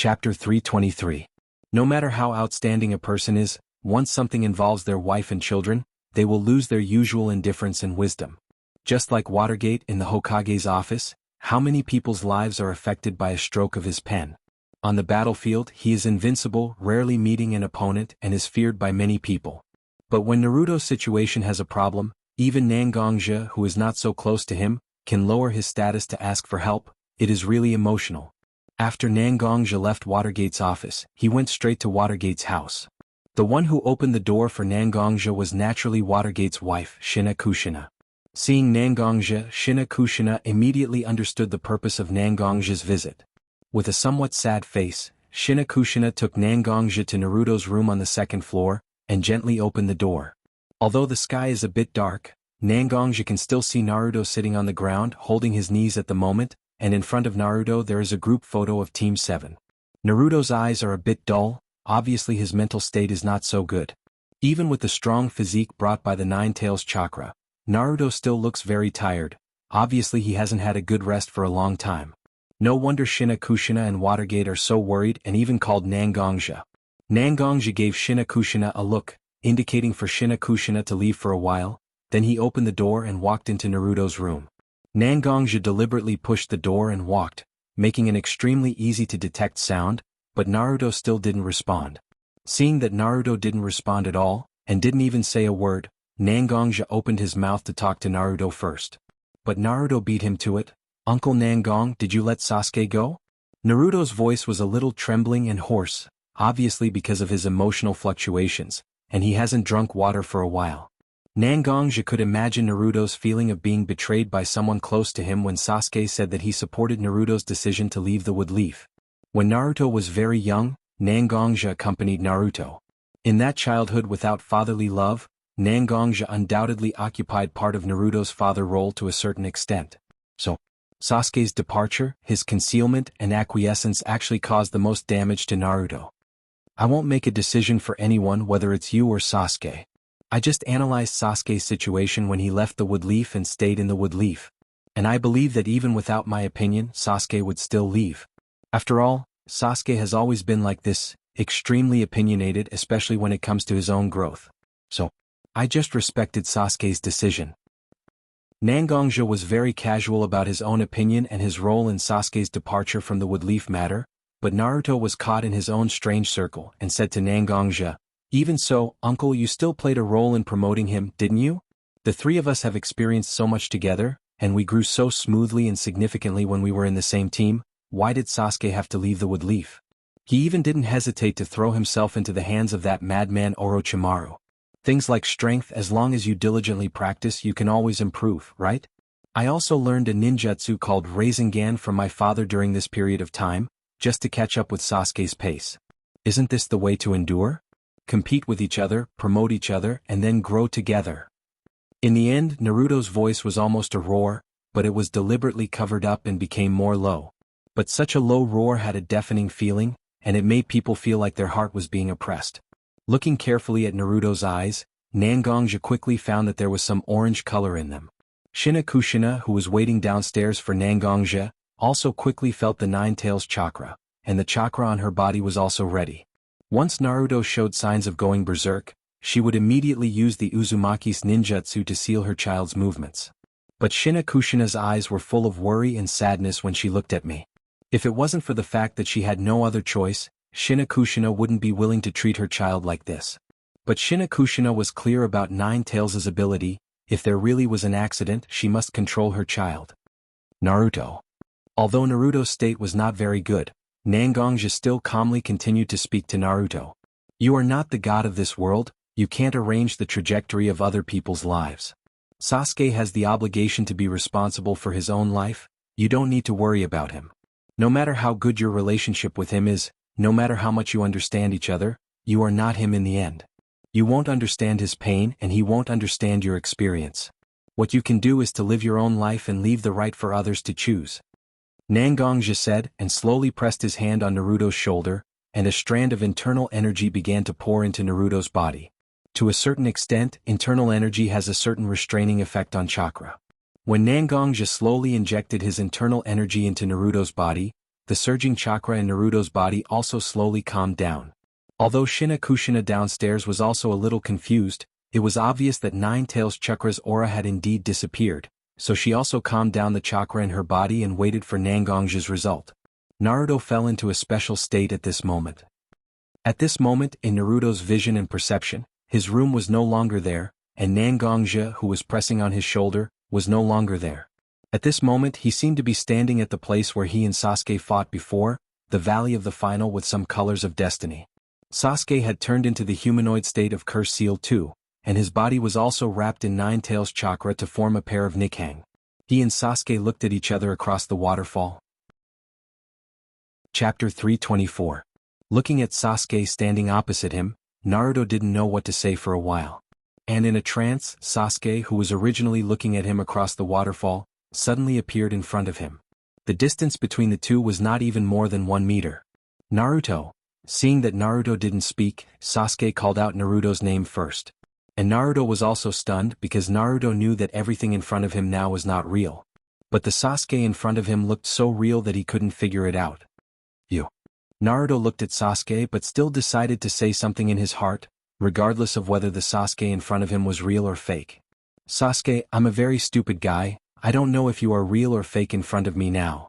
Chapter 323. No matter how outstanding a person is, once something involves their wife and children, they will lose their usual indifference and wisdom. Just like Watergate in the Hokage's office, how many people's lives are affected by a stroke of his pen? On the battlefield, he is invincible, rarely meeting an opponent, and is feared by many people. But when Naruto's situation has a problem, even Nangongja, who is not so close to him, can lower his status to ask for help. It is really emotional. After Nangongja left Watergate's office, he went straight to Watergate's house. The one who opened the door for Nangongja was naturally Watergate's wife, Shina Kushina. Seeing Nangongja, Shina Kushina immediately understood the purpose of Nangongja's visit. With a somewhat sad face, Shina Kushina took Nangongja to Naruto's room on the second floor, and gently opened the door. Although the sky is a bit dark, Nangongja can still see Naruto sitting on the ground holding his knees at the moment, and in front of Naruto there is a group photo of Team 7. Naruto's eyes are a bit dull, obviously his mental state is not so good. Even with the strong physique brought by the Nine Tails chakra, Naruto still looks very tired, obviously he hasn't had a good rest for a long time. No wonder Shina Kushina and Watergate are so worried and even called Nangongja. Nangongja gave Shina Kushina a look, indicating for Shina Kushina to leave for a while, then he opened the door and walked into Naruto's room. Nangongja deliberately pushed the door and walked, making an extremely easy-to-detect sound, but Naruto still didn't respond. Seeing that Naruto didn't respond at all, and didn't even say a word, Nangongja opened his mouth to talk to Naruto first. But Naruto beat him to it. "Uncle Nangong, did you let Sasuke go?" Naruto's voice was a little trembling and hoarse, obviously because of his emotional fluctuations, and he hasn't drunk water for a while. Nangongja could imagine Naruto's feeling of being betrayed by someone close to him when Sasuke said that he supported Naruto's decision to leave the Wood Leaf. When Naruto was very young, Nangongja accompanied Naruto. In that childhood without fatherly love, Nangongja undoubtedly occupied part of Naruto's father role to a certain extent. So, Sasuke's departure, his concealment and acquiescence actually caused the most damage to Naruto. I won't make a decision for anyone whether it's you or Sasuke. I just analyzed Sasuke's situation when he left the Wood Leaf and stayed in the Wood Leaf. And I believe that even without my opinion, Sasuke would still leave. After all, Sasuke has always been like this, extremely opinionated especially when it comes to his own growth. So, I just respected Sasuke's decision. Nangongja was very casual about his own opinion and his role in Sasuke's departure from the Wood Leaf matter, but Naruto was caught in his own strange circle and said to Nangongja, "Even so, uncle, you still played a role in promoting him, didn't you? The three of us have experienced so much together, and we grew so smoothly and significantly when we were in the same team. Why did Sasuke have to leave the Wood Leaf? He even didn't hesitate to throw himself into the hands of that madman Orochimaru. Things like strength, as long as you diligently practice, you can always improve, right? I also learned a ninjutsu called Rasengan from my father during this period of time, just to catch up with Sasuke's pace. Isn't this the way to endure? Compete with each other, promote each other, and then grow together." In the end, Naruto's voice was almost a roar, but it was deliberately covered up and became more low. But such a low roar had a deafening feeling, and it made people feel like their heart was being oppressed. Looking carefully at Naruto's eyes, Nangongja quickly found that there was some orange color in them. Shina Kushina, who was waiting downstairs for Nangongja, also quickly felt the Nine Tails chakra, and the chakra on her body was also ready. Once Naruto showed signs of going berserk, she would immediately use the Uzumaki's ninjutsu to seal her child's movements. But Shina Kushina's eyes were full of worry and sadness when she looked at me. If it wasn't for the fact that she had no other choice, Shina Kushina wouldn't be willing to treat her child like this. But Shina Kushina was clear about Nine Tails' ability. If there really was an accident, she must control her child. Naruto. Although Naruto's state was not very good, Nangongja still calmly continued to speak to Naruto. "You are not the god of this world, you can't arrange the trajectory of other people's lives. Sasuke has the obligation to be responsible for his own life, you don't need to worry about him. No matter how good your relationship with him is, no matter how much you understand each other, you are not him in the end. You won't understand his pain and he won't understand your experience. What you can do is to live your own life and leave the right for others to choose." Nangongja said and slowly pressed his hand on Naruto's shoulder, and a strand of internal energy began to pour into Naruto's body. To a certain extent, internal energy has a certain restraining effect on chakra. When Nangongja slowly injected his internal energy into Naruto's body, the surging chakra in Naruto's body also slowly calmed down. Although Shina Kushina downstairs was also a little confused, it was obvious that Nine-Tails Chakra's aura had indeed disappeared, so she also calmed down the chakra in her body and waited for Nangong's result. Naruto fell into a special state at this moment. At this moment, in Naruto's vision and perception, his room was no longer there, and Nangongja, who was pressing on his shoulder, was no longer there. At this moment he seemed to be standing at the place where he and Sasuke fought before, the Valley of the Final with some colors of destiny. Sasuke had turned into the humanoid state of Curse Seal too, and his body was also wrapped in Nine-Tails chakra to form a pair of Nikkang. He and Sasuke looked at each other across the waterfall. Chapter 324. Looking at Sasuke standing opposite him, Naruto didn't know what to say for a while. And in a trance, Sasuke, who was originally looking at him across the waterfall, suddenly appeared in front of him. The distance between the two was not even more than 1 meter. Naruto. Seeing that Naruto didn't speak, Sasuke called out Naruto's name first. And Naruto was also stunned because Naruto knew that everything in front of him now was not real. But the Sasuke in front of him looked so real that he couldn't figure it out. You. Naruto looked at Sasuke but still decided to say something in his heart, regardless of whether the Sasuke in front of him was real or fake. Sasuke, I'm a very stupid guy. I don't know if you are real or fake in front of me now.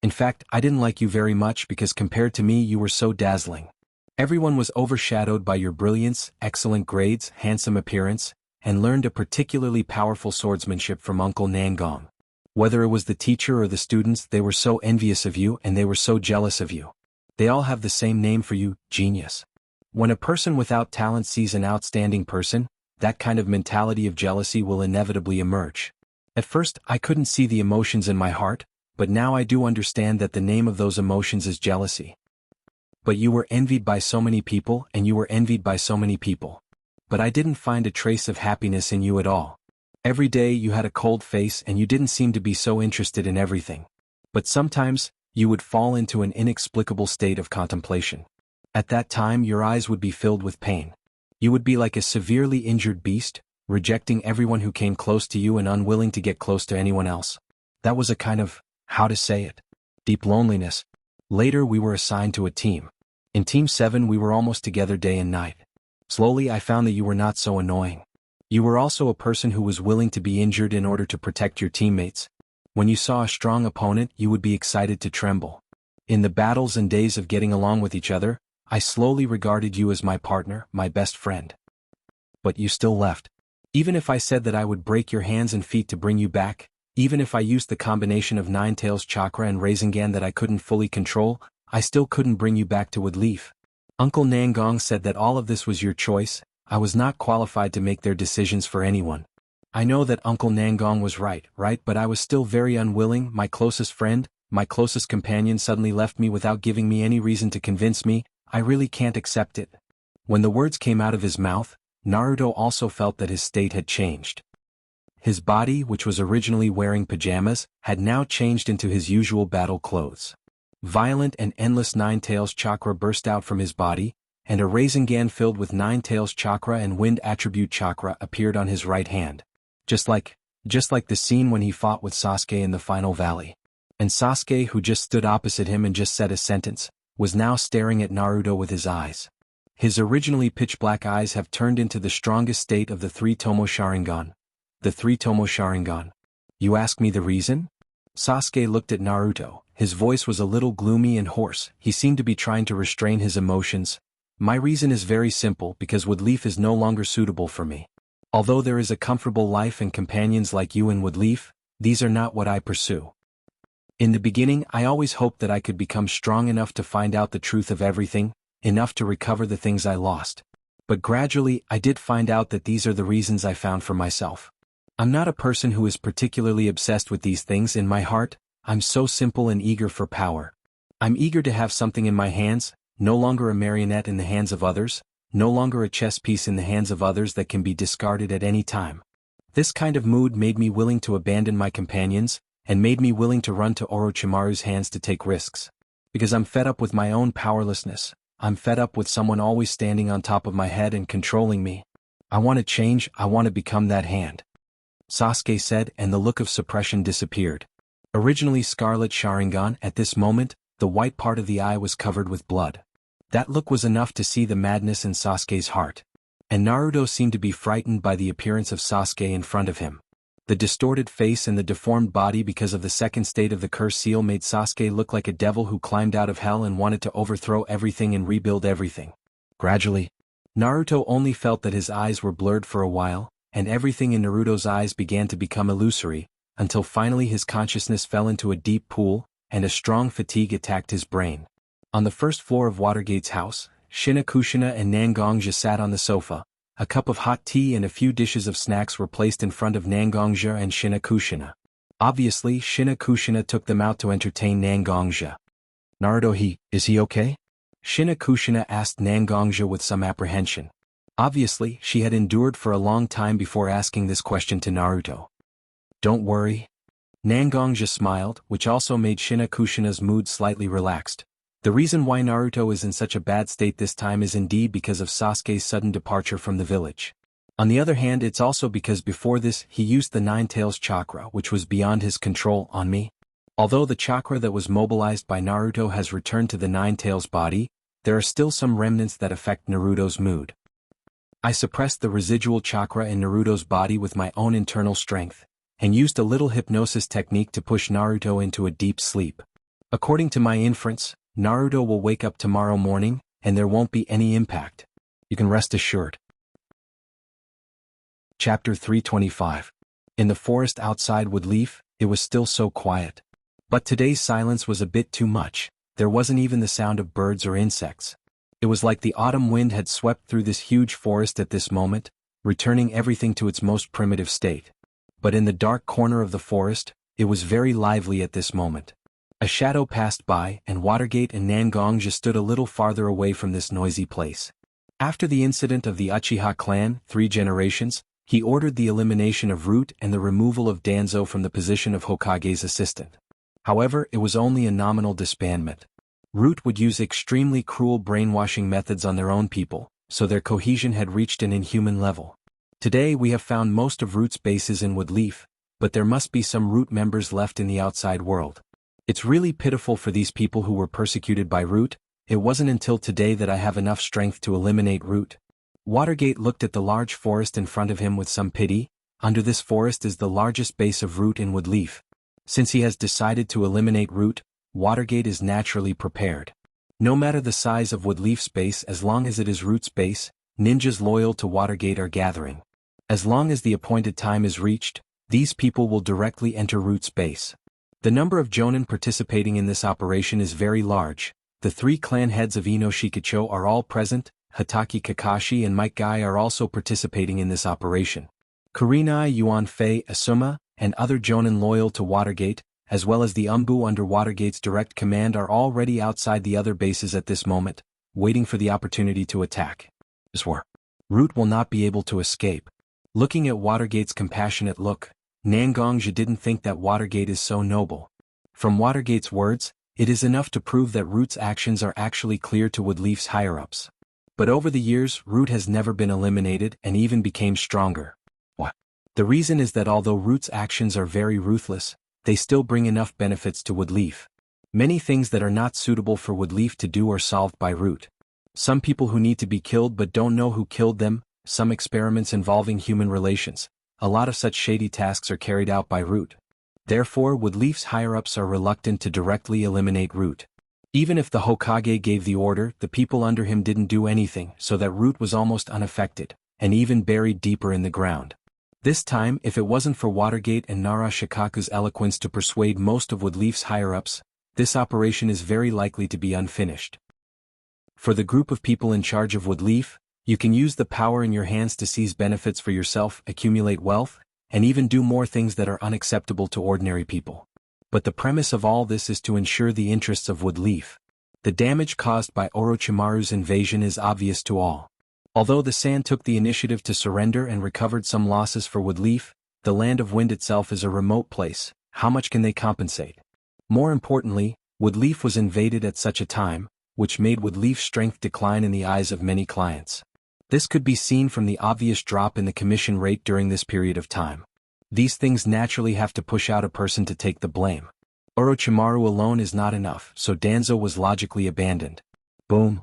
In fact, I didn't like you very much because compared to me you were so dazzling. Everyone was overshadowed by your brilliance, excellent grades, handsome appearance, and learned a particularly powerful swordsmanship from Uncle Nangong. Whether it was the teacher or the students, they were so envious of you and they were so jealous of you. They all have the same name for you, genius. When a person without talent sees an outstanding person, that kind of mentality of jealousy will inevitably emerge. At first, I couldn't see the emotions in my heart, but now I do understand that the name of those emotions is jealousy. But you were envied by so many people and you were envied by so many people. But I didn't find a trace of happiness in you at all. Every day you had a cold face and you didn't seem to be so interested in everything. But sometimes, you would fall into an inexplicable state of contemplation. At that time your eyes would be filled with pain. You would be like a severely injured beast, rejecting everyone who came close to you and unwilling to get close to anyone else. That was a kind of, how to say it, deep loneliness. Later we were assigned to a team. In Team 7 we were almost together day and night. Slowly I found that you were not so annoying. You were also a person who was willing to be injured in order to protect your teammates. When you saw a strong opponent you would be excited to tremble. In the battles and days of getting along with each other, I slowly regarded you as my partner, my best friend. But you still left. Even if I said that I would break your hands and feet to bring you back, even if I used the combination of Nine-Tails chakra and Rasengan that I couldn't fully control, I still couldn't bring you back to Woodleaf. Uncle Nangong said that all of this was your choice. I was not qualified to make their decisions for anyone. I know that Uncle Nangong was right, but I was still very unwilling. My closest friend, my closest companion suddenly left me without giving me any reason to convince me. I really can't accept it. When the words came out of his mouth, Naruto also felt that his state had changed. His body, which was originally wearing pajamas, had now changed into his usual battle clothes. Violent and endless Nine-Tails chakra burst out from his body, and a Rasengan filled with Nine-Tails chakra and wind attribute chakra appeared on his right hand. Just like the scene when he fought with Sasuke in the final valley. And Sasuke, who just stood opposite him and just said a sentence, was now staring at Naruto with his eyes. His originally pitch-black eyes have turned into the strongest state of the three-tomo Sharingan. The three-tomo Sharingan. You ask me the reason? Sasuke looked at Naruto. His voice was a little gloomy and hoarse. He seemed to be trying to restrain his emotions. My reason is very simple, because Woodleaf is no longer suitable for me. Although there is a comfortable life and companions like you in Woodleaf, these are not what I pursue. In the beginning, I always hoped that I could become strong enough to find out the truth of everything, enough to recover the things I lost. But gradually, I did find out that these are the reasons I found for myself. I'm not a person who is particularly obsessed with these things in my heart. I'm so simple and eager for power. I'm eager to have something in my hands, no longer a marionette in the hands of others, no longer a chess piece in the hands of others that can be discarded at any time. This kind of mood made me willing to abandon my companions, and made me willing to run to Orochimaru's hands to take risks. Because I'm fed up with my own powerlessness. I'm fed up with someone always standing on top of my head and controlling me. I want to change. I want to become that hand. Sasuke said, and the look of suppression disappeared. Originally Scarlet Sharingan, at this moment, The white part of the eye was covered with blood. That look was enough to see the madness in Sasuke's heart. And Naruto seemed to be frightened by the appearance of Sasuke in front of him. The distorted face and the deformed body because of the second state of the curse seal made Sasuke look like a devil who climbed out of hell and wanted to overthrow everything and rebuild everything. Gradually, Naruto only felt that his eyes were blurred for a while, and everything in Naruto's eyes began to become illusory, until finally his consciousness fell into a deep pool, and a strong fatigue attacked his brain. On the first floor of Watergate's house, Shinakushina and Nangongja sat on the sofa. A cup of hot tea and a few dishes of snacks were placed in front of Nangongja and Shinakushina. Obviously, Shinakushina took them out to entertain Nangongja. Naruto, is he okay? Shinakushina asked Nangongja with some apprehension. Obviously, she had endured for a long time before asking this question to Naruto. Don't worry. Nangongja smiled, which also made Shinakushina's mood slightly relaxed. The reason why Naruto is in such a bad state this time is indeed because of Sasuke's sudden departure from the village. On the other hand, it's also because before this he used the Nine Tails chakra, which was beyond his control, on me. Although the chakra that was mobilized by Naruto has returned to the Nine Tails body, there are still some remnants that affect Naruto's mood. I suppressed the residual chakra in Naruto's body with my own internal strength, and used a little hypnosis technique to push Naruto into a deep sleep. According to my inference, Naruto will wake up tomorrow morning, and there won't be any impact. You can rest assured. Chapter 325. In the forest outside Woodleaf, it was still so quiet. But today's silence was a bit too much. There wasn't even the sound of birds or insects. It was like the autumn wind had swept through this huge forest at this moment, returning everything to its most primitive state. But in the dark corner of the forest, it was very lively at this moment. A shadow passed by, and Watergate and Nangongja stood a little farther away from this noisy place. After the incident of the Uchiha clan, 3 generations, he ordered the elimination of Root and the removal of Danzo from the position of Hokage's assistant. However, it was only a nominal disbandment. Root would use extremely cruel brainwashing methods on their own people, so their cohesion had reached an inhuman level. Today we have found most of Root's bases in Woodleaf, but there must be some Root members left in the outside world. It's really pitiful for these people who were persecuted by Root. It wasn't until today that I have enough strength to eliminate Root. Watergate looked at the large forest in front of him with some pity. Under this forest is the largest base of Root in Woodleaf. Since he has decided to eliminate Root, Watergate is naturally prepared. No matter the size of Woodleaf's base, as long as it is Root's base, ninjas loyal to Watergate are gathering. As long as the appointed time is reached, these people will directly enter Root's base. The number of Jonin participating in this operation is very large. The 3 clan heads of Ino Shikacho are all present. Hatake Kakashi and Mike Guy are also participating in this operation. Kurenai, Yuan Fei, Asuma, and other Jonin loyal to Watergate, as well as the Umbu under Watergate's direct command, are already outside the other bases at this moment, waiting for the opportunity to attack. Root will not be able to escape. Looking at Watergate's compassionate look, Nangongja didn't think that Watergate is so noble. From Watergate's words, it is enough to prove that Root's actions are actually clear to Woodleaf's higher-ups. But over the years, Root has never been eliminated and even became stronger. The reason is that although Root's actions are very ruthless, they still bring enough benefits to Woodleaf. Many things that are not suitable for Woodleaf to do are solved by Root. Some people who need to be killed but don't know who killed them, some experiments involving human relations. A lot of such shady tasks are carried out by Root. Therefore, Woodleaf's higher-ups are reluctant to directly eliminate Root. Even if the Hokage gave the order, the people under him didn't do anything, so that Root was almost unaffected, and even buried deeper in the ground. This time, if it wasn't for Watergate and Nara Shikaku's eloquence to persuade most of Woodleaf's higher-ups, this operation is very likely to be unfinished. For the group of people in charge of Woodleaf, you can use the power in your hands to seize benefits for yourself, accumulate wealth, and even do more things that are unacceptable to ordinary people. But the premise of all this is to ensure the interests of Woodleaf. The damage caused by Orochimaru's invasion is obvious to all. Although the Sand took the initiative to surrender and recovered some losses for Woodleaf, the Land of Wind itself is a remote place. How much can they compensate? More importantly, Woodleaf was invaded at such a time, which made Woodleaf's strength decline in the eyes of many clients. This could be seen from the obvious drop in the commission rate during this period of time. These things naturally have to push out a person to take the blame. Orochimaru alone is not enough, so Danzo was logically abandoned. Boom.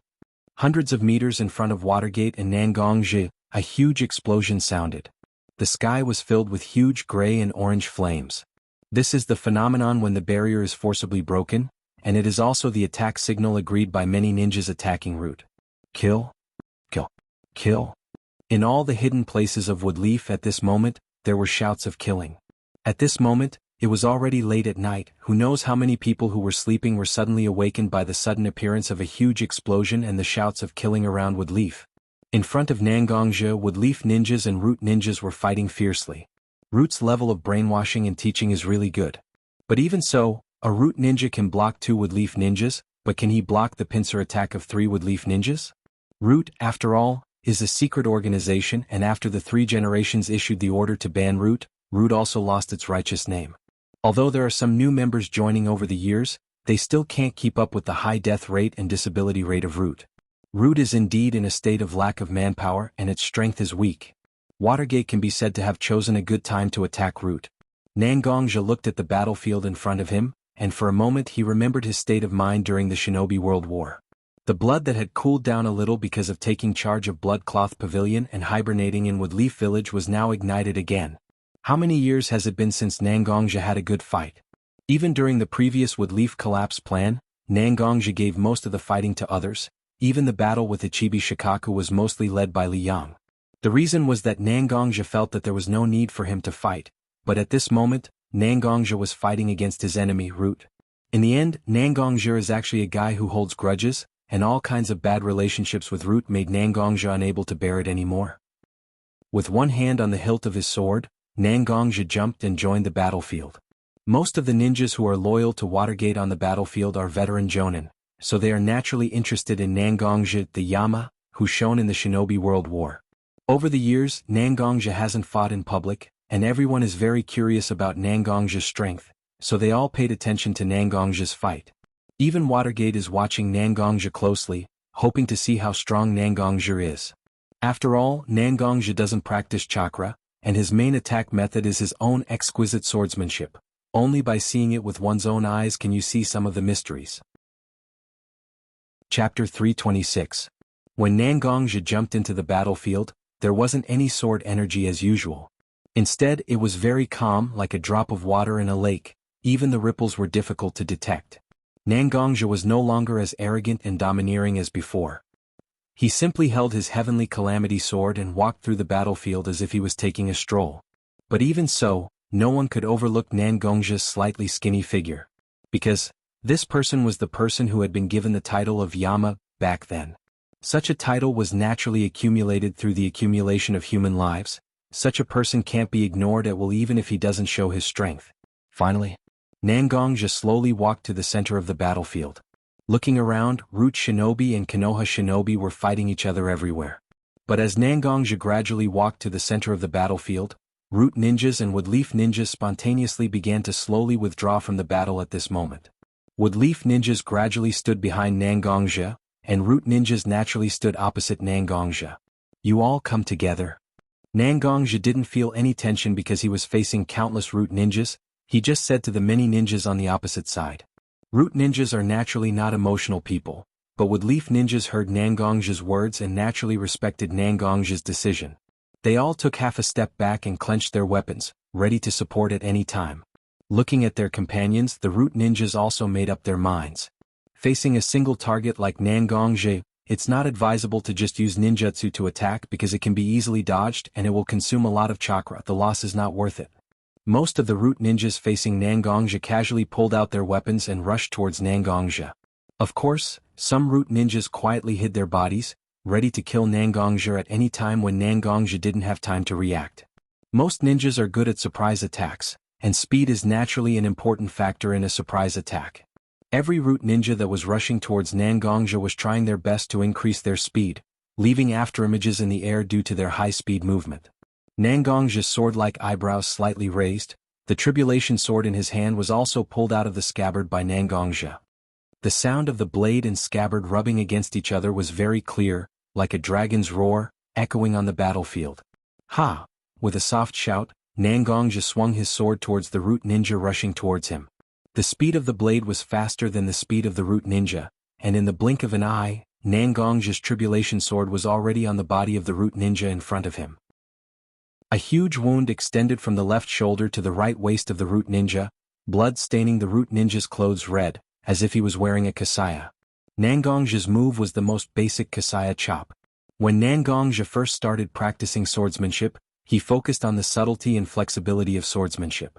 Hundreds of meters in front of Watergate and Nangongji, a huge explosion sounded. The sky was filled with huge gray and orange flames. This is the phenomenon when the barrier is forcibly broken, and it is also the attack signal agreed by many ninjas attacking route. Kill. Kill. Kill. In all the hidden places of Woodleaf at this moment, there were shouts of killing. At this moment, it was already late at night. Who knows how many people who were sleeping were suddenly awakened by the sudden appearance of a huge explosion and the shouts of killing around Woodleaf. In front of Nangongja, Woodleaf ninjas and Root ninjas were fighting fiercely. Root's level of brainwashing and teaching is really good. But even so, a Root ninja can block 2 Woodleaf ninjas, but can he block the pincer attack of 3 Woodleaf ninjas? Root, after all, is a secret organization, and after the 3 generations issued the order to ban Root, Root also lost its righteous name. Although there are some new members joining over the years, they still can't keep up with the high death rate and disability rate of Root. Root is indeed in a state of lack of manpower and its strength is weak. Watergate can be said to have chosen a good time to attack Root. Nangongja looked at the battlefield in front of him, and for a moment he remembered his state of mind during the Shinobi World War. The blood that had cooled down a little because of taking charge of Bloodcloth Pavilion and hibernating in Woodleaf Village was now ignited again. How many years has it been since Nangongja had a good fight? Even during the previous Woodleaf collapse plan, Nangongja gave most of the fighting to others. Even the battle with Ichibi Shikaku was mostly led by Li Yang. The reason was that Nangongja felt that there was no need for him to fight, but at this moment, Nangongja was fighting against his enemy, Root. In the end, Nangongja is actually a guy who holds grudges, and all kinds of bad relationships with Root made Nangongja unable to bear it anymore. With one hand on the hilt of his sword, Nangongja jumped and joined the battlefield. Most of the ninjas who are loyal to Watergate on the battlefield are veteran jonin, so they are naturally interested in Nangongja the Yama, who shone in the Shinobi World War. Over the years, Nangongja hasn't fought in public, and everyone is very curious about Nangongja's strength, so they all paid attention to Nangongja's fight. Even Watergate is watching Nangongja closely, hoping to see how strong Nangongja is. After all, Nangongja doesn't practice chakra, and his main attack method is his own exquisite swordsmanship. Only by seeing it with one's own eyes can you see some of the mysteries. Chapter 326. When Nangongja jumped into the battlefield, there wasn't any sword energy as usual. Instead, it was very calm, like a drop of water in a lake. Even the ripples were difficult to detect. Nangongja was no longer as arrogant and domineering as before. He simply held his heavenly calamity sword and walked through the battlefield as if he was taking a stroll. But even so, no one could overlook Nangongja's slightly skinny figure. Because this person was the person who had been given the title of Yama back then. Such a title was naturally accumulated through the accumulation of human lives. Such a person can't be ignored at will even if he doesn't show his strength. Finally, Nangongja slowly walked to the center of the battlefield. Looking around, Root Shinobi and Konoha Shinobi were fighting each other everywhere. But as Nangongja gradually walked to the center of the battlefield, Root ninjas and Woodleaf ninjas spontaneously began to slowly withdraw from the battle at this moment. Woodleaf ninjas gradually stood behind Nangongja, and Root ninjas naturally stood opposite Nangongja. You all come together. Nangongja didn't feel any tension because he was facing countless Root ninjas. He just said to the many ninjas on the opposite side. Root ninjas are naturally not emotional people, but Woodleaf ninjas heard Nangongja's words and naturally respected Nangongja's decision. They all took half a step back and clenched their weapons, ready to support at any time. Looking at their companions, the Root ninjas also made up their minds. Facing a single target like Nangongja, it's not advisable to just use ninjutsu to attack because it can be easily dodged and it will consume a lot of chakra. The loss is not worth it. Most of the Root ninjas facing Nangongja casually pulled out their weapons and rushed towards Nangongja. Of course, some Root ninjas quietly hid their bodies, ready to kill Nangongja at any time when Nangongja didn't have time to react. Most ninjas are good at surprise attacks, and speed is naturally an important factor in a surprise attack. Every Root ninja that was rushing towards Nangongja was trying their best to increase their speed, leaving afterimages in the air due to their high-speed movement. Nangongja's sword-like eyebrows slightly raised. The tribulation sword in his hand was also pulled out of the scabbard by Nangongja. The sound of the blade and scabbard rubbing against each other was very clear, like a dragon's roar, echoing on the battlefield. Ha! With a soft shout, Nangongja swung his sword towards the Root ninja rushing towards him. The speed of the blade was faster than the speed of the root ninja, and in the blink of an eye, Nangong's tribulation sword was already on the body of the root ninja in front of him. A huge wound extended from the left shoulder to the right waist of the root ninja, blood staining the root ninja's clothes red, as if he was wearing a kasaya. Nangong's move was the most basic kasaya chop. When Nangong first started practicing swordsmanship, he focused on the subtlety and flexibility of swordsmanship.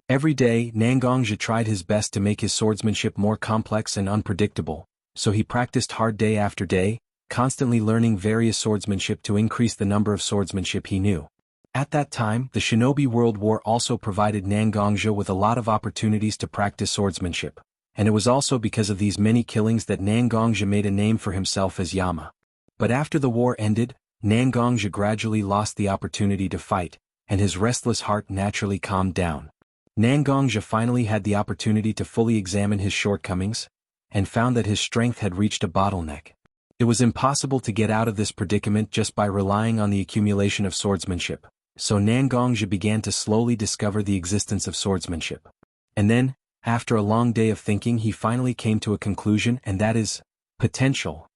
Every day, Nangong tried his best to make his swordsmanship more complex and unpredictable, so he practiced hard day after day, constantly learning various swordsmanship to increase the number of swordsmanship he knew. At that time, the Shinobi World War also provided Nangong with a lot of opportunities to practice swordsmanship, and it was also because of these many killings that Nangong made a name for himself as Yama. But after the war ended, Nangong gradually lost the opportunity to fight, and his restless heart naturally calmed down. Nangong finally had the opportunity to fully examine his shortcomings, and found that his strength had reached a bottleneck. It was impossible to get out of this predicament just by relying on the accumulation of swordsmanship, so Nangong began to slowly discover the existence of swordsmanship. And then, after a long day of thinking, he finally came to a conclusion, and that is potential.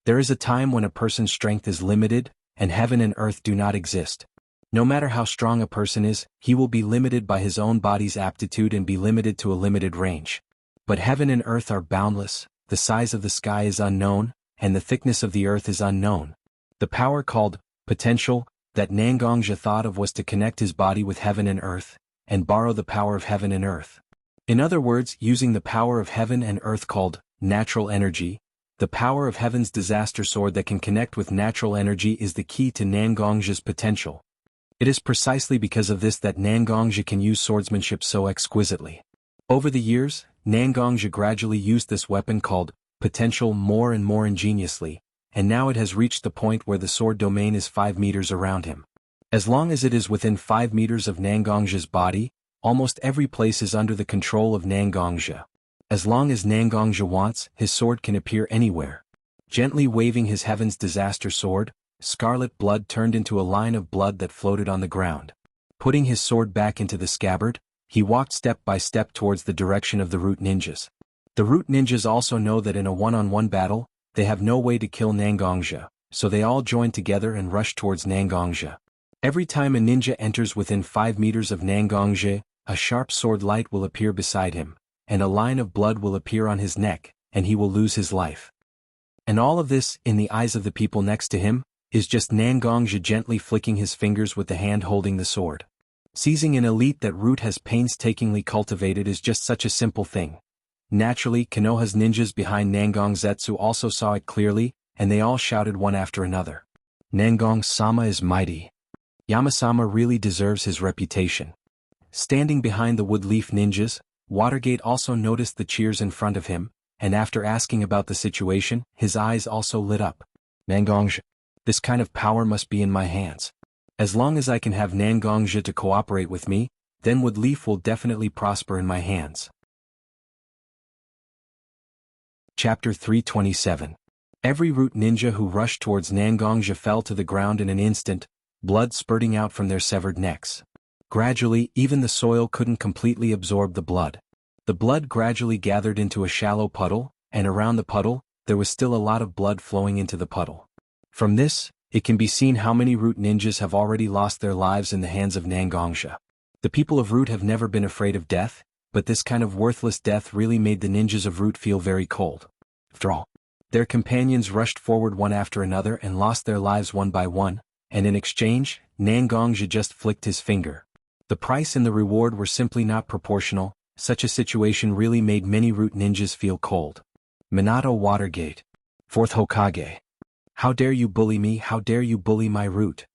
There is a time when a person's strength is limited, and heaven and earth do not exist. No matter how strong a person is, he will be limited by his own body's aptitude and be limited to a limited range. But heaven and earth are boundless, the size of the sky is unknown, and the thickness of the earth is unknown. The power called potential that Nangong thought of was to connect his body with heaven and earth, and borrow the power of heaven and earth. In other words, using the power of heaven and earth called natural energy, the power of heaven's disaster sword that can connect with natural energy is the key to Nangong's potential. It is precisely because of this that Nangong can use swordsmanship so exquisitely. Over the years, Nangong gradually used this weapon called potential more and more ingeniously, and now it has reached the point where the sword domain is 5 meters around him. As long as it is within 5 meters of Nangong's body, almost every place is under the control of Nangong. As long as Nangong wants, his sword can appear anywhere. Gently waving his heaven's disaster sword, scarlet blood turned into a line of blood that floated on the ground. Putting his sword back into the scabbard, he walked step by step towards the direction of the root ninjas. The root ninjas also know that in a one-on-one battle, they have no way to kill Nangong, so they all join together and rush towards Nangong. Every time a ninja enters within 5 meters of Nangong, a sharp sword light will appear beside him, and a line of blood will appear on his neck, and he will lose his life. And all of this, in the eyes of the people next to him, is just Nangong gently flicking his fingers with the hand holding the sword. Seizing an elite that Root has painstakingly cultivated is just such a simple thing. Naturally, Konoha's ninjas behind Nangong Zetsu also saw it clearly, and they all shouted one after another. Nangong-sama is mighty. Yama-sama really deserves his reputation. Standing behind the Woodleaf ninjas, Watergate also noticed the cheers in front of him, and after asking about the situation, his eyes also lit up. Nangong, this kind of power must be in my hands. As long as I can have Nangong to cooperate with me, then Woodleaf will definitely prosper in my hands. Chapter 327. Every root ninja who rushed towards Nangong fell to the ground in an instant, blood spurting out from their severed necks. Gradually, even the soil couldn't completely absorb the blood. The blood gradually gathered into a shallow puddle, and around the puddle, there was still a lot of blood flowing into the puddle. From this, it can be seen how many root ninjas have already lost their lives in the hands of Nangong. The people of Root have never been afraid of death, but this kind of worthless death really made the ninjas of Root feel very cold. After all, their companions rushed forward one after another and lost their lives one by one, and in exchange, Nangong just flicked his finger. The price and the reward were simply not proportional. Such a situation really made many Root ninjas feel cold. Minato Watergate. 4th Hokage. How dare you bully me, how dare you bully my Root?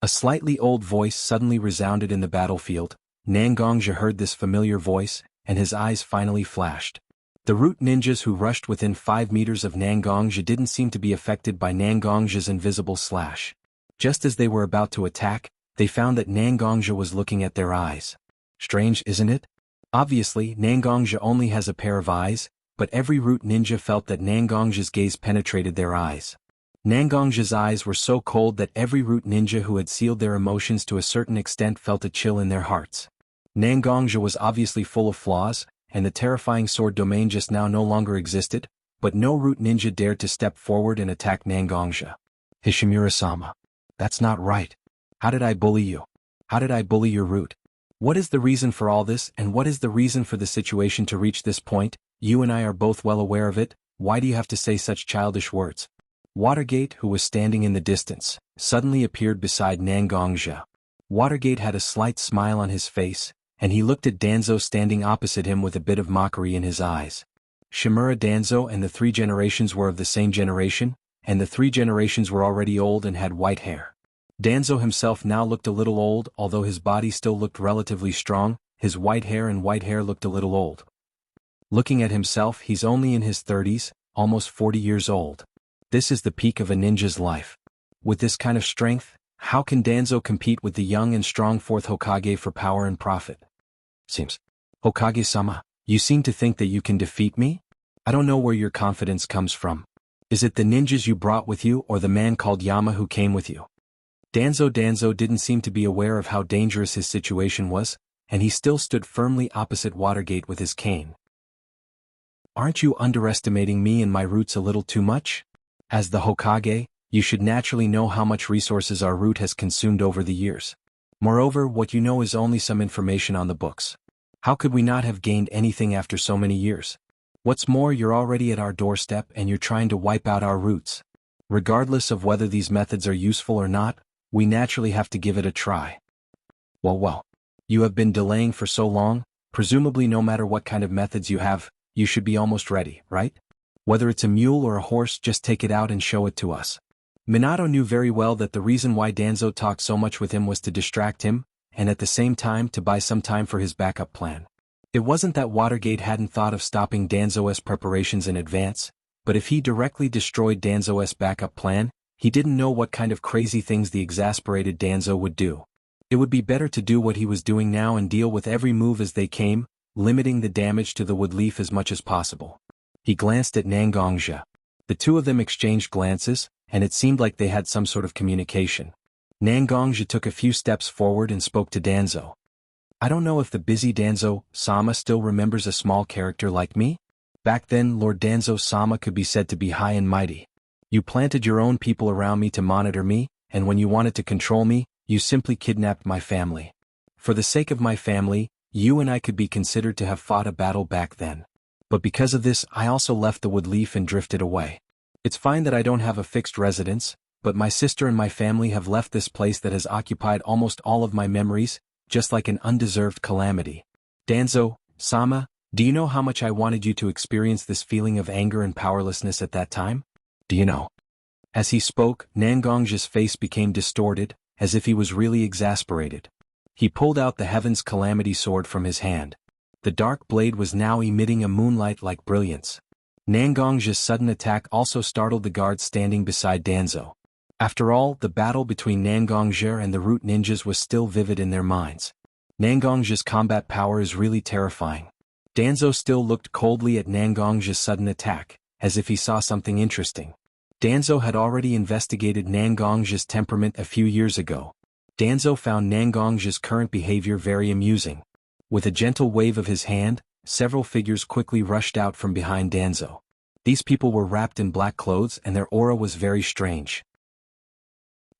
A slightly old voice suddenly resounded in the battlefield. Nangong heard this familiar voice, and his eyes finally flashed. The Root ninjas who rushed within 5 meters of Nangong didn't seem to be affected by Nangong's invisible slash. Just as they were about to attack, they found that Nangong was looking at their eyes. Strange, isn't it? Obviously, Nangong only has a pair of eyes, but every Root ninja felt that Nangong's gaze penetrated their eyes. Nangong's eyes were so cold that every Root ninja who had sealed their emotions to a certain extent felt a chill in their hearts. Nangong was obviously full of flaws, and the terrifying sword domain just now no longer existed, but no root ninja dared to step forward and attack Nangongja. Hishimura-sama. That's not right. How did I bully you? How did I bully your root? What is the reason for all this, and what is the reason for the situation to reach this point? You and I are both well aware of it. Why do you have to say such childish words? Watergate, who was standing in the distance, suddenly appeared beside Nangongja. Watergate had a slight smile on his face, and he looked at Danzo standing opposite him with a bit of mockery in his eyes. Shimura Danzo and the 3 generations were of the same generation, and the 3 generations were already old and had white hair. Danzo himself now looked a little old, although his body still looked relatively strong. His white hair looked a little old. Looking at himself, he's only in his 30s, almost 40 years old. This is the peak of a ninja's life. With this kind of strength, how can Danzo compete with the young and strong 4th Hokage for power and profit? Seems. Hokage-sama, you seem to think that you can defeat me? I don't know where your confidence comes from. Is it the ninjas you brought with you or the man called Yama who came with you? Danzo didn't seem to be aware of how dangerous his situation was, and he still stood firmly opposite Watergate with his cane. Aren't you underestimating me and my roots a little too much? As the Hokage, you should naturally know how much resources our root has consumed over the years. Moreover, what you know is only some information on the books. How could we not have gained anything after so many years? What's more, you're already at our doorstep and you're trying to wipe out our roots. Regardless of whether these methods are useful or not, we naturally have to give it a try. Well. You have been delaying for so long, presumably no matter what kind of methods you have, you should be almost ready, right? Whether it's a mule or a horse, just take it out and show it to us. Minato knew very well that the reason why Danzo talked so much with him was to distract him, and at the same time to buy some time for his backup plan. It wasn't that Watergate hadn't thought of stopping Danzo's preparations in advance, but if he directly destroyed Danzo's backup plan, he didn't know what kind of crazy things the exasperated Danzo would do. It would be better to do what he was doing now and deal with every move as they came, limiting the damage to the wood leaf as much as possible. He glanced at Nangongja. The two of them exchanged glances, and it seemed like they had some sort of communication. Nangongja took a few steps forward and spoke to Danzo. I don't know if the busy Danzo-sama still remembers a small character like me? Back then, Lord Danzo-sama could be said to be high and mighty. You planted your own people around me to monitor me, and when you wanted to control me, you simply kidnapped my family. For the sake of my family, you and I could be considered to have fought a battle back then. But because of this, I also left the wood leaf and drifted away. It's fine that I don't have a fixed residence, but my sister and my family have left this place that has occupied almost all of my memories, just like an undeserved calamity. Danzo-sama, do you know how much I wanted you to experience this feeling of anger and powerlessness at that time? Do you know? As he spoke, Nangongja's face became distorted, as if he was really exasperated. He pulled out the Heaven's Calamity Sword from his hand. The dark blade was now emitting a moonlight-like brilliance. Nangongja's sudden attack also startled the guards standing beside Danzo. After all, the battle between Nangongja and the root ninjas was still vivid in their minds. Nangongja's combat power is really terrifying. Danzo still looked coldly at Nangongja's sudden attack, as if he saw something interesting. Danzo had already investigated Nangongja's temperament a few years ago. Danzo found Nangongja's current behavior very amusing. With a gentle wave of his hand, several figures quickly rushed out from behind Danzo. These people were wrapped in black clothes and their aura was very strange.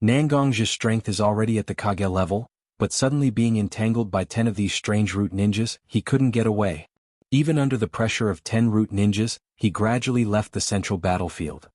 Nangongja's strength is already at the Kage level, but suddenly being entangled by 10 of these strange root ninjas, he couldn't get away. Even under the pressure of 10 root ninjas, he gradually left the central battlefield.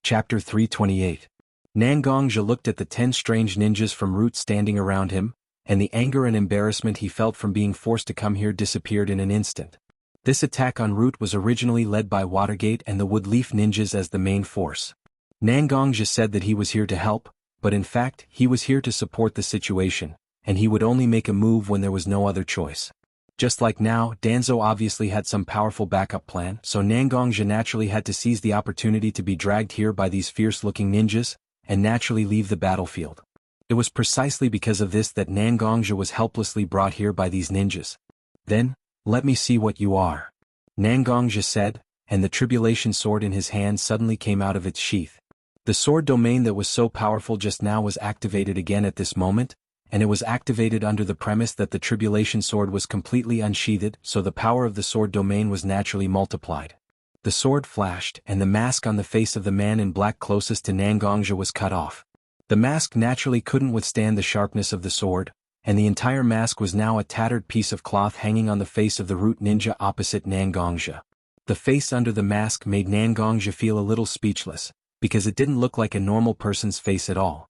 Chapter 328. Nangongja looked at the 10 strange ninjas from Root standing around him, and the anger and embarrassment he felt from being forced to come here disappeared in an instant. This attack on Root was originally led by Watergate and the Woodleaf ninjas as the main force. Nangongja said that he was here to help, but in fact, he was here to support the situation, and he would only make a move when there was no other choice. Just like now, Danzo obviously had some powerful backup plan, so Nangongja naturally had to seize the opportunity to be dragged here by these fierce-looking ninjas, and naturally leave the battlefield. It was precisely because of this that Nangongja was helplessly brought here by these ninjas. Then, let me see what you are. Nangongja said, and the tribulation sword in his hand suddenly came out of its sheath. The sword domain that was so powerful just now was activated again at this moment, and it was activated under the premise that the tribulation sword was completely unsheathed, so the power of the sword domain was naturally multiplied. The sword flashed, and the mask on the face of the man in black closest to Nangongja was cut off. The mask naturally couldn't withstand the sharpness of the sword, and the entire mask was now a tattered piece of cloth hanging on the face of the root ninja opposite Nangongja. The face under the mask made Nangongja feel a little speechless, because it didn't look like a normal person's face at all.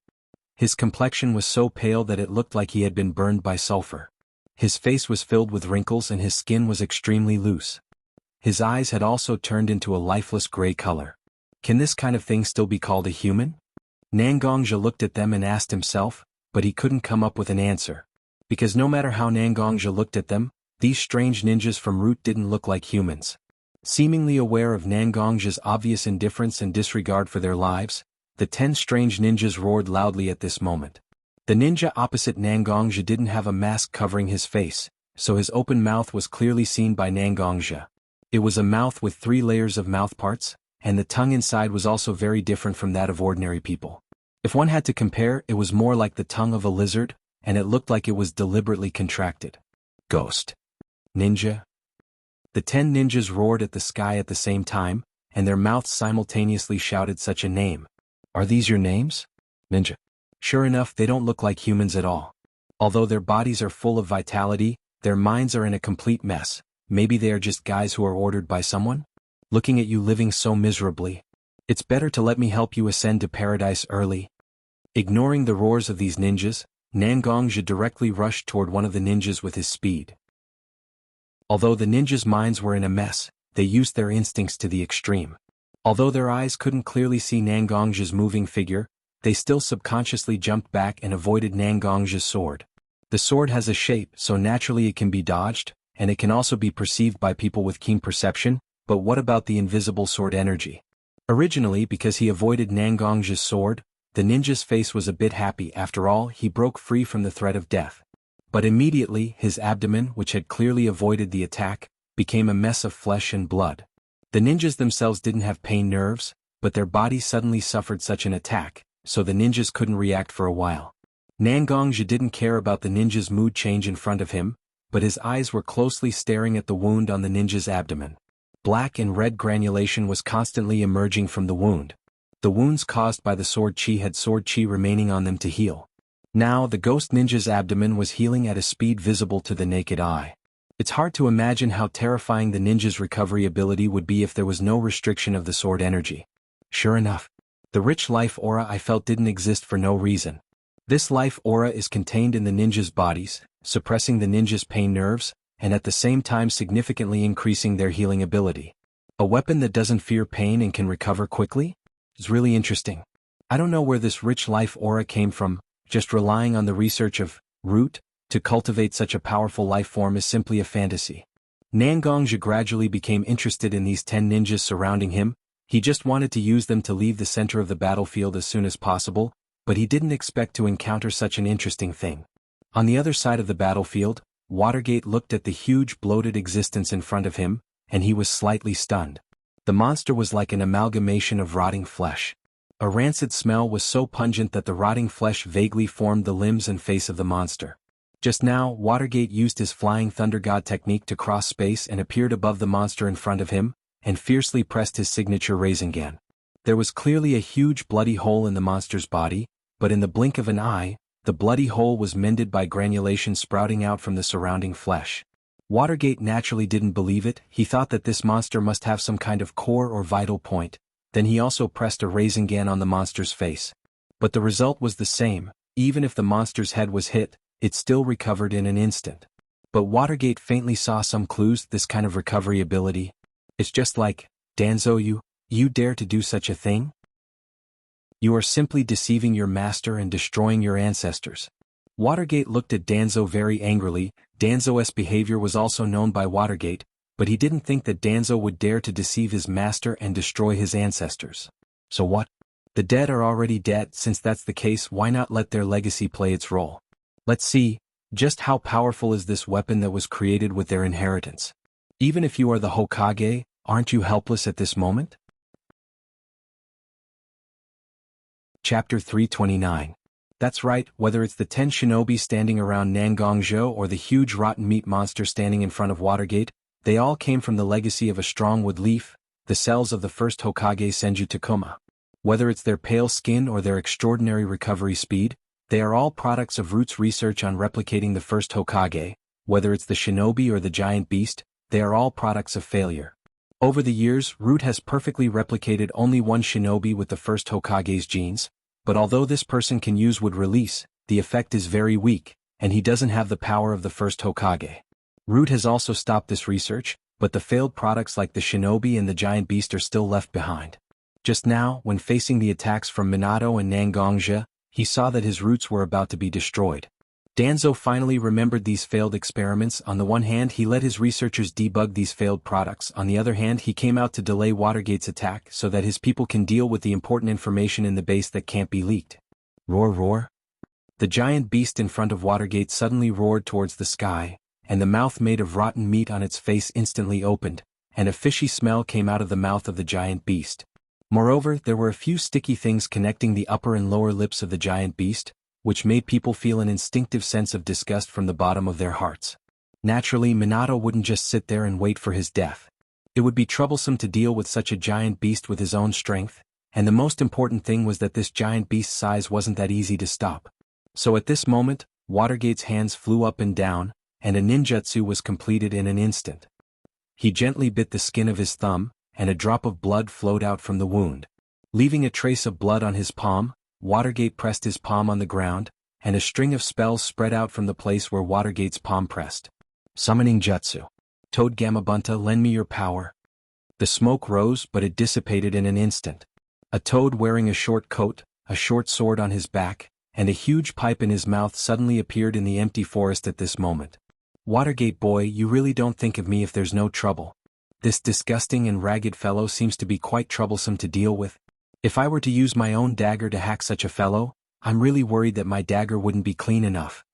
His complexion was so pale that it looked like he had been burned by sulfur. His face was filled with wrinkles and his skin was extremely loose. His eyes had also turned into a lifeless gray color. Can this kind of thing still be called a human? Nangongja looked at them and asked himself, but he couldn't come up with an answer. Because no matter how Nangongja looked at them, these strange ninjas from Root didn't look like humans. Seemingly aware of Nangongja's obvious indifference and disregard for their lives, the 10 strange ninjas roared loudly at this moment. The ninja opposite Nangongja didn't have a mask covering his face, so his open mouth was clearly seen by Nangongja. It was a mouth with 3 layers of mouth parts, and the tongue inside was also very different from that of ordinary people. If one had to compare, it was more like the tongue of a lizard, and it looked like it was deliberately contracted. Ghost. Ninja. The 10 ninjas roared at the sky at the same time, and their mouths simultaneously shouted such a name. Are these your names? Ninja. Sure enough, they don't look like humans at all. Although their bodies are full of vitality, their minds are in a complete mess. Maybe they are just guys who are ordered by someone? Looking at you living so miserably. It's better to let me help you ascend to paradise early. Ignoring the roars of these ninjas, Nangongja directly rushed toward one of the ninjas with his speed. Although the ninjas' minds were in a mess, they used their instincts to the extreme. Although their eyes couldn't clearly see Nangongja's moving figure, they still subconsciously jumped back and avoided Nangongja's sword. The sword has a shape, so naturally it can be dodged, and it can also be perceived by people with keen perception, but what about the invisible sword energy? Originally, because he avoided Nangongja's sword, the ninja's face was a bit happy. After all, he broke free from the threat of death. But immediately, his abdomen, which had clearly avoided the attack, became a mess of flesh and blood. The ninjas themselves didn't have pain nerves, but their bodies suddenly suffered such an attack, so the ninjas couldn't react for a while. Nangongja didn't care about the ninja's mood change in front of him, but his eyes were closely staring at the wound on the ninja's abdomen. Black and red granulation was constantly emerging from the wound. The wounds caused by the sword chi had sword chi remaining on them to heal. Now the ghost ninja's abdomen was healing at a speed visible to the naked eye. It's hard to imagine how terrifying the ninja's recovery ability would be if there was no restriction of the sword energy. Sure enough, the rich life aura I felt didn't exist for no reason. This life aura is contained in the ninjas' bodies, suppressing the ninjas' pain nerves, and at the same time significantly increasing their healing ability. A weapon that doesn't fear pain and can recover quickly? It's really interesting. I don't know where this rich life aura came from, just relying on the research of Root to cultivate such a powerful life form is simply a fantasy. Nangongja gradually became interested in these 10 ninjas surrounding him. He just wanted to use them to leave the center of the battlefield as soon as possible, but he didn't expect to encounter such an interesting thing. On the other side of the battlefield, Watergate looked at the huge bloated existence in front of him, and he was slightly stunned. The monster was like an amalgamation of rotting flesh. A rancid smell was so pungent that the rotting flesh vaguely formed the limbs and face of the monster. Just now, Watergate used his Flying Thunder God technique to cross space and appeared above the monster in front of him, and fiercely pressed his signature Rasengan. There was clearly a huge bloody hole in the monster's body, but in the blink of an eye, the bloody hole was mended by granulation sprouting out from the surrounding flesh. Watergate naturally didn't believe it. He thought that this monster must have some kind of core or vital point. Then he also pressed a Rasengan on the monster's face. But the result was the same. Even if the monster's head was hit, it still recovered in an instant. But Watergate faintly saw some clues. This kind of recovery ability. It's just like, Danzo, you dare to do such a thing? You are simply deceiving your master and destroying your ancestors. Watergate looked at Danzo very angrily. Danzo's behavior was also known by Watergate, but he didn't think that Danzo would dare to deceive his master and destroy his ancestors. So what? The dead are already dead. Since that's the case, why not let their legacy play its role? Let's see, just how powerful is this weapon that was created with their inheritance? Even if you are the Hokage, aren't you helpless at this moment? Chapter 329. That's right, whether it's the 10 shinobi standing around Nangongzhou or the huge rotten meat monster standing in front of Watergate, they all came from the legacy of a strong wood leaf, the cells of the first Hokage Senju Takuma. Whether it's their pale skin or their extraordinary recovery speed, they are all products of Root's research on replicating the first Hokage. Whether it's the shinobi or the giant beast, they are all products of failure. Over the years, Root has perfectly replicated only one shinobi with the first Hokage's genes, but although this person can use wood release, the effect is very weak, and he doesn't have the power of the first Hokage. Root has also stopped this research, but the failed products like the shinobi and the giant beast are still left behind. Just now, when facing the attacks from Minato and Nangongzhou, he saw that his roots were about to be destroyed. Danzo finally remembered these failed experiments. On the one hand, he let his researchers debug these failed products. On the other hand, he came out to delay Watergate's attack so that his people can deal with the important information in the base that can't be leaked. Roar, roar. The giant beast in front of Watergate suddenly roared towards the sky, and the mouth made of rotten meat on its face instantly opened, and a fishy smell came out of the mouth of the giant beast. Moreover, there were a few sticky things connecting the upper and lower lips of the giant beast, which made people feel an instinctive sense of disgust from the bottom of their hearts. Naturally, Minato wouldn't just sit there and wait for his death. It would be troublesome to deal with such a giant beast with his own strength, and the most important thing was that this giant beast's size wasn't that easy to stop. So at this moment, Watergate's hands flew up and down, and a ninjutsu was completed in an instant. He gently bit the skin of his thumb, and a drop of blood flowed out from the wound. Leaving a trace of blood on his palm, Watergate pressed his palm on the ground, and a string of spells spread out from the place where Watergate's palm pressed. Summoning Jutsu. Toad Gamabunta, lend me your power. The smoke rose, but it dissipated in an instant. A toad wearing a short coat, a short sword on his back, and a huge pipe in his mouth suddenly appeared in the empty forest at this moment. Watergate boy, you really don't think of me if there's no trouble. This disgusting and ragged fellow seems to be quite troublesome to deal with. If I were to use my own dagger to hack such a fellow, I'm really worried that my dagger wouldn't be clean enough.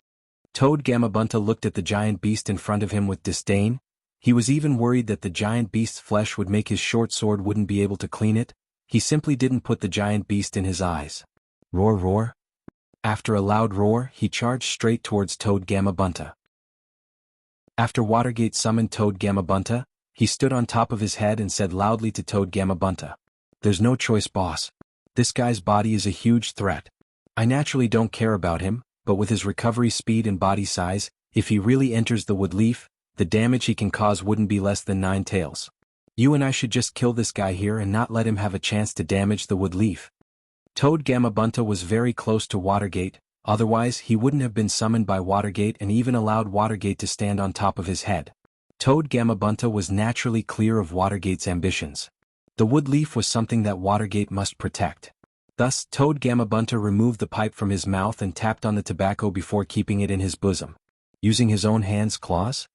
Toad Gamabunta looked at the giant beast in front of him with disdain. He was even worried that the giant beast's flesh would make his short sword wouldn't be able to clean it. He simply didn't put the giant beast in his eyes. Roar, roar. After a loud roar, he charged straight towards Toad Gamabunta. After Watergate summoned Toad Gamabunta, he stood on top of his head and said loudly to Toad Gamabunta, "There's no choice, boss. This guy's body is a huge threat. I naturally don't care about him, but with his recovery speed and body size, if he really enters the wood leaf, the damage he can cause wouldn't be less than 9 tails. You and I should just kill this guy here and not let him have a chance to damage the wood leaf." Toad Gamabunta was very close to Watergate, otherwise he wouldn't have been summoned by Watergate and even allowed Watergate to stand on top of his head. Toad Gamabunta was naturally clear of Watergate's ambitions. The wood leaf was something that Watergate must protect. Thus, Toad Gamabunta removed the pipe from his mouth and tapped on the tobacco before keeping it in his bosom. Using his own hands' claws?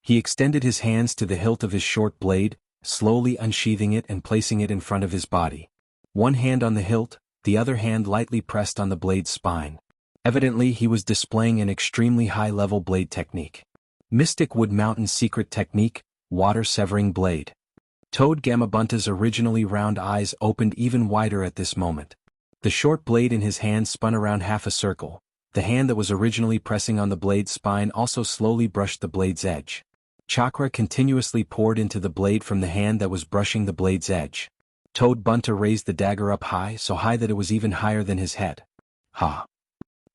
He extended his hands to the hilt of his short blade, slowly unsheathing it and placing it in front of his body. One hand on the hilt, the other hand lightly pressed on the blade's spine. Evidently, he was displaying an extremely high-level blade technique. Mystic Wood Mountain's secret technique, water-severing blade. Toad Gamabunta's originally round eyes opened even wider at this moment. The short blade in his hand spun around half a circle. The hand that was originally pressing on the blade's spine also slowly brushed the blade's edge. Chakra continuously poured into the blade from the hand that was brushing the blade's edge. Toad Bunta raised the dagger up high, so high that it was even higher than his head. Ha!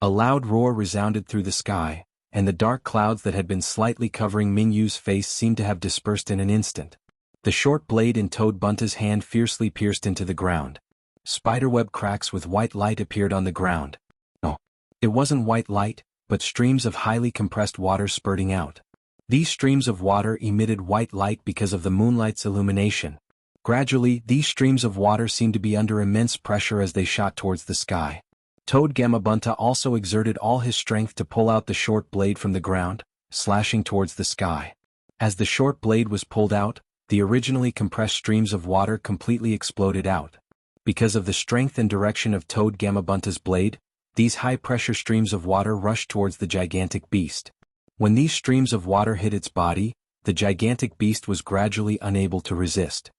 A loud roar resounded through the sky, and the dark clouds that had been slightly covering Mingyu's face seemed to have dispersed in an instant. The short blade in Toad Bunta's hand fiercely pierced into the ground. Spiderweb cracks with white light appeared on the ground. No, it wasn't white light, but streams of highly compressed water spurting out. These streams of water emitted white light because of the moonlight's illumination. Gradually, these streams of water seemed to be under immense pressure as they shot towards the sky. Toad Gamabunta also exerted all his strength to pull out the short blade from the ground, slashing towards the sky. As the short blade was pulled out, the originally compressed streams of water completely exploded out. Because of the strength and direction of Toad Gamabunta's blade, these high-pressure streams of water rushed towards the gigantic beast. When these streams of water hit its body, the gigantic beast was gradually unable to resist.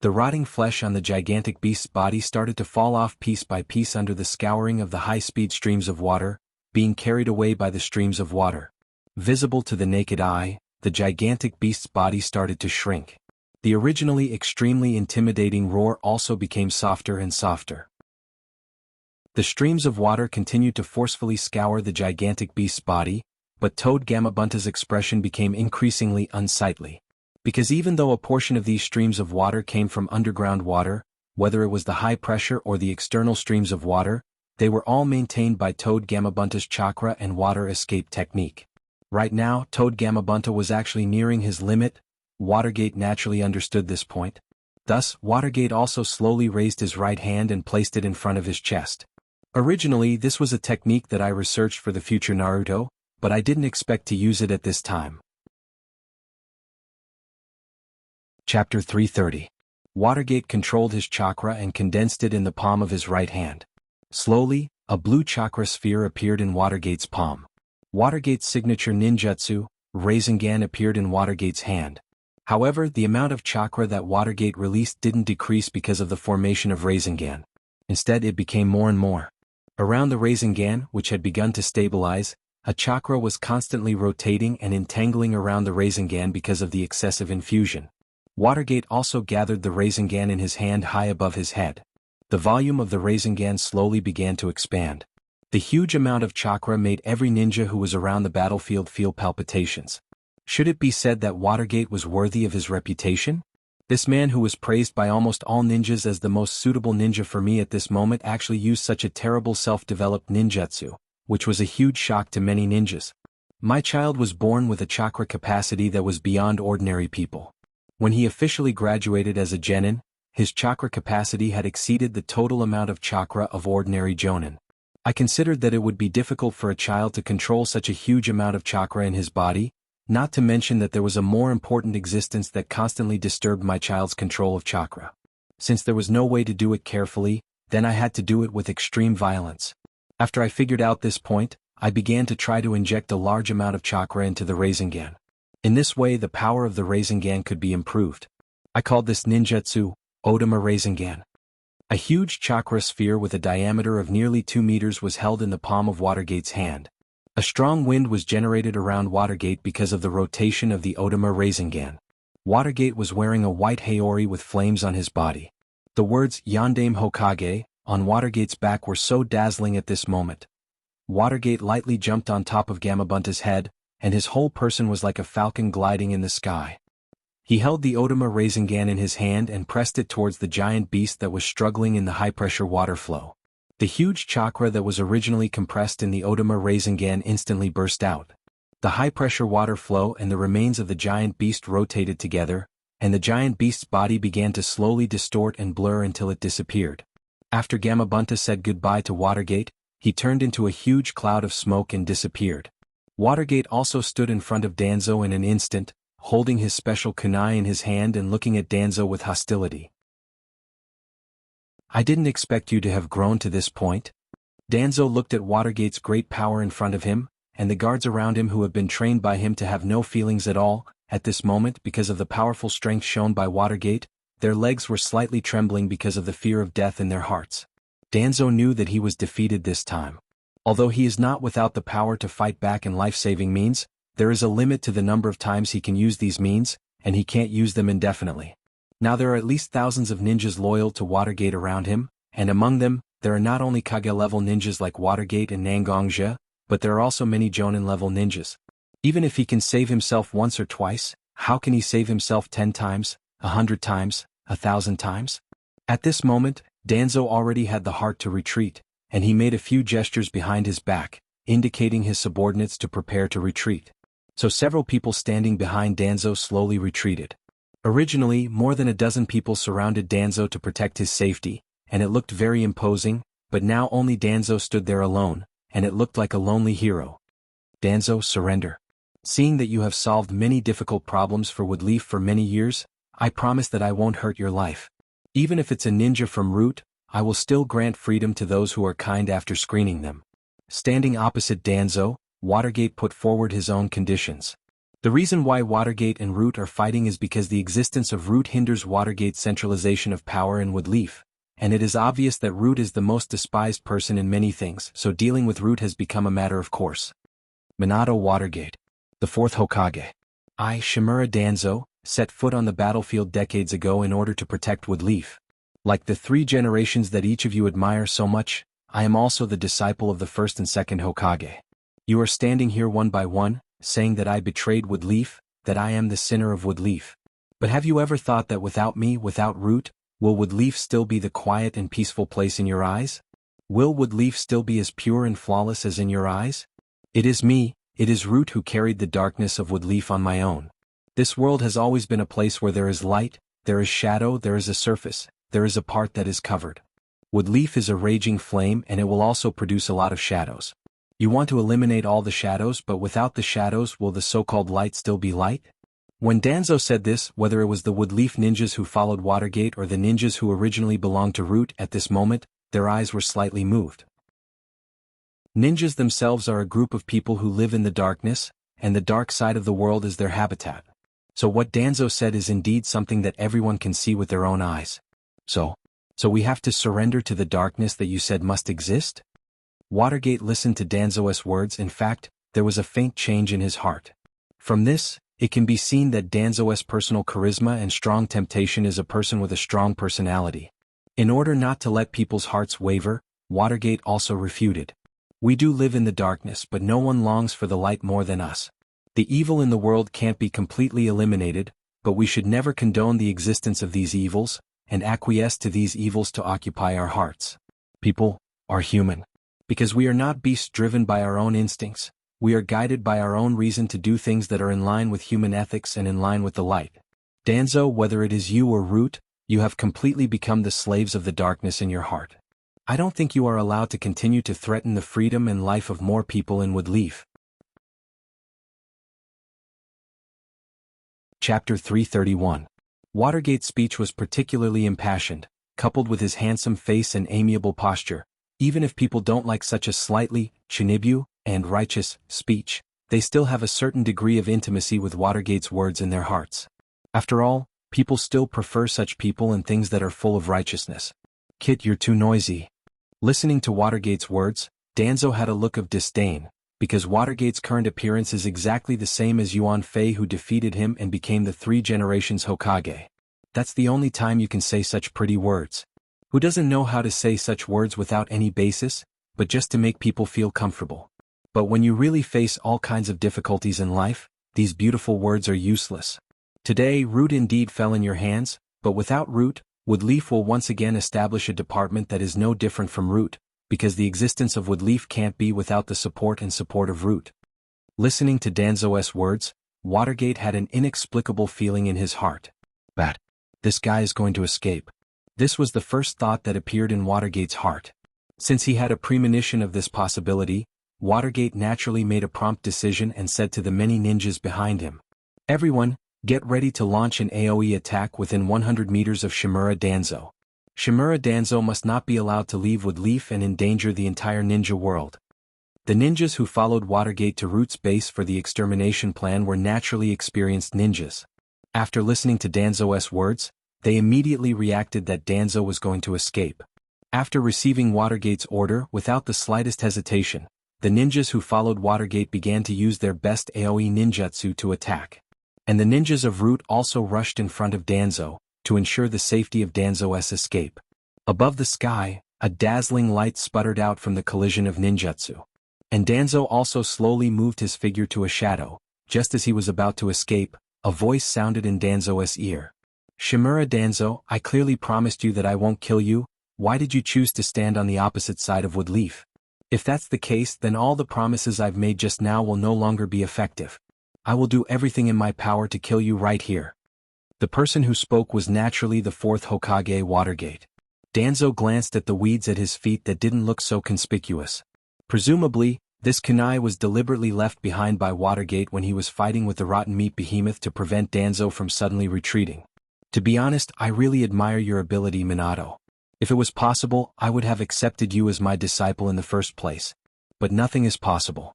The rotting flesh on the gigantic beast's body started to fall off piece by piece under the scouring of the high-speed streams of water, being carried away by the streams of water. Visible to the naked eye, the gigantic beast's body started to shrink. The originally extremely intimidating roar also became softer and softer. The streams of water continued to forcefully scour the gigantic beast's body, but Toad Gamabunta's expression became increasingly unsightly. Because even though a portion of these streams of water came from underground water, whether it was the high pressure or the external streams of water, they were all maintained by Toad Gamabunta's chakra and water escape technique. Right now, Toad Gamabunta was actually nearing his limit. Watergate naturally understood this point. Thus, Watergate also slowly raised his right hand and placed it in front of his chest. Originally, this was a technique that I researched for the future Naruto, but I didn't expect to use it at this time. Chapter 330. Watergate controlled his chakra and condensed it in the palm of his right hand. Slowly, a blue chakra sphere appeared in Watergate's palm. Watergate's signature ninjutsu, Rasengan, appeared in Watergate's hand. However, the amount of chakra that Watergate released didn't decrease because of the formation of Rasengan. Instead, it became more and more. Around the Rasengan, which had begun to stabilize, a chakra was constantly rotating and entangling around the Rasengan because of the excessive infusion. Watergate also gathered the Rasengan in his hand high above his head. The volume of the Rasengan slowly began to expand. The huge amount of chakra made every ninja who was around the battlefield feel palpitations. Should it be said that Watergate was worthy of his reputation? This man who was praised by almost all ninjas as the most suitable ninja for me at this moment actually used such a terrible self-developed ninjutsu, which was a huge shock to many ninjas. My child was born with a chakra capacity that was beyond ordinary people. When he officially graduated as a genin, his chakra capacity had exceeded the total amount of chakra of ordinary jonin. I considered that it would be difficult for a child to control such a huge amount of chakra in his body, not to mention that there was a more important existence that constantly disturbed my child's control of chakra. Since there was no way to do it carefully, then I had to do it with extreme violence. After I figured out this point, I began to try to inject a large amount of chakra into the Rasengan. In this way, the power of the Rasengan could be improved. I called this ninjutsu, Otama Rasengan. A huge chakra sphere with a diameter of nearly 2 meters was held in the palm of Watergate's hand. A strong wind was generated around Watergate because of the rotation of the Otama Rasengan. Watergate was wearing a white haori with flames on his body. The words Yondaime Hokage on Watergate's back were so dazzling at this moment. Watergate lightly jumped on top of Gamabunta's head, and his whole person was like a falcon gliding in the sky. He held the Otama Rasengan in his hand and pressed it towards the giant beast that was struggling in the high-pressure water flow. The huge chakra that was originally compressed in the Otama Rasengan instantly burst out. The high-pressure water flow and the remains of the giant beast rotated together, and the giant beast's body began to slowly distort and blur until it disappeared. After Gamabunta said goodbye to Watergate, he turned into a huge cloud of smoke and disappeared. Watergate also stood in front of Danzo in an instant, holding his special kunai in his hand and looking at Danzo with hostility. "I didn't expect you to have grown to this point." Danzo looked at Watergate's great power in front of him, and the guards around him who have been trained by him to have no feelings at all, at this moment because of the powerful strength shown by Watergate, their legs were slightly trembling because of the fear of death in their hearts. Danzo knew that he was defeated this time. Although he is not without the power to fight back in life-saving means, there is a limit to the number of times he can use these means, and he can't use them indefinitely. Now there are at least thousands of ninjas loyal to Watergate around him, and among them, there are not only Kage-level ninjas like Watergate and Nangongjia, but there are also many Jonin-level ninjas. Even if he can save himself once or twice, how can he save himself 10 times, 100 times, 1,000 times? At this moment, Danzo already had the heart to retreat, and he made a few gestures behind his back, indicating his subordinates to prepare to retreat. So several people standing behind Danzo slowly retreated. Originally, more than a dozen people surrounded Danzo to protect his safety, and it looked very imposing, but now only Danzo stood there alone, and it looked like a lonely hero. "Danzo, surrender. Seeing that you have solved many difficult problems for Woodleaf for many years, I promise that I won't hurt your life. Even if it's a ninja from Root, I will still grant freedom to those who are kind after screening them." Standing opposite Danzo, Watergate put forward his own conditions. The reason why Watergate and Root are fighting is because the existence of Root hinders Watergate's centralization of power in Woodleaf, and it is obvious that Root is the most despised person in many things, so dealing with Root has become a matter of course. Minato Watergate, the fourth Hokage. I, Shimura Danzo, set foot on the battlefield decades ago in order to protect Woodleaf. Like the three generations that each of you admire so much, I am also the disciple of the first and second Hokage. You are standing here one by one, saying that I betrayed Woodleaf, that I am the sinner of Woodleaf. But have you ever thought that without me, without Root, will Woodleaf still be the quiet and peaceful place in your eyes? Will Woodleaf still be as pure and flawless as in your eyes? It is me, it is Root who carried the darkness of Woodleaf on my own. This world has always been a place where there is light, there is shadow, there is a surface, there is a part that is covered. Woodleaf is a raging flame and it will also produce a lot of shadows. You want to eliminate all the shadows, but without the shadows will the so-called light still be light? When Danzo said this, whether it was the Woodleaf ninjas who followed Watergate or the ninjas who originally belonged to Root at this moment, their eyes were slightly moved. Ninjas themselves are a group of people who live in the darkness, and the dark side of the world is their habitat. So what Danzo said is indeed something that everyone can see with their own eyes. So we have to surrender to the darkness that you said must exist? Watergate listened to Danzo's words. In fact, there was a faint change in his heart. From this, it can be seen that Danzo's personal charisma and strong temptation is a person with a strong personality. In order not to let people's hearts waver, Watergate also refuted. We do live in the darkness, but no one longs for the light more than us. The evil in the world can't be completely eliminated, but we should never condone the existence of these evils, and acquiesce to these evils to occupy our hearts. People are human. Because we are not beasts driven by our own instincts, we are guided by our own reason to do things that are in line with human ethics and in line with the light. Danzo, whether it is you or Root, you have completely become the slaves of the darkness in your heart. I don't think you are allowed to continue to threaten the freedom and life of more people in Woodleaf. Chapter 331. Watergate's speech was particularly impassioned, coupled with his handsome face and amiable posture. Even if people don't like such a slightly shinibu and righteous speech, they still have a certain degree of intimacy with Watergate's words in their hearts. After all, people still prefer such people and things that are full of righteousness. Kit, you're too noisy. Listening to Watergate's words, Danzo had a look of disdain, because Watergate's current appearance is exactly the same as Yuan Fei, who defeated him and became the three generations Hokage. That's the only time you can say such pretty words. Who doesn't know how to say such words without any basis, but just to make people feel comfortable? But when you really face all kinds of difficulties in life, these beautiful words are useless. Today, Root indeed fell in your hands, but without Root, Woodleaf will once again establish a department that is no different from Root, because the existence of Woodleaf can't be without the support of Root. Listening to Danzo's words, Watergate had an inexplicable feeling in his heart. But this guy is going to escape. This was the first thought that appeared in Watergate's heart. Since he had a premonition of this possibility, Watergate naturally made a prompt decision and said to the many ninjas behind him, "Everyone, get ready to launch an AoE attack within 100 meters of Shimura Danzo. Shimura Danzo must not be allowed to leave Woodleaf and endanger the entire ninja world." The ninjas who followed Watergate to Root's base for the extermination plan were naturally experienced ninjas. After listening to Danzo's words, they immediately reacted that Danzo was going to escape. After receiving Watergate's order without the slightest hesitation, the ninjas who followed Watergate began to use their best AoE ninjutsu to attack. And the ninjas of Root also rushed in front of Danzo, to ensure the safety of Danzo's escape. Above the sky, a dazzling light sputtered out from the collision of ninjutsu. And Danzo also slowly moved his figure to a shadow. Just as he was about to escape, a voice sounded in Danzo's ear. "Shimura Danzo, I clearly promised you that I won't kill you. Why did you choose to stand on the opposite side of Woodleaf? If that's the case, then all the promises I've made just now will no longer be effective. I will do everything in my power to kill you right here." The person who spoke was naturally the fourth Hokage, Watergate. Danzo glanced at the weeds at his feet that didn't look so conspicuous. Presumably, this kunai was deliberately left behind by Watergate when he was fighting with the rotten meat behemoth to prevent Danzo from suddenly retreating. "To be honest, I really admire your ability, Minato. If it was possible, I would have accepted you as my disciple in the first place. But nothing is possible.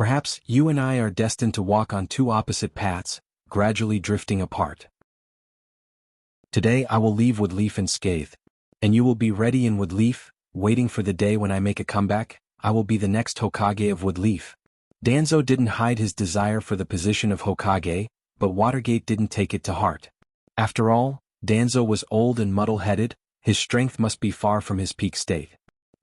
Perhaps you and I are destined to walk on two opposite paths, gradually drifting apart. Today I will leave Woodleaf unscathed, and you will be ready in Woodleaf, waiting for the day when I make a comeback. I will be the next Hokage of Woodleaf. Danzo didn't hide his desire for the position of Hokage, but Watergate didn't take it to heart. After all, Danzo was old and muddle-headed, his strength must be far from his peak state.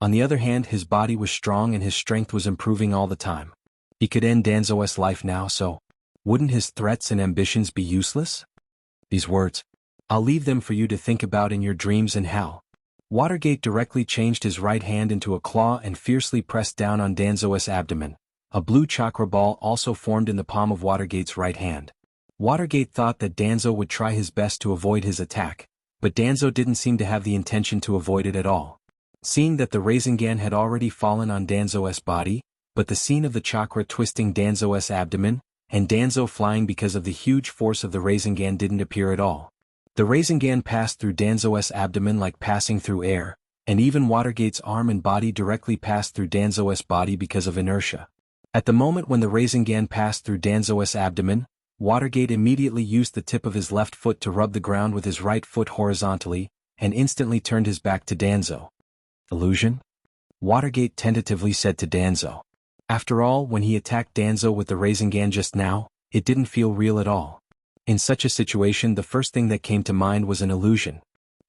On the other hand, his body was strong and his strength was improving all the time. He could end Danzo's life now, so wouldn't his threats and ambitions be useless? These words, I'll leave them for you to think about in your dreams in hell. Watergate directly changed his right hand into a claw and fiercely pressed down on Danzo's abdomen. A blue chakra ball also formed in the palm of Watergate's right hand. Watergate thought that Danzo would try his best to avoid his attack, but Danzo didn't seem to have the intention to avoid it at all. Seeing that the Rasengan had already fallen on Danzo's body, but the scene of the chakra twisting Danzo's abdomen, and Danzo flying because of the huge force of the Rasengan didn't appear at all. The Rasengan passed through Danzo's abdomen like passing through air, and even Watergate's arm and body directly passed through Danzo's body because of inertia. At the moment when the Rasengan passed through Danzo's abdomen, Watergate immediately used the tip of his left foot to rub the ground with his right foot horizontally, and instantly turned his back to Danzo. Illusion? Watergate tentatively said to Danzo. After all, when he attacked Danzo with the Rasengan just now, it didn't feel real at all. In such a situation, the first thing that came to mind was an illusion.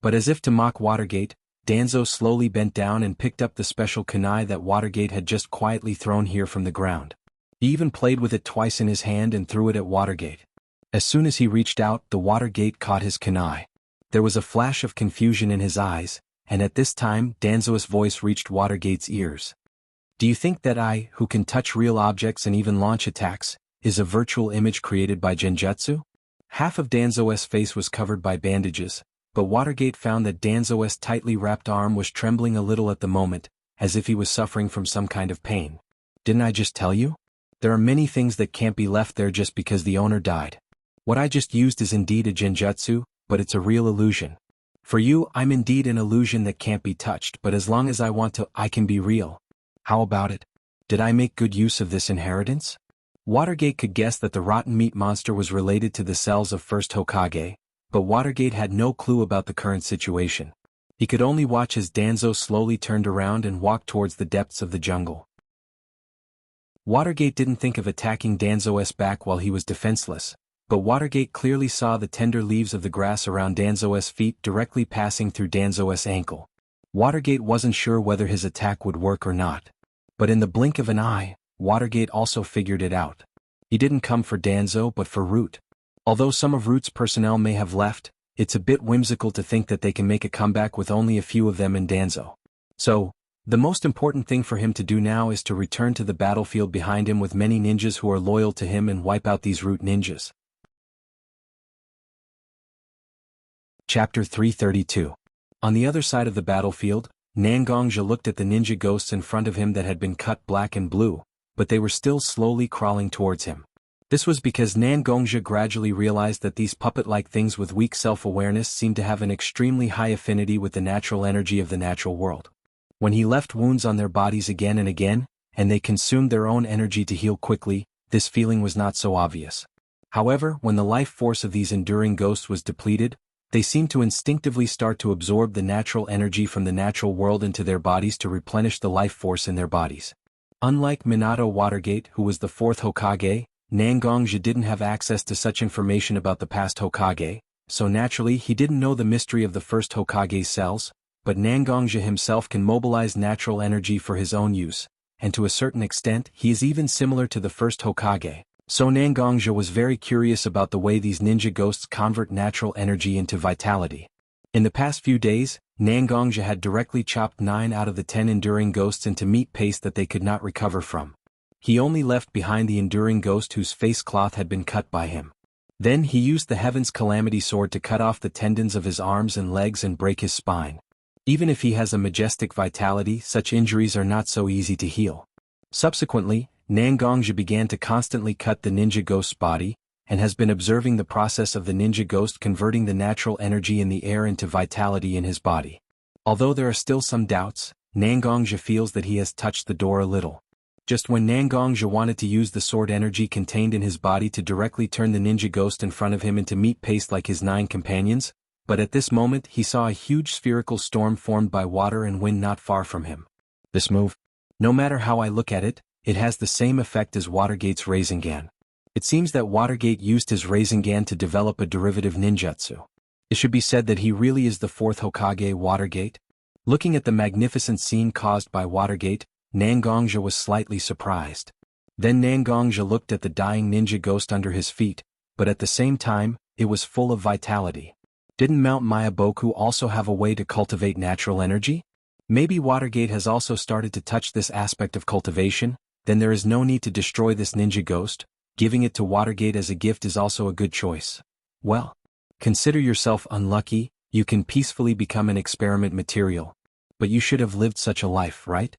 But as if to mock Watergate, Danzo slowly bent down and picked up the special kunai that Watergate had just quietly thrown here from the ground. He even played with it twice in his hand and threw it at Watergate. As soon as he reached out, the Watergate caught his kunai. There was a flash of confusion in his eyes, and at this time Danzo's voice reached Watergate's ears. Do you think that I, who can touch real objects and even launch attacks, is a virtual image created by Genjutsu? Half of Danzo's face was covered by bandages, but Watergate found that Danzo's tightly wrapped arm was trembling a little at the moment, as if he was suffering from some kind of pain. Didn't I just tell you? There are many things that can't be left there just because the owner died. What I just used is indeed a Genjutsu, but it's a real illusion. For you, I'm indeed an illusion that can't be touched, but as long as I want to, I can be real. How about it? Did I make good use of this inheritance? Watergate could guess that the rotten meat monster was related to the cells of first Hokage, but Watergate had no clue about the current situation. He could only watch as Danzo slowly turned around and walked towards the depths of the jungle. Watergate didn't think of attacking Danzo's back while he was defenseless, but Watergate clearly saw the tender leaves of the grass around Danzo's feet directly passing through Danzo's ankle. Watergate wasn't sure whether his attack would work or not. But in the blink of an eye, Watergate also figured it out. He didn't come for Danzo but for Root. Although some of Root's personnel may have left, it's a bit whimsical to think that they can make a comeback with only a few of them in Danzo. So, the most important thing for him to do now is to return to the battlefield behind him with many ninjas who are loyal to him and wipe out these Root ninjas. Chapter 332. On the other side of the battlefield, Nangongja looked at the ninja ghosts in front of him that had been cut black and blue, but they were still slowly crawling towards him. This was because Nangongja gradually realized that these puppet-like things with weak self-awareness seemed to have an extremely high affinity with the natural energy of the natural world. When he left wounds on their bodies again and again, and they consumed their own energy to heal quickly, this feeling was not so obvious. However, when the life force of these enduring ghosts was depleted, they seemed to instinctively start to absorb the natural energy from the natural world into their bodies to replenish the life force in their bodies. Unlike Minato Watergate, who was the fourth Hokage, Nangongja didn't have access to such information about the past Hokage, so naturally he didn't know the mystery of the first Hokage's cells, but Nangongja himself can mobilize natural energy for his own use, and to a certain extent he is even similar to the first Hokage. So Nangongja was very curious about the way these ninja ghosts convert natural energy into vitality. In the past few days, Nangongja had directly chopped 9 out of the 10 enduring ghosts into meat paste that they could not recover from. He only left behind the enduring ghost whose face cloth had been cut by him. Then he used the Heaven's Calamity Sword to cut off the tendons of his arms and legs and break his spine. Even if he has a majestic vitality, such injuries are not so easy to heal. Subsequently, Nangongja began to constantly cut the ninja ghost's body, and has been observing the process of the ninja ghost converting the natural energy in the air into vitality in his body. Although there are still some doubts, Nangongja feels that he has touched the door a little. Just when Nangongja wanted to use the sword energy contained in his body to directly turn the ninja ghost in front of him into meat paste like his 9 companions, but at this moment he saw a huge spherical storm formed by water and wind not far from him. This move, no matter how I look at it, it has the same effect as Watergate's Rasengan. It seems that Watergate used his Rasengan to develop a derivative ninjutsu. It should be said that he really is the 4th Hokage Watergate. Looking at the magnificent scene caused by Watergate, Nangongja was slightly surprised. Then Nangongja looked at the dying ninja ghost under his feet, but at the same time, it was full of vitality. Didn't Mount Mayaboku also have a way to cultivate natural energy? Maybe Watergate has also started to touch this aspect of cultivation, then there is no need to destroy this ninja ghost. Giving it to Watergate as a gift is also a good choice. Well, consider yourself unlucky, you can peacefully become an experiment material. But you should have lived such a life, right?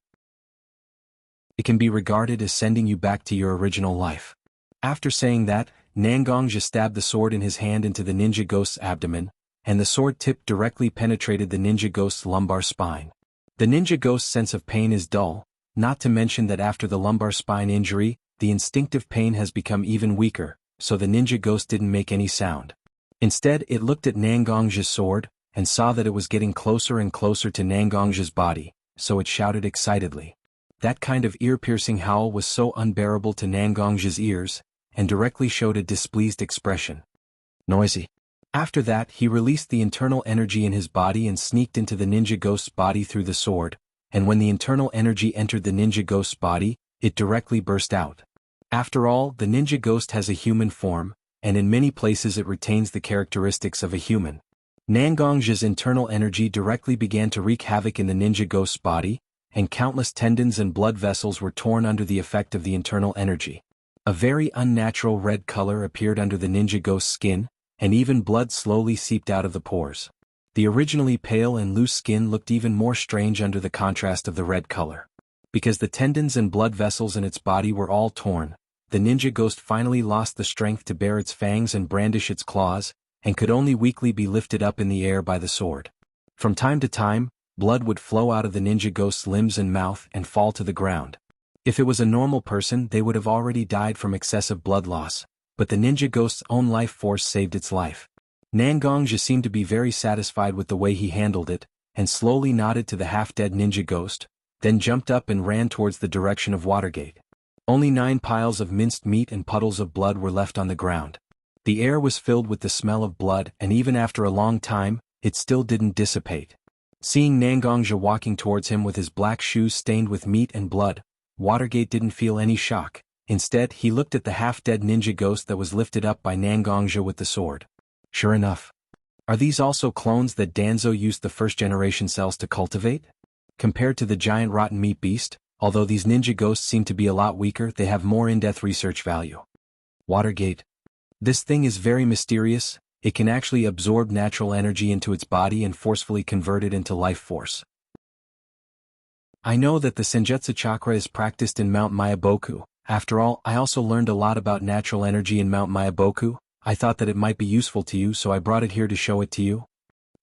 It can be regarded as sending you back to your original life. After saying that, Nangongja stabbed the sword in his hand into the ninja ghost's abdomen, and the sword tip directly penetrated the ninja ghost's lumbar spine. The ninja ghost's sense of pain is dull, not to mention that after the lumbar spine injury, the instinctive pain has become even weaker, so the ninja ghost didn't make any sound. Instead, it looked at Nangongja's sword, and saw that it was getting closer and closer to Nangongja's body, so it shouted excitedly. That kind of ear-piercing howl was so unbearable to Nangongja's ears, and directly showed a displeased expression. Noisy. After that, he released the internal energy in his body and sneaked into the ninja ghost's body through the sword, and when the internal energy entered the ninja ghost's body, it directly burst out. After all, the ninja ghost has a human form, and in many places it retains the characteristics of a human. Nangongja's internal energy directly began to wreak havoc in the ninja ghost's body, and countless tendons and blood vessels were torn under the effect of the internal energy. A very unnatural red color appeared under the ninja ghost's skin, and even blood slowly seeped out of the pores. The originally pale and loose skin looked even more strange under the contrast of the red color. Because the tendons and blood vessels in its body were all torn, the ninja ghost finally lost the strength to bare its fangs and brandish its claws, and could only weakly be lifted up in the air by the sword. From time to time, blood would flow out of the ninja ghost's limbs and mouth and fall to the ground. If it was a normal person, they would have already died from excessive blood loss, but the ninja ghost's own life force saved its life. Nangongja seemed to be very satisfied with the way he handled it, and slowly nodded to the half-dead ninja ghost, then jumped up and ran towards the direction of Watergate. Only 9 piles of minced meat and puddles of blood were left on the ground. The air was filled with the smell of blood, and even after a long time, it still didn't dissipate. Seeing Nangongja walking towards him with his black shoes stained with meat and blood, Watergate didn't feel any shock. Instead, he looked at the half-dead ninja ghost that was lifted up by Nangongja with the sword. Sure enough. Are these also clones that Danzo used the first-generation cells to cultivate? Compared to the giant rotten meat beast, although these ninja ghosts seem to be a lot weaker, they have more in-depth research value. Watergate. This thing is very mysterious. It can actually absorb natural energy into its body and forcefully convert it into life force. I know that the Senjutsu chakra is practiced in Mount Mayaboku. After all, I also learned a lot about natural energy in Mount Mayaboku. I thought that it might be useful to you, so I brought it here to show it to you.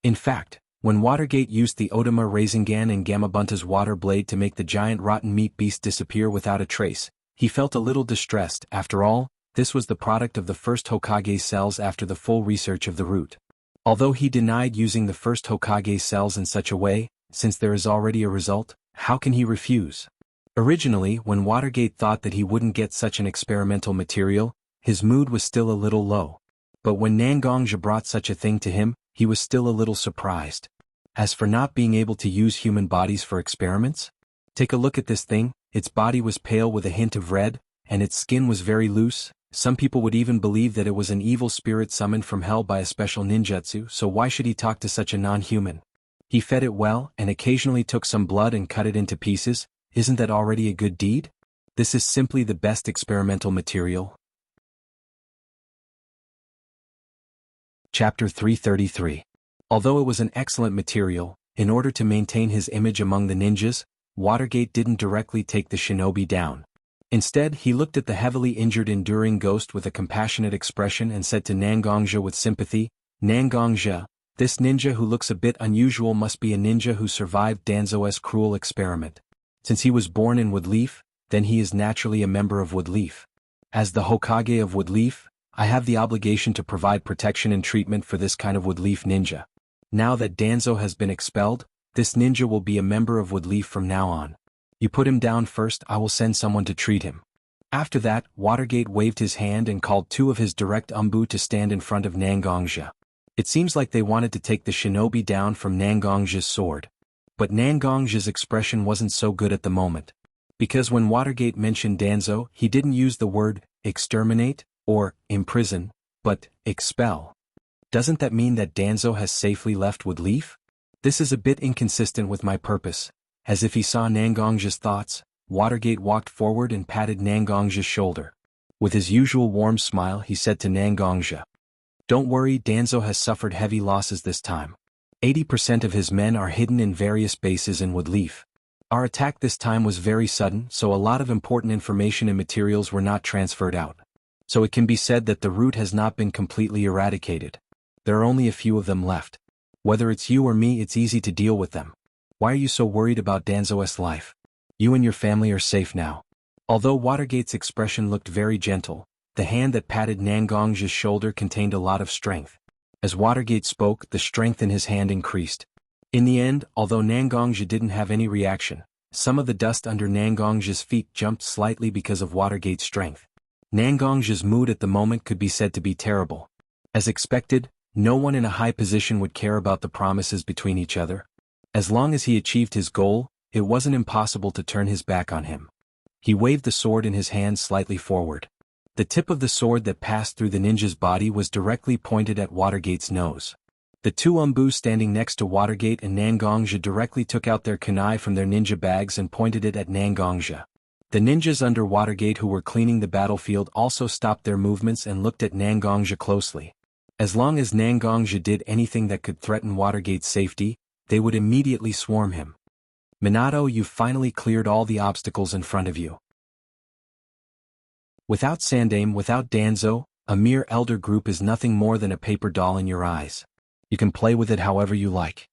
In fact, when Watergate used the Otama Rasengan and Gamabunta's water blade to make the giant rotten meat beast disappear without a trace, he felt a little distressed. After all, this was the product of the first Hokage's cells after the full research of the root. Although he denied using the first Hokage's cells in such a way, since there is already a result, how can he refuse? Originally, when Watergate thought that he wouldn't get such an experimental material, his mood was still a little low. But when Nangongja brought such a thing to him, he was still a little surprised. As for not being able to use human bodies for experiments? Take a look at this thing. Its body was pale with a hint of red, and its skin was very loose. Some people would even believe that it was an evil spirit summoned from hell by a special ninjutsu, so why should he talk to such a non-human? He fed it well, and occasionally took some blood and cut it into pieces. Isn't that already a good deed? This is simply the best experimental material. Chapter 333. Although it was an excellent material, in order to maintain his image among the ninjas, Watergate didn't directly take the shinobi down. Instead, he looked at the heavily injured enduring ghost with a compassionate expression and said to Nangongja with sympathy, "Nangongja, this ninja who looks a bit unusual must be a ninja who survived Danzo's cruel experiment. Since he was born in Woodleaf, then he is naturally a member of Woodleaf. As the Hokage of Woodleaf, I have the obligation to provide protection and treatment for this kind of Woodleaf ninja. Now that Danzo has been expelled, this ninja will be a member of Woodleaf from now on. You put him down first, I will send someone to treat him. After that, Watergate waved his hand and called two of his direct umbu to stand in front of Nangongja. It seems like they wanted to take the shinobi down from Nangongja's sword. But Nangongja's expression wasn't so good at the moment. Because when Watergate mentioned Danzo, he didn't use the word exterminate or imprison, but expel. Doesn't that mean that Danzo has safely left Woodleaf? This is a bit inconsistent with my purpose. As if he saw Nangongja's thoughts, Watergate walked forward and patted Nangongja's shoulder. With his usual warm smile, he said to Nangongja, "Don't worry, Danzo has suffered heavy losses this time. 80% of his men are hidden in various bases in Woodleaf. Our attack this time was very sudden, so a lot of important information and materials were not transferred out. So it can be said that the root has not been completely eradicated. There are only a few of them left. Whether it's you or me, it's easy to deal with them. Why are you so worried about Danzo's life? You and your family are safe now." Although Watergate's expression looked very gentle, the hand that patted Nangongja's shoulder contained a lot of strength. As Watergate spoke, the strength in his hand increased. In the end, although Nangongja didn't have any reaction, some of the dust under Nangongja's feet jumped slightly because of Watergate's strength. Nangongja's mood at the moment could be said to be terrible. As expected, no one in a high position would care about the promises between each other. As long as he achieved his goal, it wasn't impossible to turn his back on him. He waved the sword in his hand slightly forward. The tip of the sword that passed through the ninja's body was directly pointed at Watergate's nose. The two umbus standing next to Watergate and Nangongja directly took out their kunai from their ninja bags and pointed it at Nangongja. The ninjas under Watergate who were cleaning the battlefield also stopped their movements and looked at Nangongja closely. As long as Nangongja did anything that could threaten Watergate's safety, they would immediately swarm him. "Minato, you've finally cleared all the obstacles in front of you. Without Sandaime, without Danzo, a mere elder group is nothing more than a paper doll in your eyes. You can play with it however you like.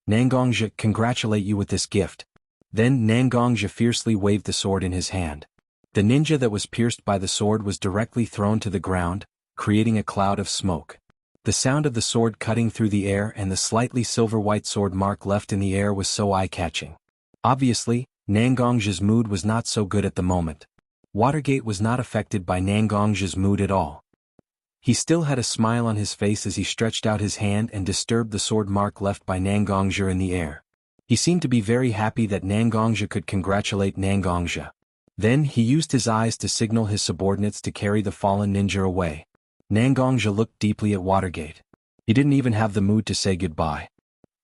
Nangongja, congratulate you with this gift." Then Nangongja fiercely waved the sword in his hand. The ninja that was pierced by the sword was directly thrown to the ground, creating a cloud of smoke. The sound of the sword cutting through the air and the slightly silver-white sword mark left in the air was so eye-catching. Obviously, Nangongja's mood was not so good at the moment. Watergate was not affected by Nangongja's mood at all. He still had a smile on his face as he stretched out his hand and disturbed the sword mark left by Nangongja in the air. He seemed to be very happy that Nangongja could congratulate Nangongja. Then he used his eyes to signal his subordinates to carry the fallen ninja away. Nangongja looked deeply at Watergate. He didn't even have the mood to say goodbye.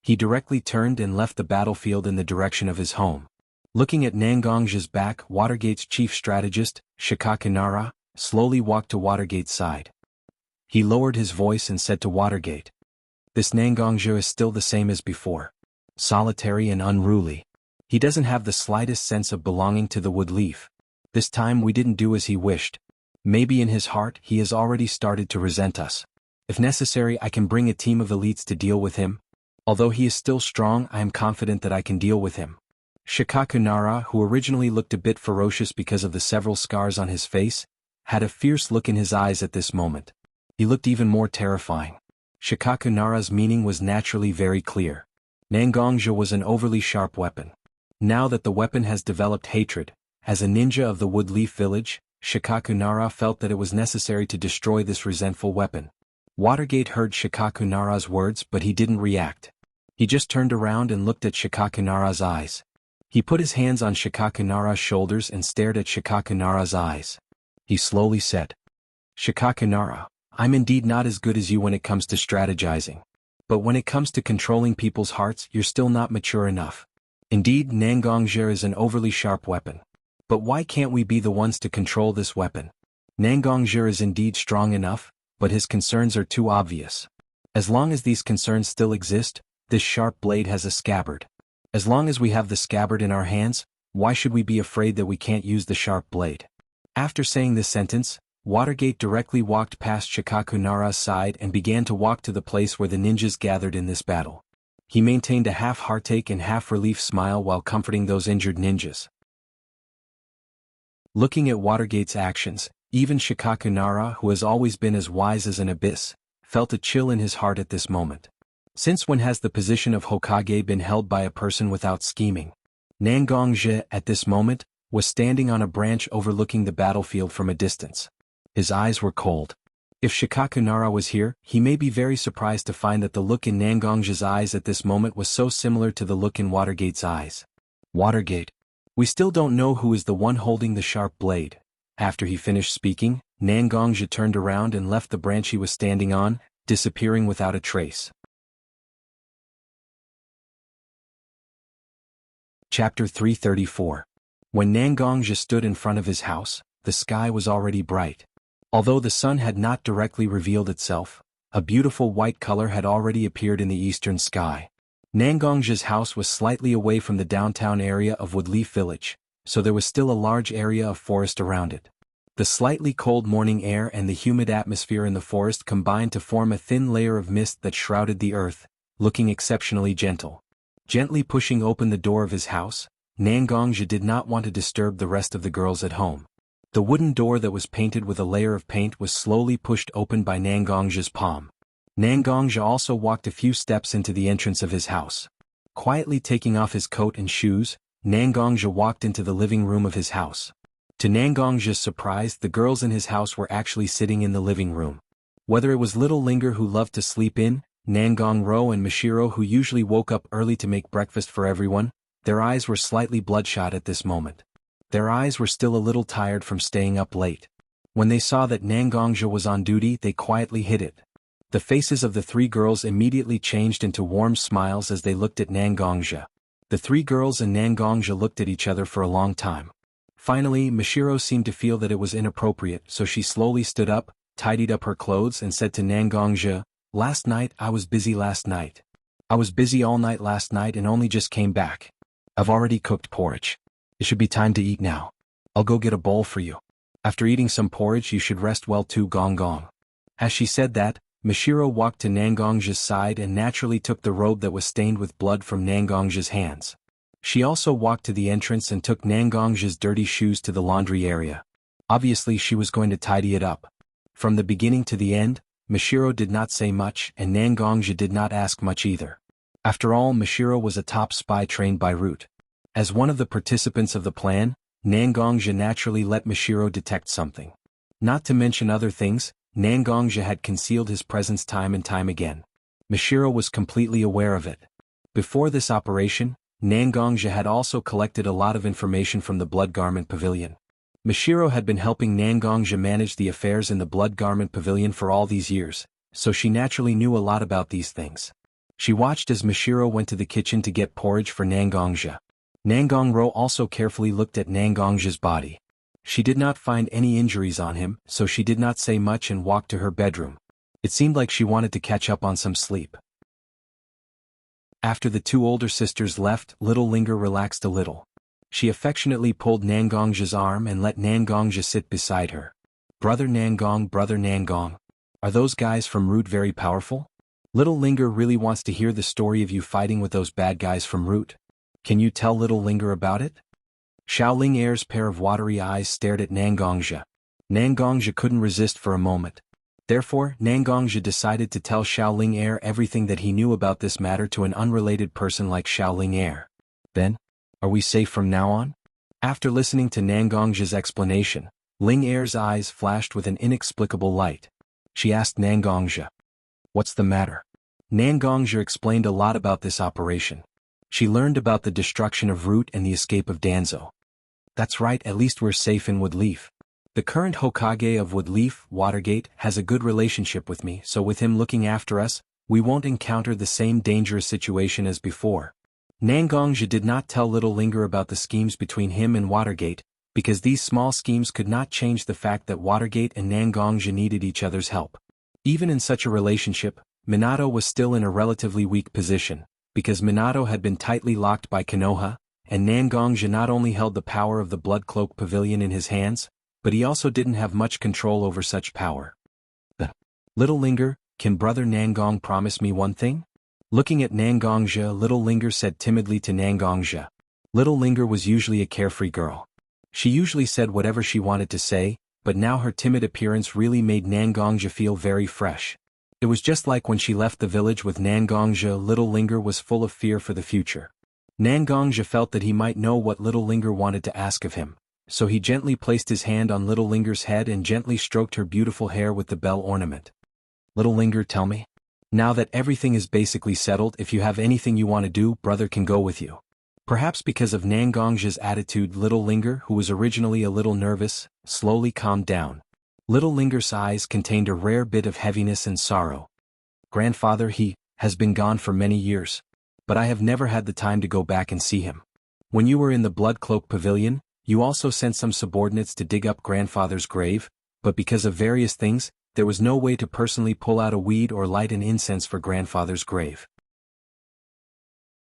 He directly turned and left the battlefield in the direction of his home. Looking at Nangongja's back, Watergate's chief strategist, Shikaku Nara, slowly walked to Watergate's side. He lowered his voice and said to Watergate, "This Nangongja is still the same as before. Solitary and unruly. He doesn't have the slightest sense of belonging to the Woodleaf. This time we didn't do as he wished. Maybe in his heart he has already started to resent us. If necessary, I can bring a team of elites to deal with him. Although he is still strong, I am confident that I can deal with him." Shikaku Nara, who originally looked a bit ferocious because of the several scars on his face, had a fierce look in his eyes at this moment. He looked even more terrifying. Shikaku Nara's meaning was naturally very clear. Nangongja was an overly sharp weapon. Now that the weapon has developed hatred, as a ninja of the Woodleaf village, Shikaku Nara felt that it was necessary to destroy this resentful weapon. Watergate heard Shikaku Nara's words, but he didn't react. He just turned around and looked at Shikaku Nara's eyes. He put his hands on Shikaku Nara's shoulders and stared at Shikaku Nara's eyes. He slowly said, "Shikaku Nara, I'm indeed not as good as you when it comes to strategizing. But when it comes to controlling people's hearts, you're still not mature enough. Indeed, Nangongja is an overly sharp weapon. But why can't we be the ones to control this weapon? Nangongja is indeed strong enough, but his concerns are too obvious. As long as these concerns still exist, this sharp blade has a scabbard. As long as we have the scabbard in our hands, why should we be afraid that we can't use the sharp blade?" After saying this sentence, Watergate directly walked past Shikaku Nara's side and began to walk to the place where the ninjas gathered in this battle. He maintained a half heartache and half relief smile while comforting those injured ninjas. Looking at Watergate's actions, even Shikaku Nara, who has always been as wise as an abyss, felt a chill in his heart at this moment. Since when has the position of Hokage been held by a person without scheming? Nangongje, at this moment, was standing on a branch overlooking the battlefield from a distance. His eyes were cold. If Shikaku Nara was here, he may be very surprised to find that the look in Nangongje's eyes at this moment was so similar to the look in Watergate's eyes. Watergate. We still don't know who is the one holding the sharp blade. After he finished speaking, Nangongje turned around and left the branch he was standing on, disappearing without a trace. Chapter 334. When Nangongje stood in front of his house, the sky was already bright. Although the sun had not directly revealed itself, a beautiful white color had already appeared in the eastern sky. Nangongje's house was slightly away from the downtown area of Woodleaf Village, so there was still a large area of forest around it. The slightly cold morning air and the humid atmosphere in the forest combined to form a thin layer of mist that shrouded the earth, looking exceptionally gentle. Gently pushing open the door of his house, Nangongje did not want to disturb the rest of the girls at home. The wooden door that was painted with a layer of paint was slowly pushed open by Nangongje's palm. Nangongje also walked a few steps into the entrance of his house. Quietly taking off his coat and shoes, Nangongje walked into the living room of his house. To Nangongje's surprise, the girls in his house were actually sitting in the living room. Whether it was Little Linger, who loved to sleep in, Nangong-ro, and Mishiro, who usually woke up early to make breakfast for everyone, their eyes were slightly bloodshot at this moment. Their eyes were still a little tired from staying up late. When they saw that Nangongje was on duty, they quietly hid it. The faces of the three girls immediately changed into warm smiles as they looked at Nangongje. The three girls and Nangongje looked at each other for a long time. Finally, Mishiro seemed to feel that it was inappropriate, so she slowly stood up, tidied up her clothes, and said to Nangongje, "Last night I was busy last night. I was busy all night last night and only just came back. I've already cooked porridge. It should be time to eat now. I'll go get a bowl for you. After eating some porridge you should rest well too, Gong Gong." As she said that, Mishiro walked to Nangongje's side and naturally took the robe that was stained with blood from Nangongje's hands. She also walked to the entrance and took Nangongje's dirty shoes to the laundry area. Obviously she was going to tidy it up. From the beginning to the end, Mishiro did not say much and Nangongje did not ask much either. After all, Mishiro was a top spy trained by Root. As one of the participants of the plan, Nangongje naturally let Mishiro detect something. Not to mention other things, Nangongje had concealed his presence time and time again. Mishiro was completely aware of it. Before this operation, Nangongje had also collected a lot of information from the Blood Garment Pavilion. Mishiro had been helping Nangongje manage the affairs in the Blood Garment Pavilion for all these years, so she naturally knew a lot about these things. She watched as Mishiro went to the kitchen to get porridge for Nangongje. Nangong-ro also carefully looked at Nangongje's body. She did not find any injuries on him, so she did not say much and walked to her bedroom. It seemed like she wanted to catch up on some sleep. After the two older sisters left, Little Linger relaxed a little. She affectionately pulled Nangongje's arm and let Nangongje sit beside her. Brother Nangong, are those guys from Root very powerful? Little Linger really wants to hear the story of you fighting with those bad guys from Root. Can you tell Little Linger about it? Xiaoling Air's pair of watery eyes stared at Nangongje. Nangongje couldn't resist for a moment. Therefore, Nangongje decided to tell Xiaoling Air everything that he knew about this matter to an unrelated person like Xiaoling Air. Then, are we safe from now on? After listening to Nangongje's explanation, Ling Air's eyes flashed with an inexplicable light. She asked Nangongje, "What's the matter?" Nangongje explained a lot about this operation. She learned about the destruction of Root and the escape of Danzo. That's right, at least we're safe in Woodleaf. The current Hokage of Woodleaf, Watergate, has a good relationship with me, so with him looking after us, we won't encounter the same dangerous situation as before. Nangongje did not tell Little Linger about the schemes between him and Watergate, because these small schemes could not change the fact that Watergate and Nangongje needed each other's help. Even in such a relationship, Minato was still in a relatively weak position, because Minato had been tightly locked by Konoha, and Nangongje not only held the power of the Blood Cloak Pavilion in his hands, but he also didn't have much control over such power. Little Linger, can Brother Nangong promise me one thing? Looking at Nangongje, Little Linger said timidly to Nangongje. Little Linger was usually a carefree girl. She usually said whatever she wanted to say, but now her timid appearance really made Nangongja feel very fresh. It was just like when she left the village with Nangongja. Little Linger was full of fear for the future. Nangongja felt that he might know what Little Linger wanted to ask of him, so he gently placed his hand on Little Linger's head and gently stroked her beautiful hair with the bell ornament. Little Linger, tell me. Now that everything is basically settled, if you have anything you want to do, brother can go with you. Perhaps because of Nangongja's attitude, Little Linger, who was originally a little nervous, slowly calmed down. Little Linger's eyes contained a rare bit of heaviness and sorrow. Grandfather, he has been gone for many years, but I have never had the time to go back and see him. When you were in the Blood Cloak Pavilion, you also sent some subordinates to dig up grandfather's grave, but because of various things, there was no way to personally pull out a weed or light an incense for grandfather's grave.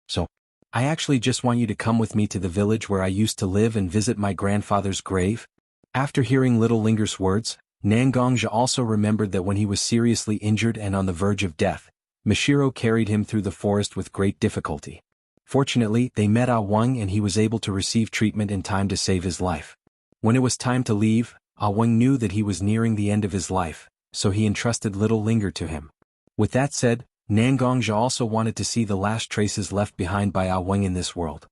So, I actually just want you to come with me to the village where I used to live and visit my grandfather's grave. After hearing Little Linger's words, Nangongja also remembered that when he was seriously injured and on the verge of death, Mishiro carried him through the forest with great difficulty. Fortunately, they met Ah Weng and he was able to receive treatment in time to save his life. When it was time to leave, Ah Weng knew that he was nearing the end of his life, so he entrusted Little Linger to him. With that said, Nangongja also wanted to see the last traces left behind by Ah Weng in this world.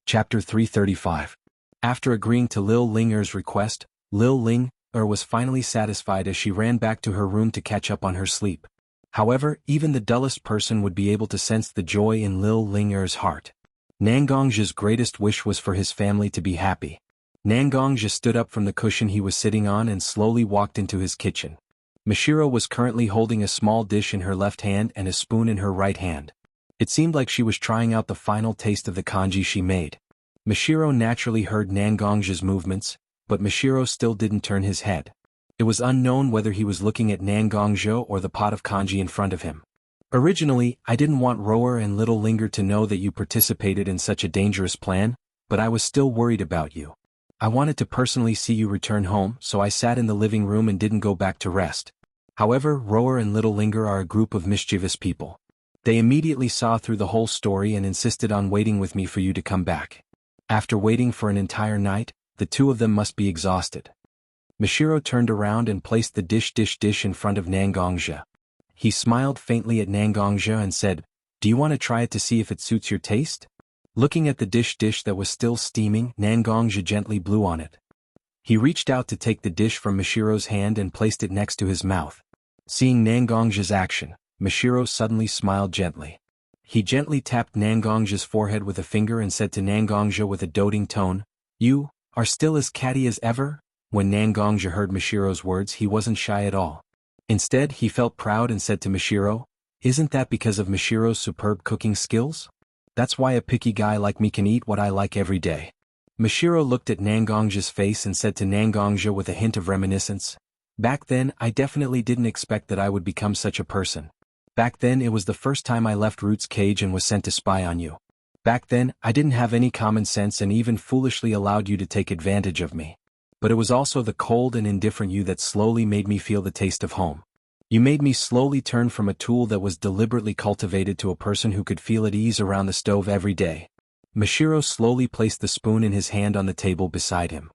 Chapter 335. After agreeing to Lil Linger's request, Lil Linger was finally satisfied as she ran back to her room to catch up on her sleep. However, even the dullest person would be able to sense the joy in Lil Linger's heart. Nangongja's greatest wish was for his family to be happy. Nangongja stood up from the cushion he was sitting on and slowly walked into his kitchen. Mishiro was currently holding a small dish in her left hand and a spoon in her right hand. It seemed like she was trying out the final taste of the congee she made. Mishiro naturally heard Nangongja's movements, but Mishiro still didn't turn his head. It was unknown whether he was looking at Nangongja or the pot of congee in front of him. Originally, I didn't want Rower and Little Linger to know that you participated in such a dangerous plan, but I was still worried about you. I wanted to personally see you return home, so I sat in the living room and didn't go back to rest. However, Rower and Little Linger are a group of mischievous people. They immediately saw through the whole story and insisted on waiting with me for you to come back. After waiting for an entire night, the two of them must be exhausted. Mishiro turned around and placed the dish in front of Nangongja. He smiled faintly at Nangongja and said, "Do you want to try it to see if it suits your taste?" Looking at the dish that was still steaming, Nangongja gently blew on it. He reached out to take the dish from Mishiro's hand and placed it next to his mouth. Seeing Nangongja's action, Mishiro suddenly smiled gently. He gently tapped Nangongja's forehead with a finger and said to Nangongja with a doting tone, "You are still as catty as ever?" When Nangongja heard Mishiro's words, he wasn't shy at all. Instead, he felt proud and said to Mishiro, "Isn't that because of Mishiro's superb cooking skills? That's why a picky guy like me can eat what I like every day." Mishiro looked at Nangongja's face and said to Nangongja with a hint of reminiscence, "Back then, I definitely didn't expect that I would become such a person. Back then it was the first time I left Root's cage and was sent to spy on you. Back then, I didn't have any common sense and even foolishly allowed you to take advantage of me. But it was also the cold and indifferent you that slowly made me feel the taste of home. You made me slowly turn from a tool that was deliberately cultivated to a person who could feel at ease around the stove every day." Mishiro slowly placed the spoon in his hand on the table beside him.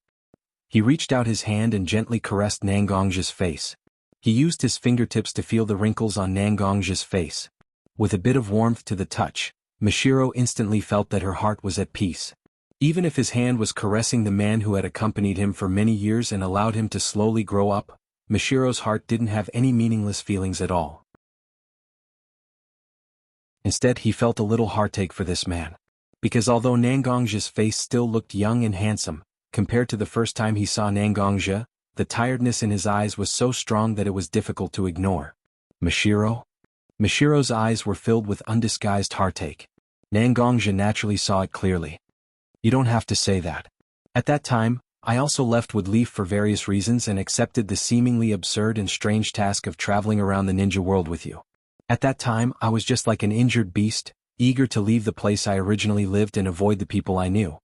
He reached out his hand and gently caressed Nangongja's face. He used his fingertips to feel the wrinkles on Nangongja's face. With a bit of warmth to the touch, Mishiro instantly felt that her heart was at peace. Even if his hand was caressing the man who had accompanied him for many years and allowed him to slowly grow up, Mishiro's heart didn't have any meaningless feelings at all. Instead, he felt a little heartache for this man. Because although Nangongja's face still looked young and handsome, compared to the first time he saw Nangongja, the tiredness in his eyes was so strong that it was difficult to ignore. "Mishiro?" Mishiro's eyes were filled with undisguised heartache. Nangongja naturally saw it clearly. "You don't have to say that. At that time, I also left with Leaf for various reasons and accepted the seemingly absurd and strange task of traveling around the ninja world with you. At that time, I was just like an injured beast, eager to leave the place I originally lived and avoid the people I knew.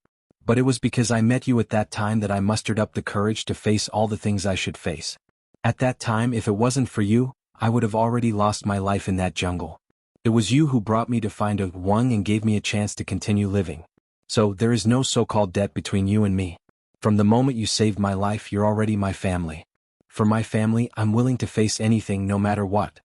But it was because I met you at that time that I mustered up the courage to face all the things I should face. At that time, if it wasn't for you, I would have already lost my life in that jungle. It was you who brought me to find Ah Weng and gave me a chance to continue living. So there is no so-called debt between you and me. From the moment you saved my life, you're already my family. For my family, I'm willing to face anything no matter what.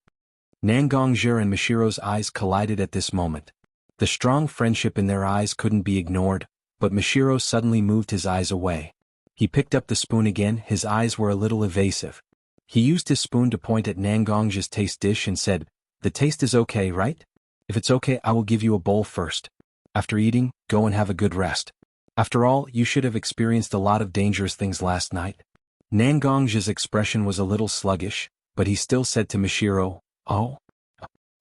Nangongzhi and Mishiro's eyes collided at this moment. The strong friendship in their eyes couldn't be ignored, but Mishiro suddenly moved his eyes away. He picked up the spoon again, his eyes were a little evasive. He used his spoon to point at Nangongzhi's taste dish and said, "The taste is okay, right? If it's okay, I will give you a bowl first. After eating, go and have a good rest. After all, you should have experienced a lot of dangerous things last night." Nangongzhi's expression was a little sluggish, but he still said to Mishiro, "Oh?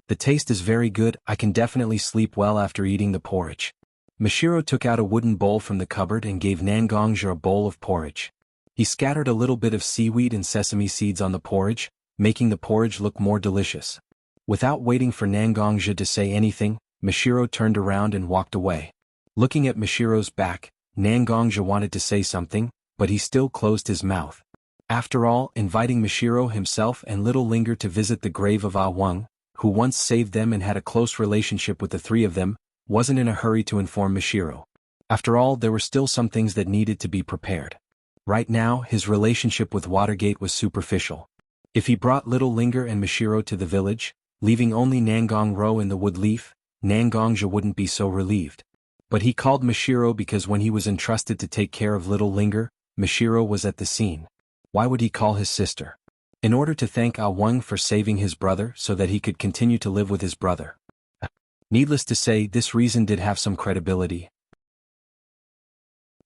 The taste is very good, I can definitely sleep well after eating the porridge." Mishiro took out a wooden bowl from the cupboard and gave Nangongzhi a bowl of porridge. He scattered a little bit of seaweed and sesame seeds on the porridge, making the porridge look more delicious. Without waiting for Nangongzhi to say anything, Mishiro turned around and walked away. Looking at Mishiro's back, Nangongzhi wanted to say something, but he still closed his mouth. After all, inviting Mishiro himself and Little Linger to visit the grave of Ah Wang, who once saved them and had a close relationship with the three of them, wasn't in a hurry to inform Mishiro. After all, there were still some things that needed to be prepared. Right now, his relationship with Watergate was superficial. If he brought Little Linger and Mishiro to the village, leaving only Nangongro in the wood leaf, Nangongzhi wouldn't be so relieved. But he called Mishiro because when he was entrusted to take care of Little Linger, Mishiro was at the scene. Why would he call his sister? In order to thank Ah Wang for saving his brother so that he could continue to live with his brother. Needless to say, this reason did have some credibility.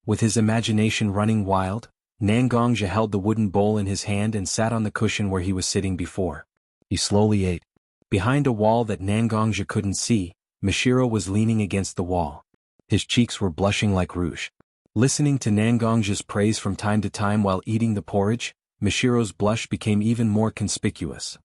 With his imagination running wild, Nangongzhi held the wooden bowl in his hand and sat on the cushion where he was sitting before. He slowly ate. Behind a wall that Nangongzhi couldn't see, Mishiro was leaning against the wall. His cheeks were blushing like rouge. Listening to Nangongzhi's praise from time to time while eating the porridge, Mishiro's blush became even more conspicuous.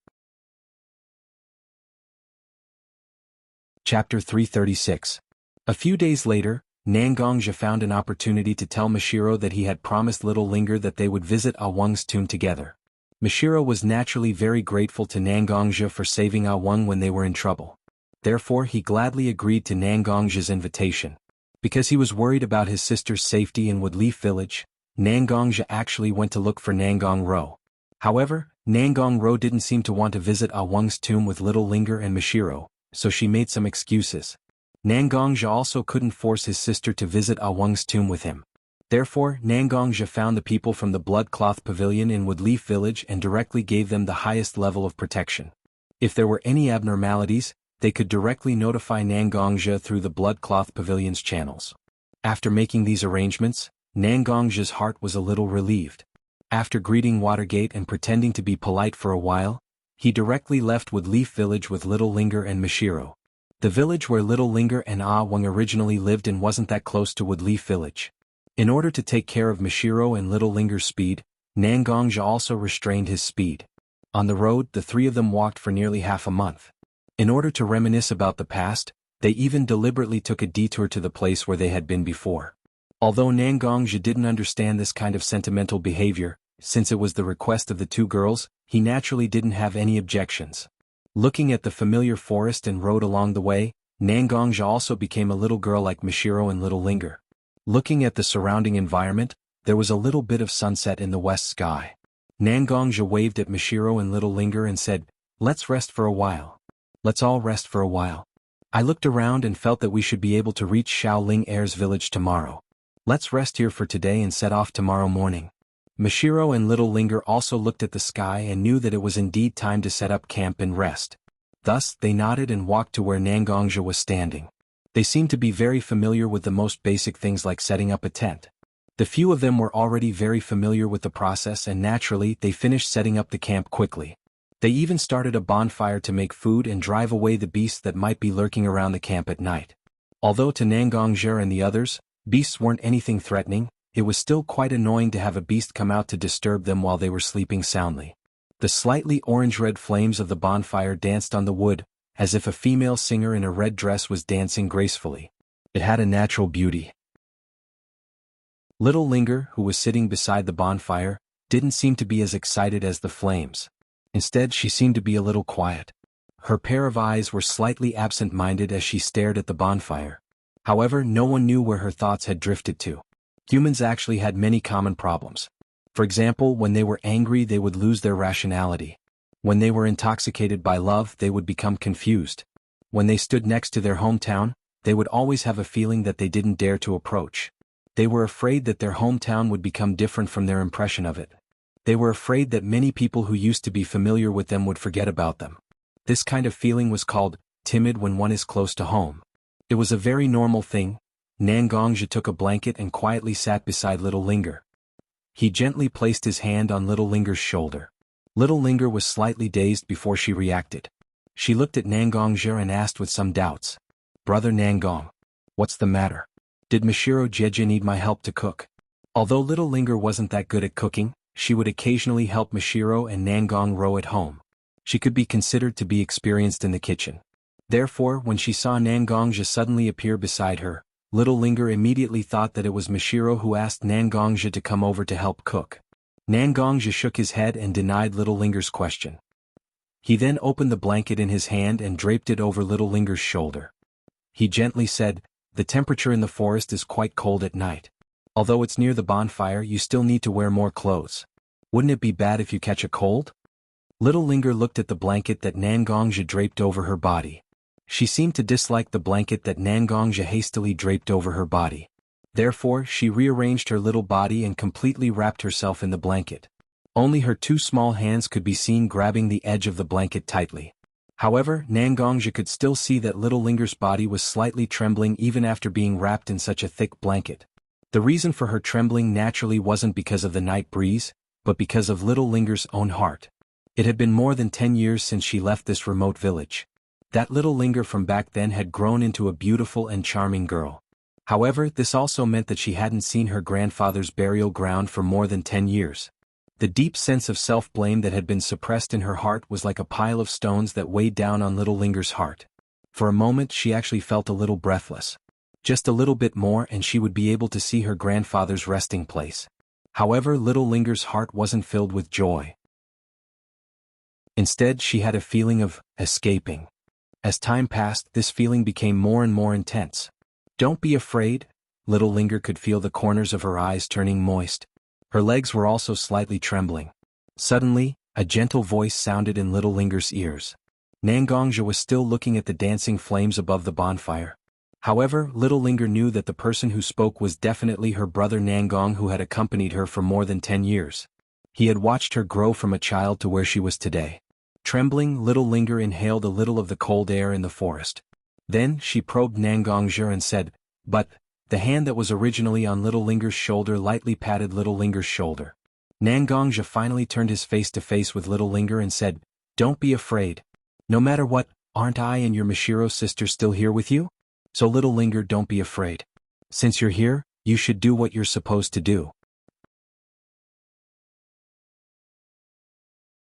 Chapter 336. A few days later, Nangongzhi found an opportunity to tell Mishiro that he had promised Little Linger that they would visit Ah Wang's tomb together. Mishiro was naturally very grateful to Nangongzhi for saving Ah Wang when they were in trouble. Therefore he gladly agreed to Nangongzhi's invitation. Because he was worried about his sister's safety in Woodleaf village, Nangongzhi actually went to look for Nangongro. However, Nangongro didn't seem to want to visit Ah Wang's tomb with Little Linger and Mishiro, so she made some excuses. Nangongzhi also couldn't force his sister to visit Ah Wang's tomb with him. Therefore, Nangongzhi found the people from the Blood Cloth Pavilion in Woodleaf village and directly gave them the highest level of protection. If there were any abnormalities, they could directly notify Nangongzhi through the Blood Cloth Pavilion's channels. After making these arrangements, Nangongzhi's heart was a little relieved. After greeting Watergate and pretending to be polite for a while, he directly left Woodleaf village with Little Linger and Mishiro. The village where Little Linger and Ah Wang originally lived in wasn't that close to Woodleaf village. In order to take care of Mishiro and Little Linger's speed, Nangongzhi also restrained his speed. On the road, the three of them walked for nearly half a month. In order to reminisce about the past, they even deliberately took a detour to the place where they had been before. Although Nangongzhi didn't understand this kind of sentimental behavior, since it was the request of the two girls, he naturally didn't have any objections. Looking at the familiar forest and road along the way, Nangongzhi also became a little girl like Mishiro and Little Linger. Looking at the surrounding environment, there was a little bit of sunset in the west sky. Nangongzhi waved at Mishiro and Little Linger and said, "Let's rest for a while. Let's all rest for a while. I looked around and felt that we should be able to reach Xiaoling Air's village tomorrow. Let's rest here for today and set off tomorrow morning." Mishiro and Little Linger also looked at the sky and knew that it was indeed time to set up camp and rest. Thus, they nodded and walked to where Nangongzhi was standing. They seemed to be very familiar with the most basic things like setting up a tent. The few of them were already very familiar with the process and naturally they finished setting up the camp quickly. They even started a bonfire to make food and drive away the beasts that might be lurking around the camp at night. Although to Nangongzhi and the others, beasts weren't anything threatening, it was still quite annoying to have a beast come out to disturb them while they were sleeping soundly. The slightly orange-red flames of the bonfire danced on the wood, as if a female singer in a red dress was dancing gracefully. It had a natural beauty. Little Linger, who was sitting beside the bonfire, didn't seem to be as excited as the flames. Instead, she seemed to be a little quiet. Her pair of eyes were slightly absent-minded as she stared at the bonfire. However, no one knew where her thoughts had drifted to. Humans actually had many common problems. For example, when they were angry they would lose their rationality. When they were intoxicated by love they would become confused. When they stood next to their hometown, they would always have a feeling that they didn't dare to approach. They were afraid that their hometown would become different from their impression of it. They were afraid that many people who used to be familiar with them would forget about them. This kind of feeling was called timid when one is close to home. It was a very normal thing. Nangongja took a blanket and quietly sat beside Little Linger. He gently placed his hand on Little Linger's shoulder. Little Linger was slightly dazed before she reacted. She looked at Nangongja and asked with some doubts, "Brother Nangong, what's the matter? Did Mashiro Jeje need my help to cook?" Although Little Linger wasn't that good at cooking, she would occasionally help Mashiro and Nangong row at home. She could be considered to be experienced in the kitchen. Therefore, when she saw Nangongja suddenly appear beside her, Little Linger immediately thought that it was Mashiro who asked Nangongja to come over to help cook. Nangongja shook his head and denied Little Linger's question. He then opened the blanket in his hand and draped it over Little Linger's shoulder. He gently said, "The temperature in the forest is quite cold at night. Although it's near the bonfire, you still need to wear more clothes. Wouldn't it be bad if you catch a cold?" Little Linger looked at the blanket that Nangongja draped over her body. She seemed to dislike the blanket that Nangongja hastily draped over her body. Therefore, she rearranged her little body and completely wrapped herself in the blanket. Only her two small hands could be seen grabbing the edge of the blanket tightly. However, Nangongja could still see that Little Linger's body was slightly trembling even after being wrapped in such a thick blanket. The reason for her trembling naturally wasn't because of the night breeze, but because of Little Linger's own heart. It had been more than 10 years since she left this remote village. That Little Linger from back then had grown into a beautiful and charming girl. However, this also meant that she hadn't seen her grandfather's burial ground for more than 10 years. The deep sense of self-blame that had been suppressed in her heart was like a pile of stones that weighed down on Little Linger's heart. For a moment she actually felt a little breathless. Just a little bit more and she would be able to see her grandfather's resting place. However, Little Linger's heart wasn't filled with joy. Instead, she had a feeling of escaping. As time passed, this feeling became more and more intense. "Don't be afraid." Little Linger could feel the corners of her eyes turning moist. Her legs were also slightly trembling. Suddenly, a gentle voice sounded in Little Linger's ears. Nangongja was still looking at the dancing flames above the bonfire. However, Little Linger knew that the person who spoke was definitely her brother Nangong, who had accompanied her for more than 10 years. He had watched her grow from a child to where she was today. Trembling, Little Linger inhaled a little of the cold air in the forest. Then, she probed Nangongja and said, "But," the hand that was originally on Little Linger's shoulder lightly patted Little Linger's shoulder. Nangongja finally turned his face to face with Little Linger and said, "Don't be afraid. No matter what, aren't I and your Mashiro sister still here with you? So Little Linger, don't be afraid. Since you're here, you should do what you're supposed to do."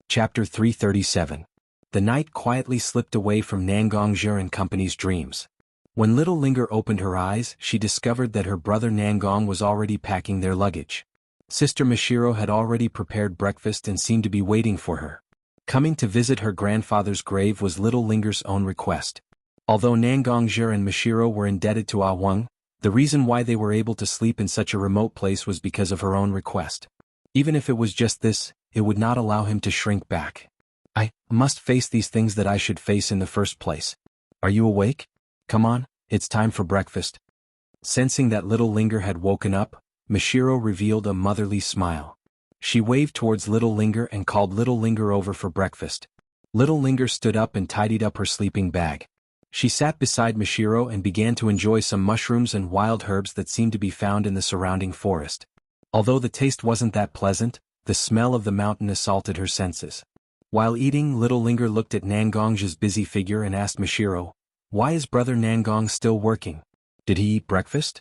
Chapter 337. The night quietly slipped away from Nangongja and company's dreams. When Little Linger opened her eyes, she discovered that her brother Nangong was already packing their luggage. Sister Mashiro had already prepared breakfast and seemed to be waiting for her. Coming to visit her grandfather's grave was Little Linger's own request. Although Nangongja and Mashiro were indebted to Awang, the reason why they were able to sleep in such a remote place was because of her own request. Even if it was just this, it would not allow him to shrink back. "I must face these things that I should face in the first place. Are you awake? Come on, it's time for breakfast." Sensing that Little Linger had woken up, Mashiro revealed a motherly smile. She waved towards Little Linger and called Little Linger over for breakfast. Little Linger stood up and tidied up her sleeping bag. She sat beside Mashiro and began to enjoy some mushrooms and wild herbs that seemed to be found in the surrounding forest. Although the taste wasn't that pleasant, the smell of the mountain assaulted her senses. While eating, Little Linger looked at Nangongja's busy figure and asked Mashiro, "Why is brother Nangong still working? Did he eat breakfast?"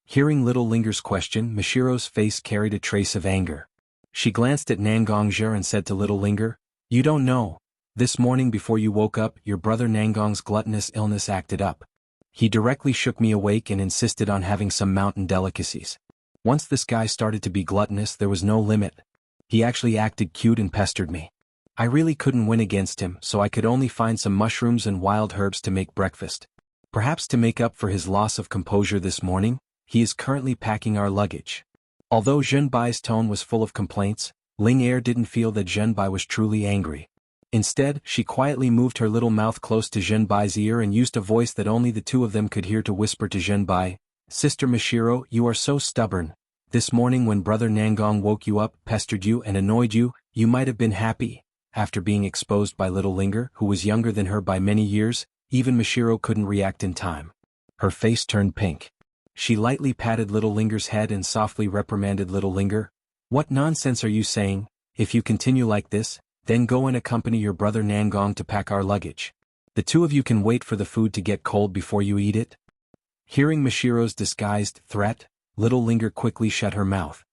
Hearing Little Linger's question, Mashiro's face carried a trace of anger. She glanced at Nangongja and said to Little Linger, "You don't know. This morning before you woke up, your brother Nangong's gluttonous illness acted up. He directly shook me awake and insisted on having some mountain delicacies. Once this guy started to be gluttonous, there was no limit. He actually acted cute and pestered me. I really couldn't win against him, so I could only find some mushrooms and wild herbs to make breakfast. Perhaps to make up for his loss of composure this morning, he is currently packing our luggage. Although Zhenbai's tone was full of complaints, Ling Er didn't feel that Zhenbai was truly angry. Instead, she quietly moved her little mouth close to Zhenbai's ear and used a voice that only the two of them could hear to whisper to Zhenbai, "Sister Mashiro, you are so stubborn. This morning when Brother Nangong woke you up, pestered you and annoyed you, you might have been happy." After being exposed by little Linger, who was younger than her by many years, even Mashiro couldn't react in time. Her face turned pink. She lightly patted little Linger's head and softly reprimanded little Linger. "What nonsense are you saying? If you continue like this, then go and accompany your brother Nangong to pack our luggage. The two of you can wait for the food to get cold before you eat it." Hearing Mashiro's disguised threat, little Linger quickly shut her mouth.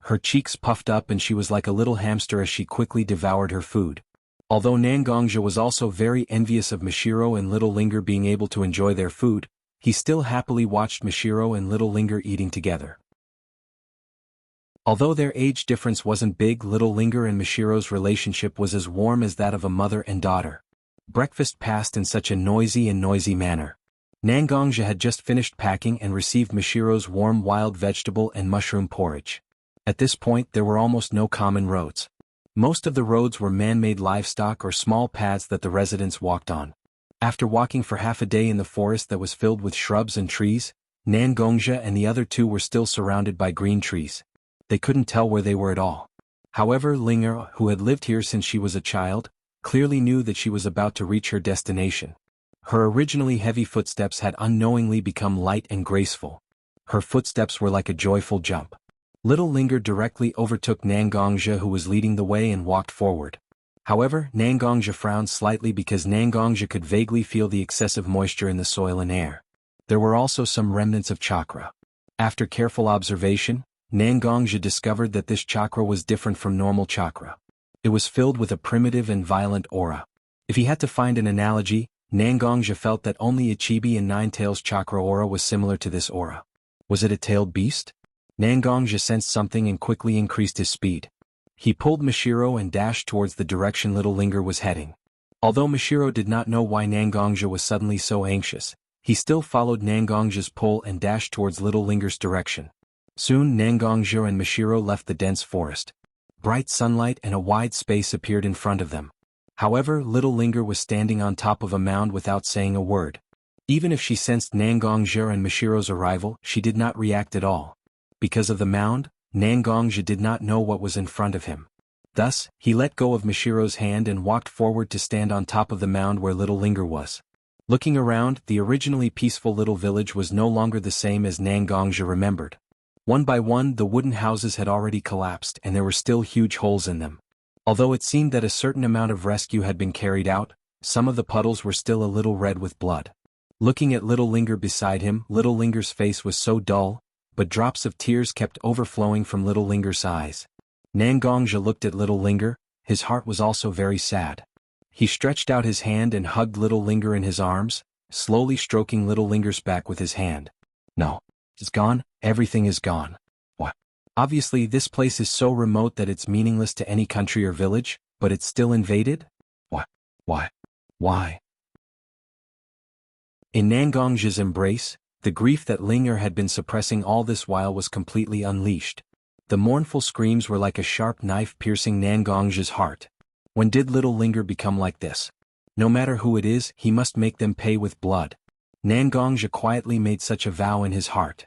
Her cheeks puffed up and she was like a little hamster as she quickly devoured her food. Although Nangongja was also very envious of Mashiro and little Linger being able to enjoy their food, he still happily watched Mashiro and little Linger eating together. Although their age difference wasn't big, little Linger and Mashiro's relationship was as warm as that of a mother and daughter. Breakfast passed in such a noisy manner. Nangongja had just finished packing and received Mashiro's warm wild vegetable and mushroom porridge. At this point there were almost no common roads. Most of the roads were man-made livestock or small paths that the residents walked on. After walking for half a day in the forest that was filled with shrubs and trees, Nangongja and the other two were still surrounded by green trees. They couldn't tell where they were at all. However, Linger, who had lived here since she was a child, clearly knew that she was about to reach her destination. Her originally heavy footsteps had unknowingly become light and graceful. Her footsteps were like a joyful jump. Little Linger directly overtook Nangongja, who was leading the way, and walked forward. However, Nangongja frowned slightly because Nangongja could vaguely feel the excessive moisture in the soil and air. There were also some remnants of chakra. After careful observation, Nangongja discovered that this chakra was different from normal chakra. It was filled with a primitive and violent aura. If he had to find an analogy, Nangongja felt that only a chibi and nine-tails chakra aura was similar to this aura. Was it a tailed beast? Nangongja sensed something and quickly increased his speed. He pulled Mashiro and dashed towards the direction little Linger was heading. Although Mashiro did not know why Nangongja was suddenly so anxious, he still followed Nangongja's pull and dashed towards little Linger's direction. Soon Nangongja and Mashiro left the dense forest. Bright sunlight and a wide space appeared in front of them. However, little Linger was standing on top of a mound without saying a word. Even if she sensed Nangongja and Mashiro's arrival, she did not react at all. Because of the mound, Nangongja did not know what was in front of him. Thus, he let go of Mashiro's hand and walked forward to stand on top of the mound where little Linger was. Looking around, the originally peaceful little village was no longer the same as Nangongja remembered. One by one, the wooden houses had already collapsed and there were still huge holes in them. Although it seemed that a certain amount of rescue had been carried out, some of the puddles were still a little red with blood. Looking at little Linger beside him, little Linger's face was so dull, but drops of tears kept overflowing from little Linger's eyes. Nangongja looked at little Linger, his heart was also very sad. He stretched out his hand and hugged little Linger in his arms, slowly stroking little Linger's back with his hand. "No. It's gone, everything is gone." "What? Obviously this place is so remote that it's meaningless to any country or village, but it's still invaded? What? Why? Why?" In Nangongja's embrace, the grief that Linger had been suppressing all this while was completely unleashed. The mournful screams were like a sharp knife piercing Nangongja's heart. When did little Linger become like this? No matter who it is, he must make them pay with blood. Nangongja quietly made such a vow in his heart.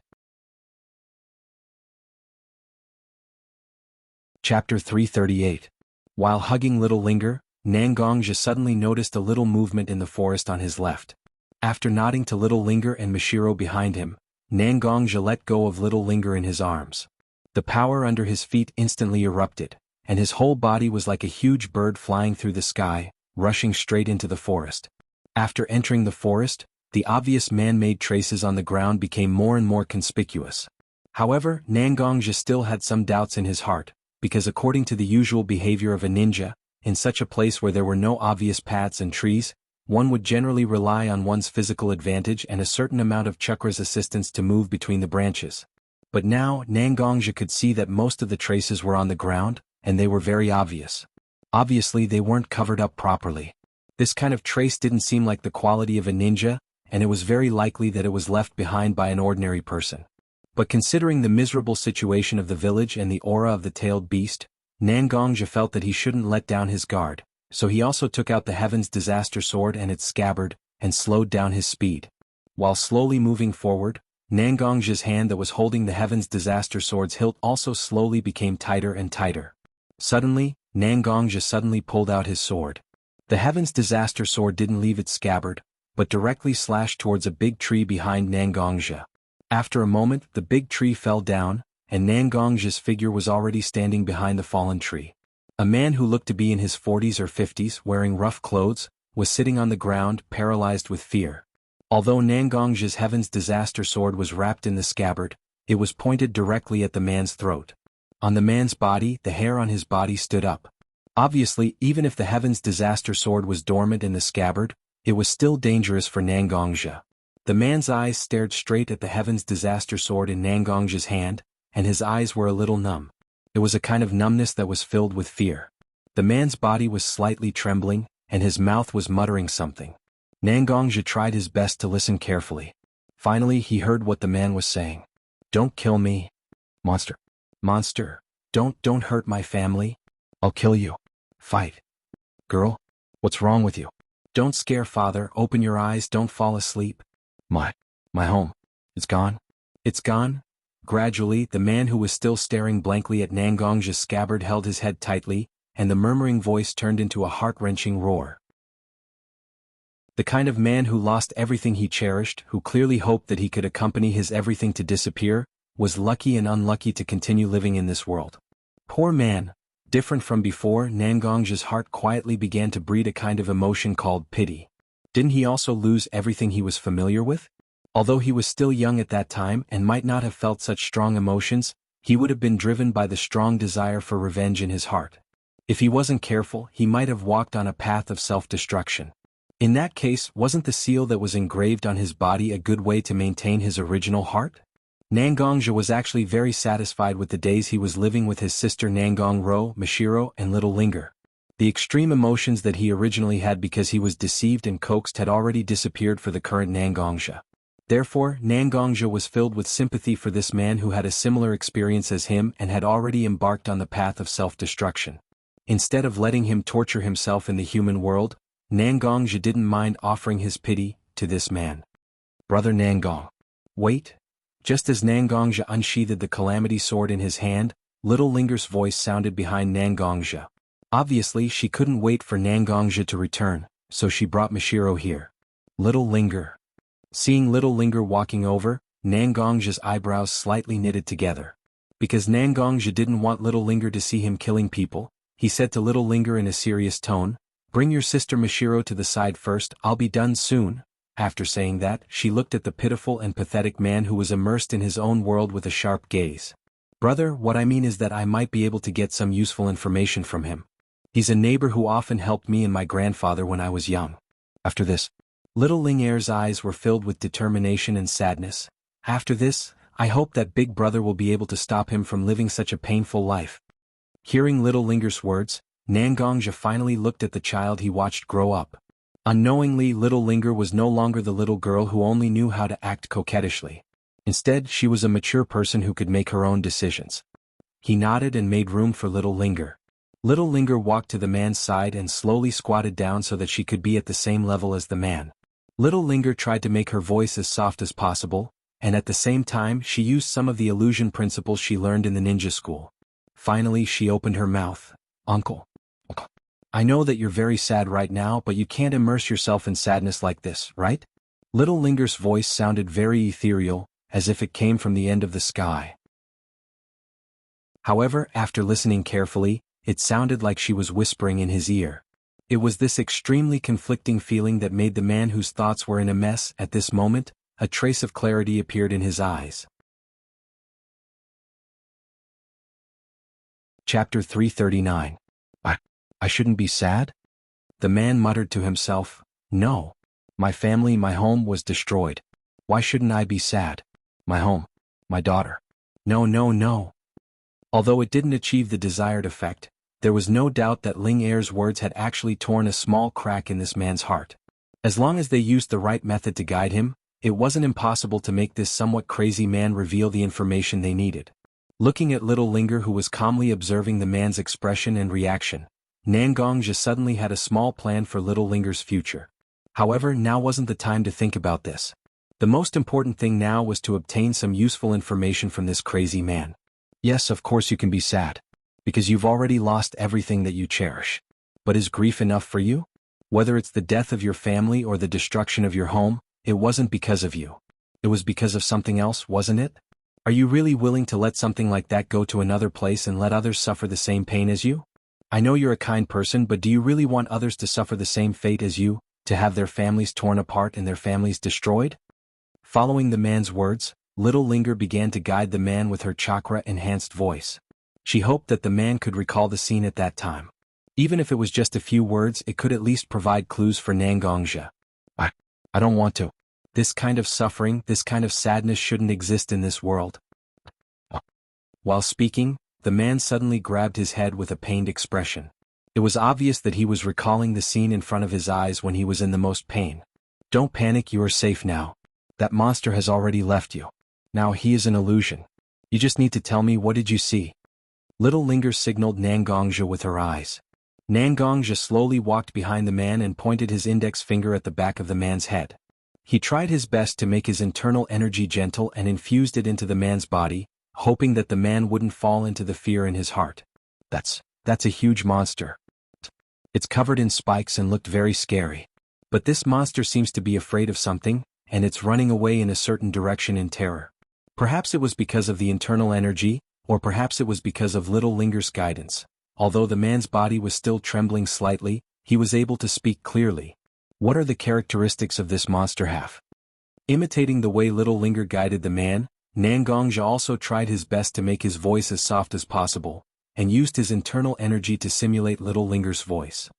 Chapter 338. While hugging little Linger, Nangongja suddenly noticed a little movement in the forest on his left. After nodding to little Linger and Mashiro behind him, Nangongja let go of little Linger in his arms. The power under his feet instantly erupted, and his whole body was like a huge bird flying through the sky, rushing straight into the forest. After entering the forest, the obvious man-made traces on the ground became more and more conspicuous. However, Nangongja still had some doubts in his heart, because according to the usual behavior of a ninja, in such a place where there were no obvious paths and trees, one would generally rely on one's physical advantage and a certain amount of chakra's assistance to move between the branches. But now, Nangongja could see that most of the traces were on the ground, and they were very obvious. Obviously they weren't covered up properly. This kind of trace didn't seem like the quality of a ninja, and it was very likely that it was left behind by an ordinary person. But considering the miserable situation of the village and the aura of the tailed beast, Nangongja felt that he shouldn't let down his guard, so he also took out the Heaven's Disaster Sword and its scabbard, and slowed down his speed. While slowly moving forward, Nangongja's hand that was holding the Heaven's Disaster Sword's hilt also slowly became tighter and tighter. Suddenly, Nangongja suddenly pulled out his sword. The Heaven's Disaster Sword didn't leave its scabbard, but directly slashed towards a big tree behind Nangongja. After a moment, the big tree fell down, and Nangongja's figure was already standing behind the fallen tree. A man who looked to be in his 40s or 50s, wearing rough clothes, was sitting on the ground, paralyzed with fear. Although Nangongja's Heaven's Disaster Sword was wrapped in the scabbard, it was pointed directly at the man's throat. On the man's body, the hair on his body stood up. Obviously, even if the Heaven's Disaster Sword was dormant in the scabbard, it was still dangerous for Nangongja. The man's eyes stared straight at the Heaven's Disaster Sword in Nangongja's hand, and his eyes were a little numb. It was a kind of numbness that was filled with fear. The man's body was slightly trembling, and his mouth was muttering something. Nangongja tried his best to listen carefully. Finally, he heard what the man was saying. "Don't kill me. Monster. Monster. Don't hurt my family. I'll kill you. Fight. Girl, what's wrong with you? Don't scare father, open your eyes, don't fall asleep. My home. It's gone. It's gone." Gradually, the man who was still staring blankly at Nangongja's scabbard held his head tightly, and the murmuring voice turned into a heart-wrenching roar. The kind of man who lost everything he cherished, who clearly hoped that he could accompany his everything to disappear, was lucky and unlucky to continue living in this world. Poor man. Different from before, Nangongja's heart quietly began to breed a kind of emotion called pity. Didn't he also lose everything he was familiar with? Although he was still young at that time and might not have felt such strong emotions, he would have been driven by the strong desire for revenge in his heart. If he wasn't careful, he might have walked on a path of self-destruction. In that case, wasn't the seal that was engraved on his body a good way to maintain his original heart? Nangongja was actually very satisfied with the days he was living with his sister Nangong-ro, Mashiro, and Little Linger. The extreme emotions that he originally had because he was deceived and coaxed had already disappeared for the current Nangongja. Therefore, Nangongja was filled with sympathy for this man who had a similar experience as him and had already embarked on the path of self-destruction. Instead of letting him torture himself in the human world, Nangongja didn't mind offering his pity to this man. "Brother Nangong." "Wait." Just as Nangongja unsheathed the calamity sword in his hand, Little Linger's voice sounded behind Nangongja. Obviously, she couldn't wait for Nangongja to return, so she brought Mashiro here. Little Linger. Seeing Little Linger walking over, Nangongja's eyebrows slightly knitted together. Because Nangongja didn't want Little Linger to see him killing people, he said to Little Linger in a serious tone, "Bring your sister Mashiro to the side first, I'll be done soon." After saying that, she looked at the pitiful and pathetic man who was immersed in his own world with a sharp gaze. "Brother, what I mean is that I might be able to get some useful information from him. He's a neighbor who often helped me and my grandfather when I was young." After this, Little Linger's eyes were filled with determination and sadness. "After this, I hope that big brother will be able to stop him from living such a painful life." Hearing Little Linger's words, Nangongja finally looked at the child he watched grow up. Unknowingly, Little Linger was no longer the little girl who only knew how to act coquettishly. Instead, she was a mature person who could make her own decisions. He nodded and made room for Little Linger. Little Linger walked to the man's side and slowly squatted down so that she could be at the same level as the man. Little Linger tried to make her voice as soft as possible, and at the same time she used some of the illusion principles she learned in the ninja school. Finally, she opened her mouth. "Uncle. I know that you're very sad right now, but you can't immerse yourself in sadness like this, right?" Little Linger's voice sounded very ethereal, as if it came from the end of the sky. However, after listening carefully, it sounded like she was whispering in his ear. It was this extremely conflicting feeling that made the man whose thoughts were in a mess at this moment, a trace of clarity appeared in his eyes. Chapter 339. I shouldn't be sad? The man muttered to himself, "No. My family, my home was destroyed. Why shouldn't I be sad? My home, my daughter. No, no, no." Although it didn't achieve the desired effect, there was no doubt that Ling Er's words had actually torn a small crack in this man's heart. As long as they used the right method to guide him, it wasn't impossible to make this somewhat crazy man reveal the information they needed. Looking at little Linger, who was calmly observing the man's expression and reaction, Nangongja suddenly had a small plan for little Linger's future. However, now wasn't the time to think about this. The most important thing now was to obtain some useful information from this crazy man. Yes, of course you can be sad, because you've already lost everything that you cherish. But is grief enough for you? Whether it's the death of your family or the destruction of your home, it wasn't because of you. It was because of something else, wasn't it? Are you really willing to let something like that go to another place and let others suffer the same pain as you? I know you're a kind person, but do you really want others to suffer the same fate as you, to have their families torn apart and their families destroyed? Following the man's words, little Linger began to guide the man with her chakra-enhanced voice. She hoped that the man could recall the scene at that time. Even if it was just a few words, it could at least provide clues for Nangongja. I don't want to. This kind of suffering, this kind of sadness shouldn't exist in this world. While speaking, the man suddenly grabbed his head with a pained expression. It was obvious that he was recalling the scene in front of his eyes when he was in the most pain. Don't panic, you are safe now. That monster has already left you. Now he is an illusion. You just need to tell me, what did you see? Little Linger signaled Nangongja with her eyes. Nangongja slowly walked behind the man and pointed his index finger at the back of the man's head. He tried his best to make his internal energy gentle and infused it into the man's body, hoping that the man wouldn't fall into the fear in his heart. That's a huge monster. It's covered in spikes and looked very scary. But this monster seems to be afraid of something, and it's running away in a certain direction in terror. Perhaps it was because of the internal energy, or perhaps it was because of little Linger's guidance. Although the man's body was still trembling slightly, he was able to speak clearly. What are the characteristics of this monster have? Imitating the way little Linger guided the man, Nangongja also tried his best to make his voice as soft as possible, and used his internal energy to simulate little Linger's voice.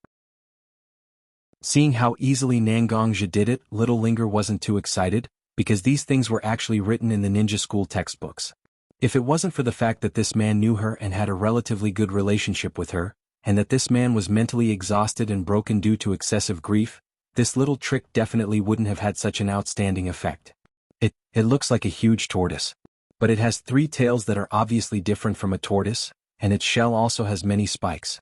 Seeing how easily Nangongja did it, little Linger wasn't too excited, because these things were actually written in the ninja school textbooks. If it wasn't for the fact that this man knew her and had a relatively good relationship with her, and that this man was mentally exhausted and broken due to excessive grief, this little trick definitely wouldn't have had such an outstanding effect. It looks like a huge tortoise. But it has 3 tails that are obviously different from a tortoise, and its shell also has many spikes.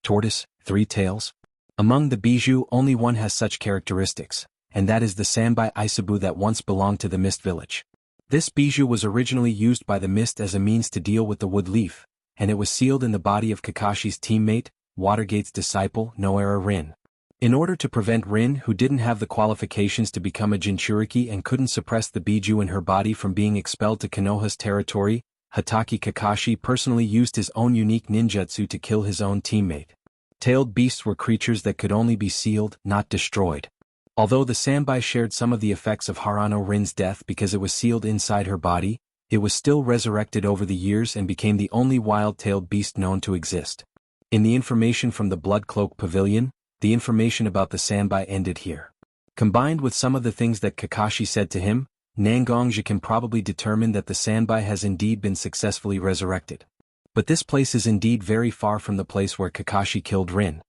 Tortoise, 3 tails? Among the bijou, only one has such characteristics, and that is the Sanbai Isabu that once belonged to the Mist Village. This bijou was originally used by the Mist as a means to deal with the wood leaf, and it was sealed in the body of Kakashi's teammate, Watergate's disciple, Noera Rin. In order to prevent Rin, who didn't have the qualifications to become a Jinchuriki and couldn't suppress the bijou in her body from being expelled to Konoha's territory, Hatake Kakashi personally used his own unique ninjutsu to kill his own teammate. Tailed beasts were creatures that could only be sealed, not destroyed. Although the Sanbai shared some of the effects of Harano Rin's death because it was sealed inside her body, it was still resurrected over the years and became the only wild-tailed beast known to exist. In the information from the Blood Cloak Pavilion, the information about the Sanbai ended here. Combined with some of the things that Kakashi said to him, Nangongja can probably determine that the Sanbai has indeed been successfully resurrected. But this place is indeed very far from the place where Kakashi killed Rin.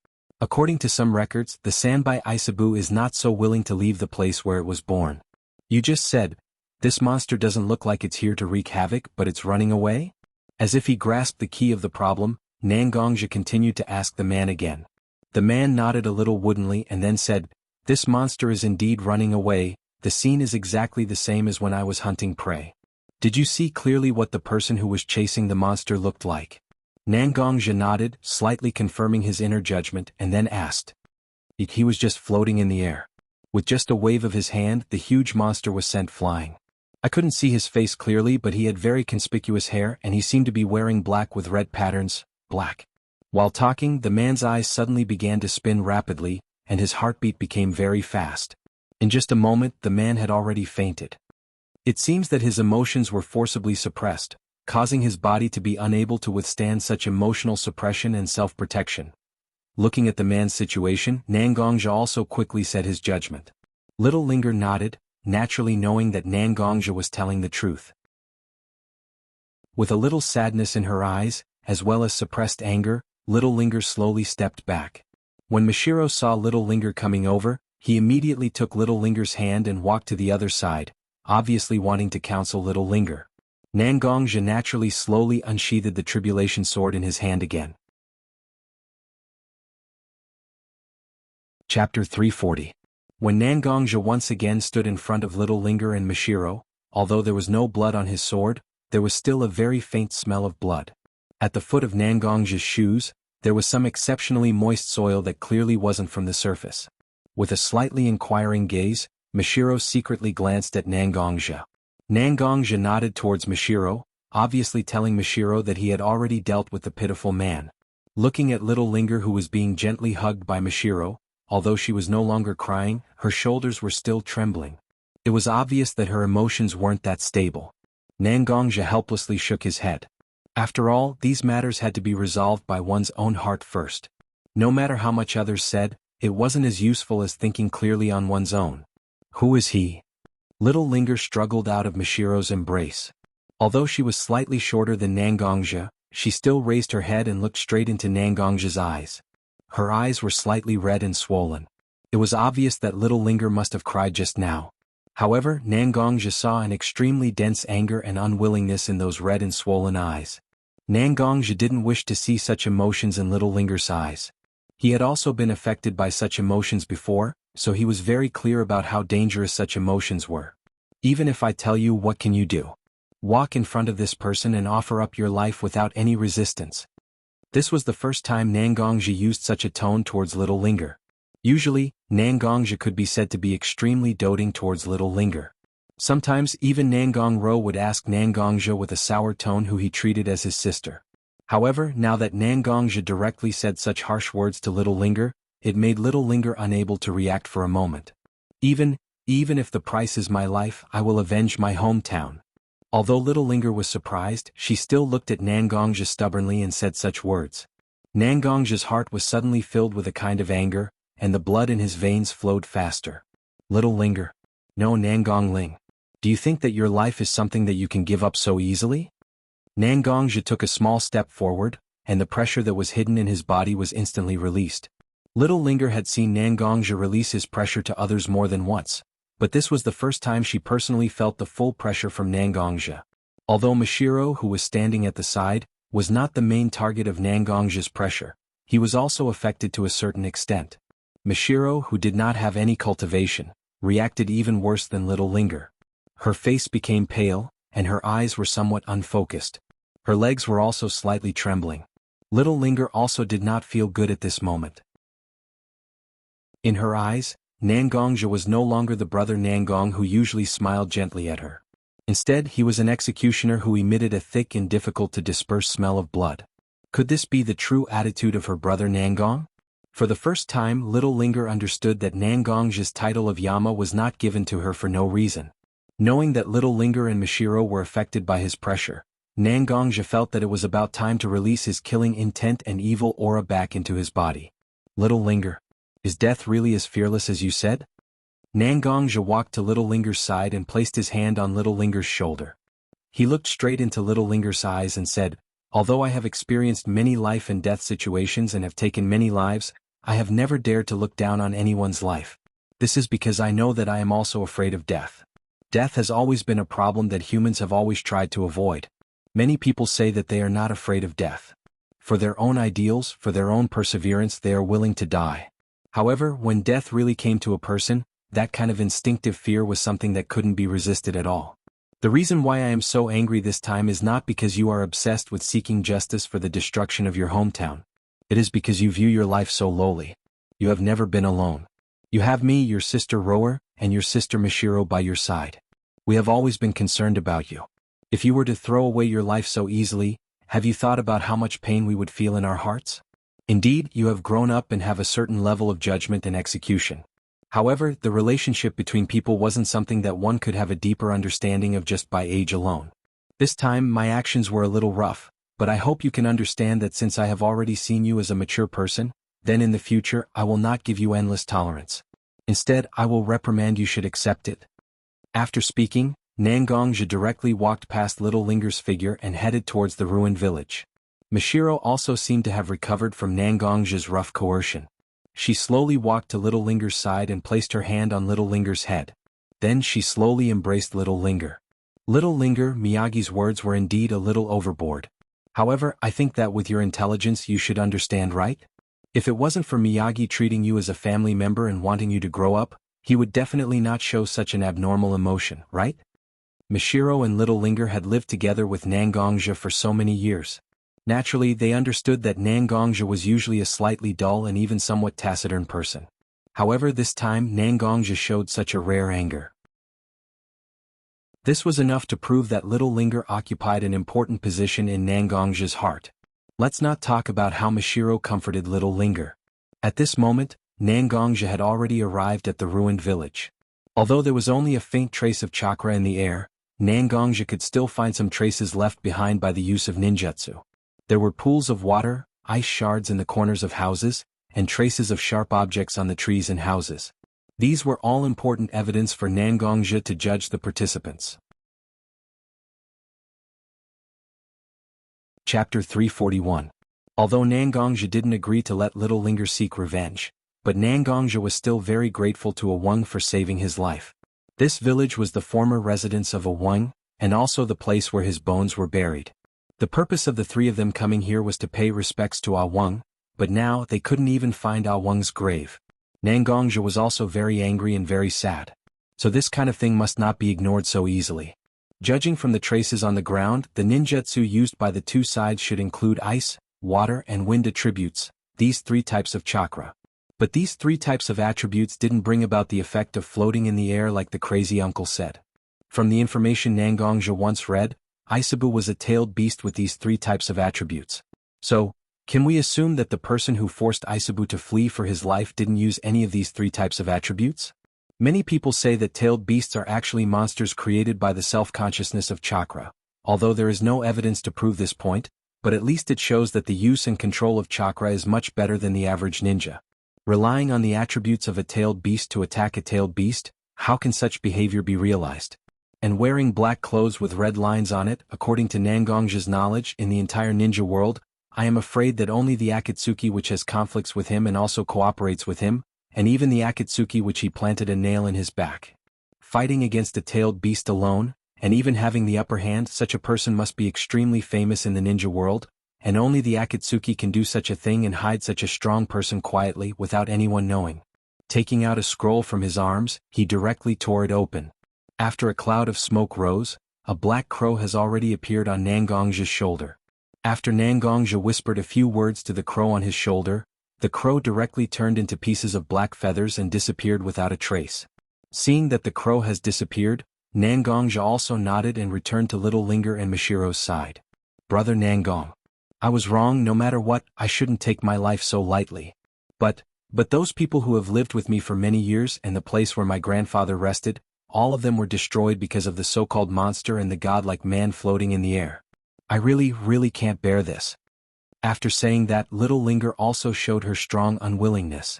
According to some records, the Sanbai Isabu is not so willing to leave the place where it was born. You just said, this monster doesn't look like it's here to wreak havoc, but it's running away? As if he grasped the key of the problem, Nangongja continued to ask the man again. The man nodded a little woodenly and then said, this monster is indeed running away. The scene is exactly the same as when I was hunting prey. Did you see clearly what the person who was chasing the monster looked like? Nangongja nodded, slightly confirming his inner judgment, and then asked. He was just floating in the air. With just a wave of his hand, the huge monster was sent flying. I couldn't see his face clearly, but he had very conspicuous hair and he seemed to be wearing black with red patterns, black. While talking, the man's eyes suddenly began to spin rapidly, and his heartbeat became very fast. In just a moment, the man had already fainted. It seems that his emotions were forcibly suppressed, causing his body to be unable to withstand such emotional suppression and self-protection. Looking at the man's situation, Nangongja also quickly said his judgment. Little Linger nodded, naturally knowing that Nangongja was telling the truth. With a little sadness in her eyes, as well as suppressed anger, Little Linger slowly stepped back. When Mashiro saw Little Linger coming over, He immediately took Little Linger's hand and walked to the other side, obviously wanting to counsel Little Linger. Nangongzhi naturally slowly unsheathed the tribulation sword in his hand again. Chapter 340. When Nangongzhi once again stood in front of Little Linger and Mashiro, although there was no blood on his sword, there was still a very faint smell of blood. At the foot of Nangongzhi's shoes, there was some exceptionally moist soil that clearly wasn't from the surface. With a slightly inquiring gaze, Mashiro secretly glanced at Nangongzhi. Nangongzhi nodded towards Mashiro, obviously telling Mashiro that he had already dealt with the pitiful man. Looking at Little Linger, who was being gently hugged by Mashiro, although she was no longer crying, her shoulders were still trembling. It was obvious that her emotions weren't that stable. Nangongzhi helplessly shook his head. After all, these matters had to be resolved by one's own heart first. No matter how much others said, it wasn't as useful as thinking clearly on one's own. Who is he? Little Linger struggled out of Mashiro's embrace. Although she was slightly shorter than Nangongzhi, she still raised her head and looked straight into Nangongzhi's eyes. Her eyes were slightly red and swollen. It was obvious that Little Linger must have cried just now. However, Nangongzhi saw an extremely dense anger and unwillingness in those red and swollen eyes. Nangongzhi didn't wish to see such emotions in Little Linger's eyes. He had also been affected by such emotions before, so he was very clear about how dangerous such emotions were. Even if I tell you, what can you do? Walk in front of this person and offer up your life without any resistance. This was the first time Nangongzhi used such a tone towards Little Linger. Usually, Nangongzhi could be said to be extremely doting towards Little Linger. Sometimes even Nangongro would ask Nangongzhi with a sour tone who he treated as his sister. However, now that Nangongzhi directly said such harsh words to Little Linger, it made Little Linger unable to react for a moment. Even if the price is my life, I will avenge my hometown. Although Little Linger was surprised, she still looked at Nangongzhi stubbornly and said such words. Nangongzhi's heart was suddenly filled with a kind of anger, and the blood in his veins flowed faster. Little Linger. No, Nangongling. Do you think that your life is something that you can give up so easily? Nangongzhi took a small step forward, and the pressure that was hidden in his body was instantly released. Little Linger had seen Nangongzhi release his pressure to others more than once, but this was the first time she personally felt the full pressure from Nangongzhi. Although Mashiro, who was standing at the side, was not the main target of Nangongzhi's pressure, he was also affected to a certain extent. Mashiro, who did not have any cultivation, reacted even worse than Little Linger. Her face became pale, and her eyes were somewhat unfocused. Her legs were also slightly trembling. Little Linger also did not feel good at this moment. In her eyes, Nangongzhi was no longer the brother Nangong who usually smiled gently at her. Instead, he was an executioner who emitted a thick and difficult to disperse smell of blood. Could this be the true attitude of her brother Nangong? For the first time, Little Linger understood that Nangongzhi's title of Yama was not given to her for no reason. Knowing that Little Linger and Mashiro were affected by his pressure, Nangongzhi felt that it was about time to release his killing intent and evil aura back into his body. Little Linger. Is death really as fearless as you said? Nangongzhi walked to Little Linger's side and placed his hand on Little Linger's shoulder. He looked straight into Little Linger's eyes and said, "Although I have experienced many life and death situations and have taken many lives, I have never dared to look down on anyone's life. This is because I know that I am also afraid of death. Death has always been a problem that humans have always tried to avoid. Many people say that they are not afraid of death. For their own ideals, for their own perseverance, they are willing to die. However, when death really came to a person, that kind of instinctive fear was something that couldn't be resisted at all. The reason why I am so angry this time is not because you are obsessed with seeking justice for the destruction of your hometown. It is because you view your life so lowly. You have never been alone. You have me, your sister Rower, and your sister Mashiro by your side. We have always been concerned about you. If you were to throw away your life so easily, have you thought about how much pain we would feel in our hearts? Indeed, you have grown up and have a certain level of judgment and execution. However, the relationship between people wasn't something that one could have a deeper understanding of just by age alone. This time, my actions were a little rough, but I hope you can understand that since I have already seen you as a mature person, then in the future I will not give you endless tolerance. Instead, I will reprimand you should accept it." After speaking, Nangongzhi directly walked past Little Linger's figure and headed towards the ruined village. Mashiro also seemed to have recovered from Nangongzhi's rough coercion. She slowly walked to Little Linger's side and placed her hand on Little Linger's head. Then she slowly embraced Little Linger. Little Linger, Miyagi's words were indeed a little overboard. However, I think that with your intelligence you should understand, right? If it wasn't for Miyagi treating you as a family member and wanting you to grow up, he would definitely not show such an abnormal emotion, right? Mishiro and Little Linger had lived together with Nangongja for so many years. Naturally, they understood that Nangongja was usually a slightly dull and even somewhat taciturn person. However, this time Nangongja showed such a rare anger. This was enough to prove that Little Linger occupied an important position in Nangongja's heart. Let's not talk about how Mishiro comforted Little Linger. At this moment, Nangongja had already arrived at the ruined village. Although there was only a faint trace of chakra in the air, Nangongja could still find some traces left behind by the use of ninjutsu. There were pools of water, ice shards in the corners of houses, and traces of sharp objects on the trees and houses. These were all important evidence for Nangongja to judge the participants. Chapter 341. Although Nangongja didn't agree to let Little Linger seek revenge, but Nangongja was still very grateful to Awang for saving his life. This village was the former residence of Awang, and also the place where his bones were buried. The purpose of the three of them coming here was to pay respects to Awang, but now they couldn't even find Awang's grave. Nangongja was also very angry and very sad. So this kind of thing must not be ignored so easily. Judging from the traces on the ground, the ninjutsu used by the two sides should include ice, water and wind attributes, these three types of chakra. But these three types of attributes didn't bring about the effect of floating in the air like the crazy uncle said. From the information Nangongja once read, Isabu was a tailed beast with these three types of attributes. So, can we assume that the person who forced Isabu to flee for his life didn't use any of these three types of attributes? Many people say that tailed beasts are actually monsters created by the self-consciousness of chakra, although there is no evidence to prove this point, but at least it shows that the use and control of chakra is much better than the average ninja. Relying on the attributes of a tailed beast to attack a tailed beast, how can such behavior be realized? And wearing black clothes with red lines on it, according to Nangongja's knowledge in the entire ninja world, I am afraid that only the Akatsuki which has conflicts with him and also cooperates with him, and even the Akatsuki which he planted a nail in his back. Fighting against a tailed beast alone, and even having the upper hand, such a person must be extremely famous in the ninja world, and only the Akatsuki can do such a thing and hide such a strong person quietly without anyone knowing. Taking out a scroll from his arms, he directly tore it open. After a cloud of smoke rose, a black crow has already appeared on Nangongja's shoulder. After Nangongja whispered a few words to the crow on his shoulder, the crow directly turned into pieces of black feathers and disappeared without a trace. Seeing that the crow has disappeared, Nangongja also nodded and returned to Little Linger and Mishiro's side. Brother Nangong. I was wrong. No matter what, I shouldn't take my life so lightly. But those people who have lived with me for many years and the place where my grandfather rested, all of them were destroyed because of the so-called monster and the godlike man floating in the air. I really can't bear this. After saying that, Little Linger also showed her strong unwillingness.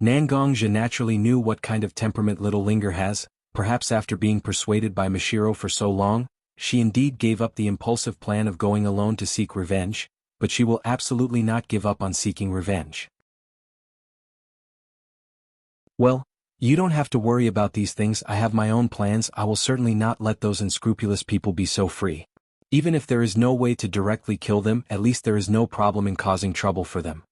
Nangongja naturally knew what kind of temperament Little Linger has. Perhaps after being persuaded by Mishiro for so long, she indeed gave up the impulsive plan of going alone to seek revenge, but she will absolutely not give up on seeking revenge. Well, you don't have to worry about these things. I have my own plans. I will certainly not let those unscrupulous people be so free. Even if there is no way to directly kill them, at least there is no problem in causing trouble for them.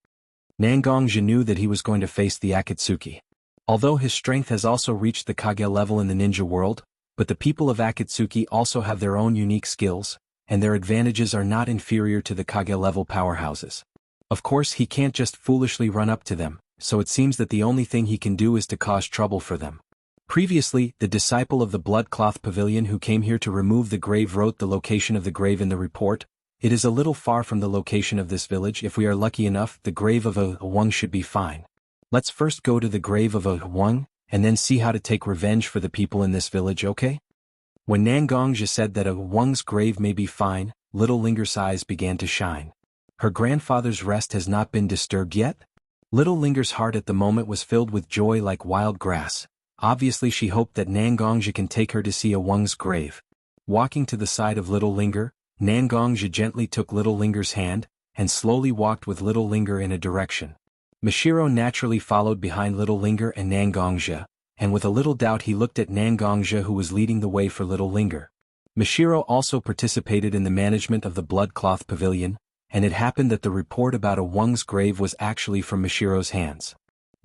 Nangongja knew that he was going to face the Akatsuki. Although his strength has also reached the Kage level in the ninja world, but the people of Akatsuki also have their own unique skills, and their advantages are not inferior to the Kage level powerhouses. Of course, he can't just foolishly run up to them, so it seems that the only thing he can do is to cause trouble for them. Previously, the disciple of the Bloodcloth Pavilion who came here to remove the grave wrote the location of the grave in the report. It is a little far from the location of this village. If we are lucky enough, the grave of a Wang should be fine. Let's first go to the grave of a Wang, and then see how to take revenge for the people in this village, okay? When Nangongja said that a Wang's grave may be fine, Little Linger's eyes began to shine. Her grandfather's rest has not been disturbed yet? Little Linger's heart at the moment was filled with joy like wild grass. Obviously she hoped that Nangongja can take her to see a Wang's grave. Walking to the side of Little Linger, Nangongja gently took Little Linger's hand, and slowly walked with Little Linger in a direction. Mashiro naturally followed behind Little Linger and Nangongja, and with a little doubt he looked at Nangongja, who was leading the way for Little Linger. Mashiro also participated in the management of the Bloodcloth Pavilion, and it happened that the report about a Wang's grave was actually from Mashiro's hands.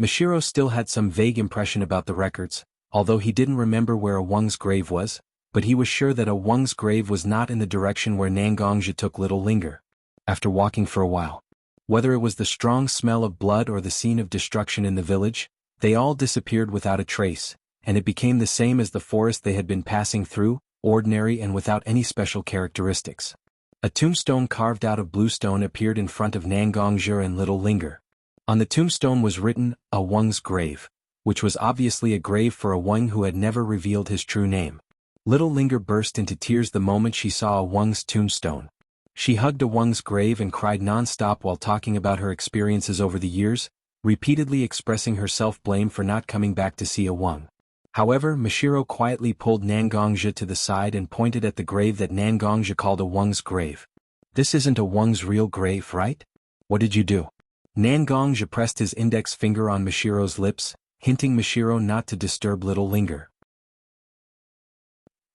Mashiro still had some vague impression about the records, although he didn't remember where a Wang's grave was, but he was sure that a Wang's grave was not in the direction where Nangongja took Little Linger. After walking for a while, whether it was the strong smell of blood or the scene of destruction in the village, they all disappeared without a trace, and it became the same as the forest they had been passing through, ordinary and without any special characteristics. A tombstone carved out of bluestone appeared in front of Nangongja and Little Linger. On the tombstone was written, "A Wang's grave," which was obviously a grave for a Wang who had never revealed his true name. Little Linger burst into tears the moment she saw a Wang's tombstone. She hugged a Wang's grave and cried non-stop while talking about her experiences over the years, repeatedly expressing her self-blame for not coming back to see a Wang. However, Mashiro quietly pulled Nangongja to the side and pointed at the grave that Nangongja called a Wang's grave. "This isn't a Wang's real grave, right? What did you do?" Nangongja pressed his index finger on Mashiro's lips, hinting Mashiro not to disturb Little Linger.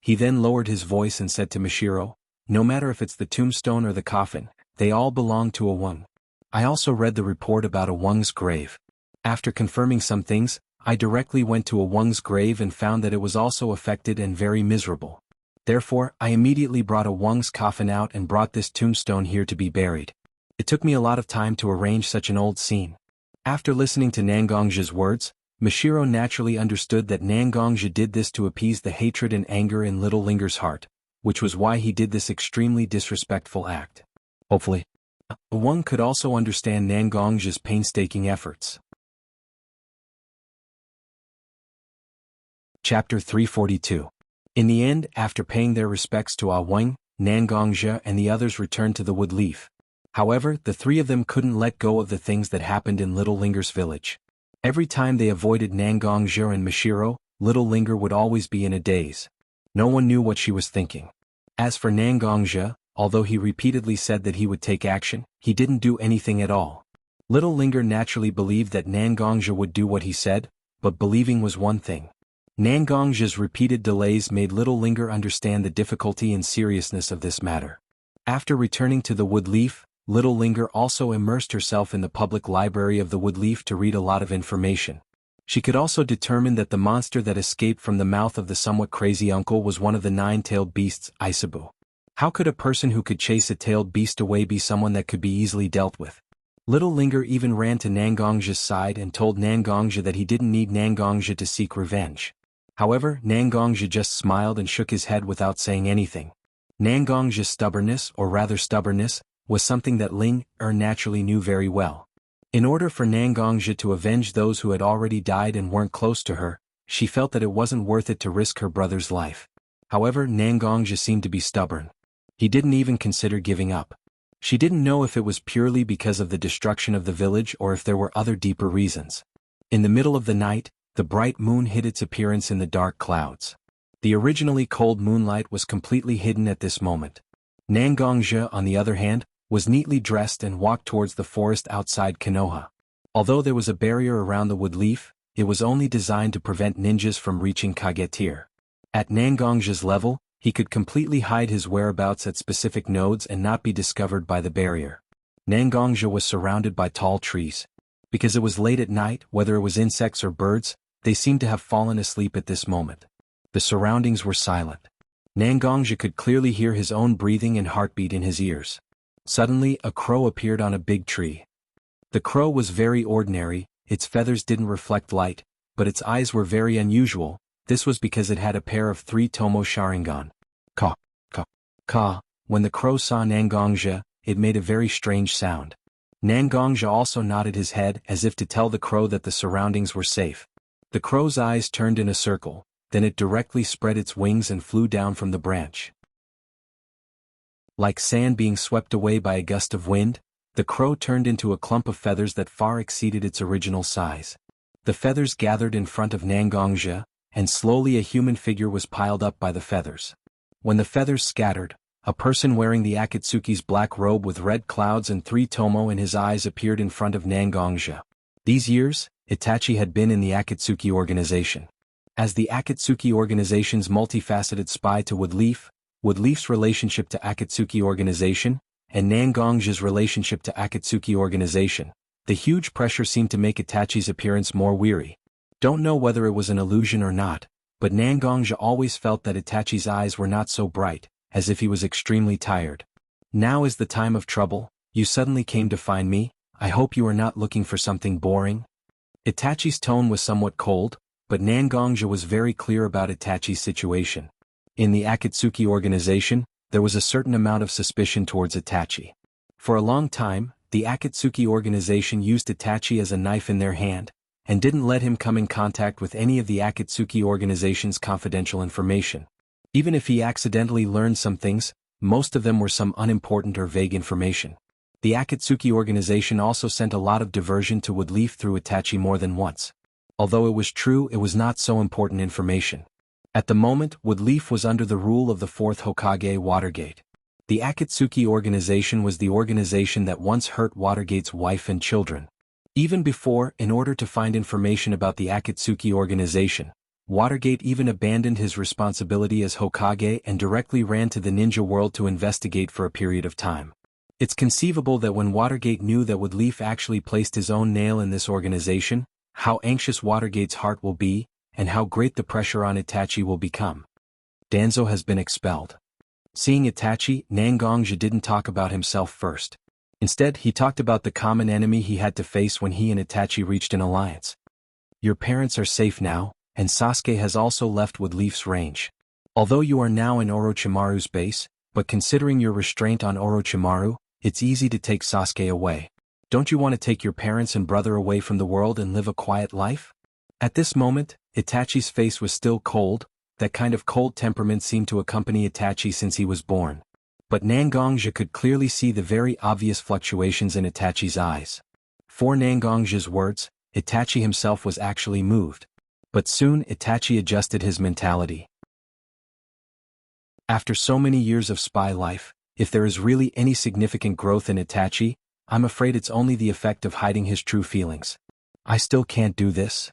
He then lowered his voice and said to Mashiro, "No matter if it's the tombstone or the coffin, they all belong to a Wang. I also read the report about a Wang's grave. After confirming some things, I directly went to a Wang's grave and found that it was also affected and very miserable. Therefore, I immediately brought a Wang's coffin out and brought this tombstone here to be buried. It took me a lot of time to arrange such an old scene." After listening to Nangongja's words, Mashiro naturally understood that Nangongja did this to appease the hatred and anger in Little Linger's heart, which was why he did this extremely disrespectful act. Hopefully, Wang could also understand Nangongja's painstaking efforts. Chapter 342. In the end, after paying their respects to Wang, Nangongja and the others returned to the wood leaf. However, the three of them couldn't let go of the things that happened in Little Linger's village. Every time they avoided Nangongja and Mashiro, Little Linger would always be in a daze. No one knew what she was thinking. As for Nangongja, although he repeatedly said that he would take action, he didn't do anything at all. Little Linger naturally believed that Nangongja would do what he said, but believing was one thing. Nangongja's repeated delays made Little Linger understand the difficulty and seriousness of this matter. After returning to the wood leaf, Little Linger also immersed herself in the public library of the wood leaf to read a lot of information. She could also determine that the monster that escaped from the mouth of the somewhat crazy uncle was one of the nine-tailed beasts, Isabu. How could a person who could chase a tailed beast away be someone that could be easily dealt with? Little Linger even ran to Nangongja's side and told Nangongja that he didn't need Nangongja to seek revenge. However, Nangongja just smiled and shook his head without saying anything. Nangongja's stubbornness, or rather stubbornness, was something that Linger naturally knew very well. In order for Nangongja to avenge those who had already died and weren't close to her, she felt that it wasn't worth it to risk her brother's life. However, Nangongja seemed to be stubborn. He didn't even consider giving up. She didn't know if it was purely because of the destruction of the village or if there were other deeper reasons. In the middle of the night, the bright moon hid its appearance in the dark clouds. The originally cold moonlight was completely hidden at this moment. Nangongja, on the other hand, was neatly dressed and walked towards the forest outside Konoha. Although there was a barrier around the wood leaf, it was only designed to prevent ninjas from reaching Kage. At Nangongja's level, he could completely hide his whereabouts at specific nodes and not be discovered by the barrier. Nangongja was surrounded by tall trees. Because it was late at night, whether it was insects or birds, they seemed to have fallen asleep at this moment. The surroundings were silent. Nangongja could clearly hear his own breathing and heartbeat in his ears. Suddenly, a crow appeared on a big tree. The crow was very ordinary, its feathers didn't reflect light, but its eyes were very unusual. This was because it had a pair of 3 Tomo Sharingan. Caw, caw, caw. When the crow saw Nangongja, it made a very strange sound. Nangongja also nodded his head as if to tell the crow that the surroundings were safe. The crow's eyes turned in a circle, then it directly spread its wings and flew down from the branch. Like sand being swept away by a gust of wind, the crow turned into a clump of feathers that far exceeded its original size. The feathers gathered in front of Nangongja, and slowly a human figure was piled up by the feathers. When the feathers scattered, a person wearing the Akatsuki's black robe with red clouds and 3 Tomo in his eyes appeared in front of Nangongja. These years, Itachi had been in the Akatsuki organization. As the Akatsuki organization's multifaceted spy to Woodleaf's relationship to Akatsuki organization, and Nangong's relationship to Akatsuki organization, the huge pressure seemed to make Itachi's appearance more weary. Don't know whether it was an illusion or not, but Nangongja always felt that Itachi's eyes were not so bright, as if he was extremely tired. Now is the time of trouble, you suddenly came to find me, I hope you are not looking for something boring. Itachi's tone was somewhat cold, but Nangongja was very clear about Itachi's situation. In the Akatsuki organization, there was a certain amount of suspicion towards Itachi. For a long time, the Akatsuki organization used Itachi as a knife in their hand, and didn't let him come in contact with any of the Akatsuki organization's confidential information. Even if he accidentally learned some things, most of them were some unimportant or vague information. The Akatsuki organization also sent a lot of diversion to Woodleaf through Itachi more than once. Although it was true, it was not so important information. At the moment, Woodleaf was under the rule of the fourth Hokage Watergate. The Akatsuki organization was the organization that once hurt Watergate's wife and children. Even before, in order to find information about the Akatsuki organization, Watergate even abandoned his responsibility as Hokage and directly ran to the ninja world to investigate for a period of time. It's conceivable that when Watergate knew that Woodleaf actually placed his own nail in this organization, how anxious Watergate's heart will be, and how great the pressure on Itachi will become. Danzo has been expelled. Seeing Itachi, Nangongja didn't talk about himself first. Instead, he talked about the common enemy he had to face when he and Itachi reached an alliance. Your parents are safe now, and Sasuke has also left Woodleaf's range. Although you are now in Orochimaru's base, but considering your restraint on Orochimaru, it's easy to take Sasuke away. Don't you want to take your parents and brother away from the world and live a quiet life? At this moment, Itachi's face was still cold. That kind of cold temperament seemed to accompany Itachi since he was born. But Nangongja could clearly see the very obvious fluctuations in Itachi's eyes. For Nangongja's words, Itachi himself was actually moved. But soon Itachi adjusted his mentality. After so many years of spy life, if there is really any significant growth in Itachi, I'm afraid it's only the effect of hiding his true feelings. I still can't do this.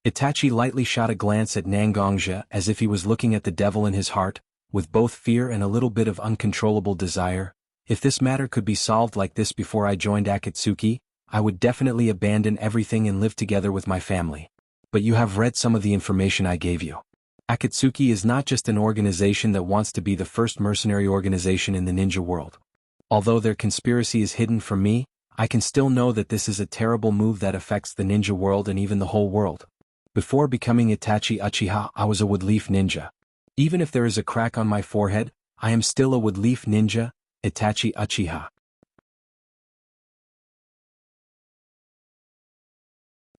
Itachi lightly shot a glance at Nangongja as if he was looking at the devil in his heart, with both fear and a little bit of uncontrollable desire. If this matter could be solved like this before I joined Akatsuki, I would definitely abandon everything and live together with my family. But you have read some of the information I gave you. Akatsuki is not just an organization that wants to be the first mercenary organization in the ninja world. Although their conspiracy is hidden from me, I can still know that this is a terrible move that affects the ninja world and even the whole world. Before becoming Itachi Uchiha, I was a Woodleaf ninja. Even if there is a crack on my forehead, I am still a Woodleaf ninja, Itachi Uchiha.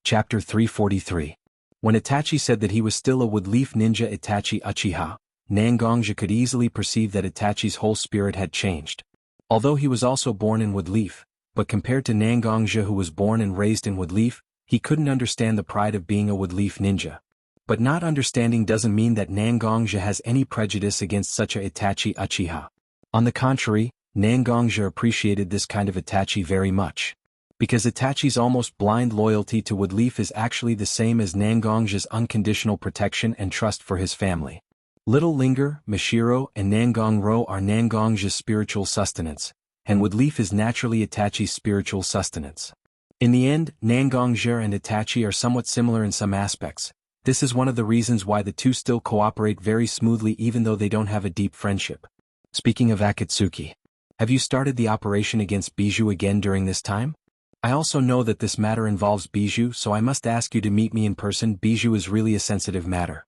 Chapter 343. When Itachi said that he was still a Woodleaf ninja Itachi Uchiha, Nangongja could easily perceive that Itachi's whole spirit had changed. Although he was also born in Woodleaf, but compared to Nangongja who was born and raised in Woodleaf, he couldn't understand the pride of being a Woodleaf ninja. But not understanding doesn't mean that Nangongja has any prejudice against such a Itachi Uchiha. On the contrary, Nangongja appreciated this kind of Itachi very much. Because Itachi's almost blind loyalty to Woodleaf is actually the same as Nangongja's unconditional protection and trust for his family. Little Linger, Mashiro, and Nangongro are Nangongja's spiritual sustenance, and Woodleaf is naturally Itachi's spiritual sustenance. In the end, Nangongja and Itachi are somewhat similar in some aspects. This is one of the reasons why the two still cooperate very smoothly even though they don't have a deep friendship. Speaking of Akatsuki, have you started the operation against Bijou again during this time? I also know that this matter involves Bijou, so I must ask you to meet me in person. Bijou is really a sensitive matter.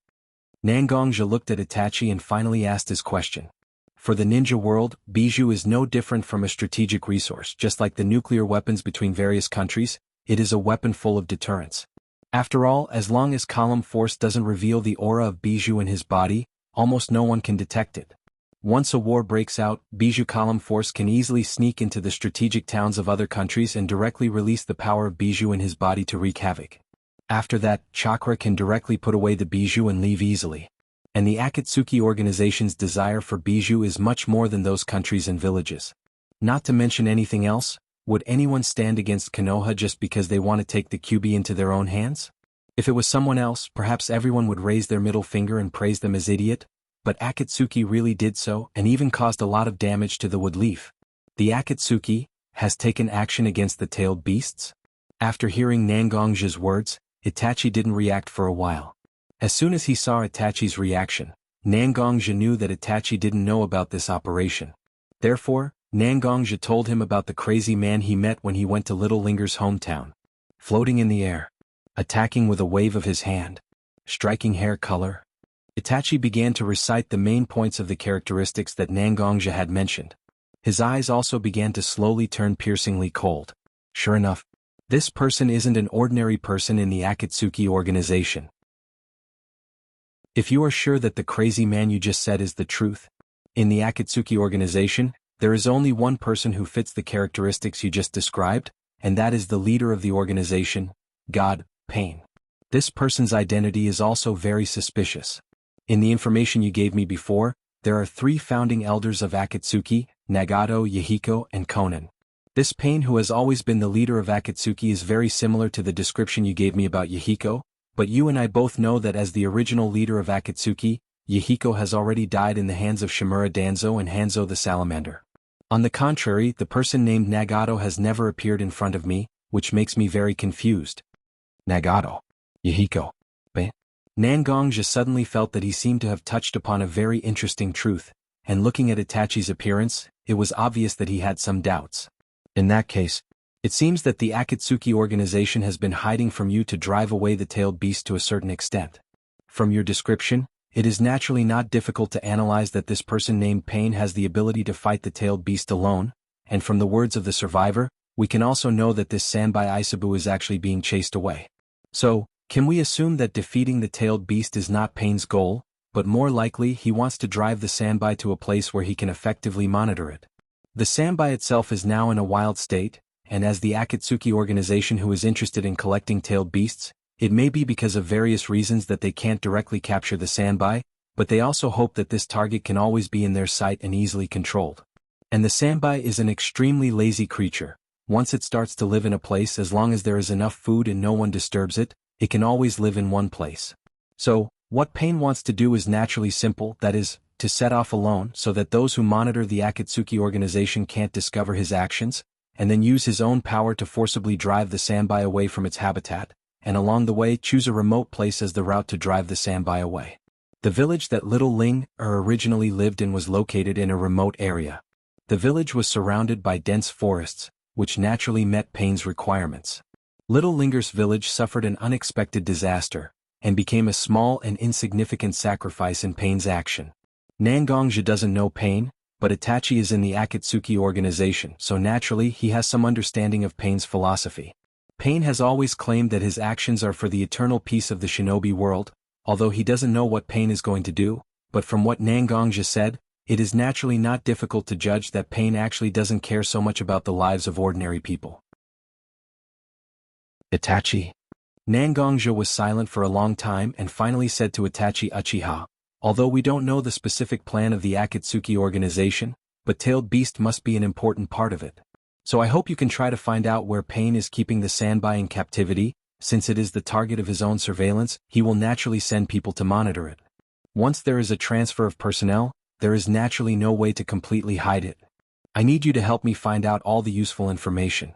Nangongja looked at Itachi and finally asked his question. For the ninja world, Bijou is no different from a strategic resource. Just like the nuclear weapons between various countries, it is a weapon full of deterrence. After all, as long as Column Force doesn't reveal the aura of Bijou in his body, almost no one can detect it. Once a war breaks out, Bijou Column Force can easily sneak into the strategic towns of other countries and directly release the power of Bijou in his body to wreak havoc. After that, Chakra can directly put away the Bijou and leave easily. And the Akatsuki organization's desire for Bijou is much more than those countries and villages. Not to mention anything else, Would anyone stand against Konoha just because they want to take the Kyuubi into their own hands? If it was someone else, perhaps everyone would raise their middle finger and praise them as idiot, but Akatsuki really did so and even caused a lot of damage to the wood leaf. The Akatsuki has taken action against the tailed beasts? After hearing Nangongja's words, Itachi didn't react for a while. As soon as he saw Itachi's reaction, Nangongja knew that Itachi didn't know about this operation. Therefore, Nangongja told him about the crazy man he met when he went to Little Linger's hometown. Floating in the air, attacking with a wave of his hand, striking hair color. Itachi began to recite the main points of the characteristics that Nangongja had mentioned. His eyes also began to slowly turn piercingly cold. Sure enough, this person isn't an ordinary person in the Akatsuki organization. If you are sure that the crazy man you just said is the truth, in the Akatsuki organization, there is only one person who fits the characteristics you just described, and that is the leader of the organization, God, Pain. This person's identity is also very suspicious. In the information you gave me before, there are 3 founding elders of Akatsuki, Nagato, Yahiko, and Konan. This Pain who has always been the leader of Akatsuki is very similar to the description you gave me about Yahiko, but you and I both know that as the original leader of Akatsuki, Yahiko has already died in the hands of Shimura Danzo and Hanzo the Salamander. On the contrary, the person named Nagato has never appeared in front of me, which makes me very confused. Nagato. Yahiko. Nangongja suddenly felt that he seemed to have touched upon a very interesting truth, and looking at Itachi's appearance, it was obvious that he had some doubts. In that case, it seems that the Akatsuki organization has been hiding from you to drive away the tailed beast to a certain extent. From your description, it is naturally not difficult to analyze that this person named Pain has the ability to fight the tailed beast alone, and from the words of the survivor, we can also know that this Sanbai Isabu is actually being chased away. So, can we assume that defeating the tailed beast is not Pain's goal, but more likely he wants to drive the Sanbai to a place where he can effectively monitor it? The Sanbai itself is now in a wild state, and as the Akatsuki organization who is interested in collecting tailed beasts, it may be because of various reasons that they can't directly capture the Sanbai, but they also hope that this target can always be in their sight and easily controlled. And the Sanbai is an extremely lazy creature. Once it starts to live in a place, as long as there is enough food and no one disturbs it, it can always live in one place. So, what Pain wants to do is naturally simple, that is, to set off alone so that those who monitor the Akatsuki organization can't discover his actions, and then use his own power to forcibly drive the Sanbai away from its habitat, and along the way choose a remote place as the route to drive the Sanbai away. The village that Little Ling originally lived in was located in a remote area. The village was surrounded by dense forests, which naturally met Pain's requirements. Little Linger's village suffered an unexpected disaster, and became a small and insignificant sacrifice in Pain's action. Nangongja doesn't know Pain, but Itachi is in the Akatsuki organization, so naturally he has some understanding of Pain's philosophy. Pain has always claimed that his actions are for the eternal peace of the shinobi world, although he doesn't know what Pain is going to do, but from what Nangongja said, it is naturally not difficult to judge that Pain actually doesn't care so much about the lives of ordinary people. Itachi. Nangongja was silent for a long time and finally said to Itachi, Uchiha, although we don't know the specific plan of the Akatsuki organization, but Tailed Beast must be an important part of it. So I hope you can try to find out where Pain is keeping the Sanbai in captivity. Since it is the target of his own surveillance, he will naturally send people to monitor it. Once there is a transfer of personnel, there is naturally no way to completely hide it. I need you to help me find out all the useful information.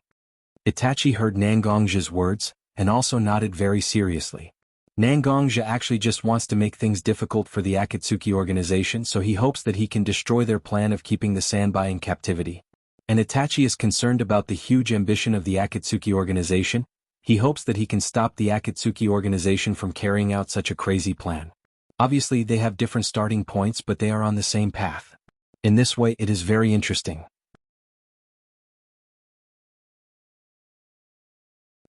Itachi heard Nangongja's words, and also nodded very seriously. Nangongja actually just wants to make things difficult for the Akatsuki organization, so he hopes that he can destroy their plan of keeping the Sanbai in captivity. And Itachi is concerned about the huge ambition of the Akatsuki organization. He hopes that he can stop the Akatsuki organization from carrying out such a crazy plan. Obviously they have different starting points, but they are on the same path. In this way it is very interesting.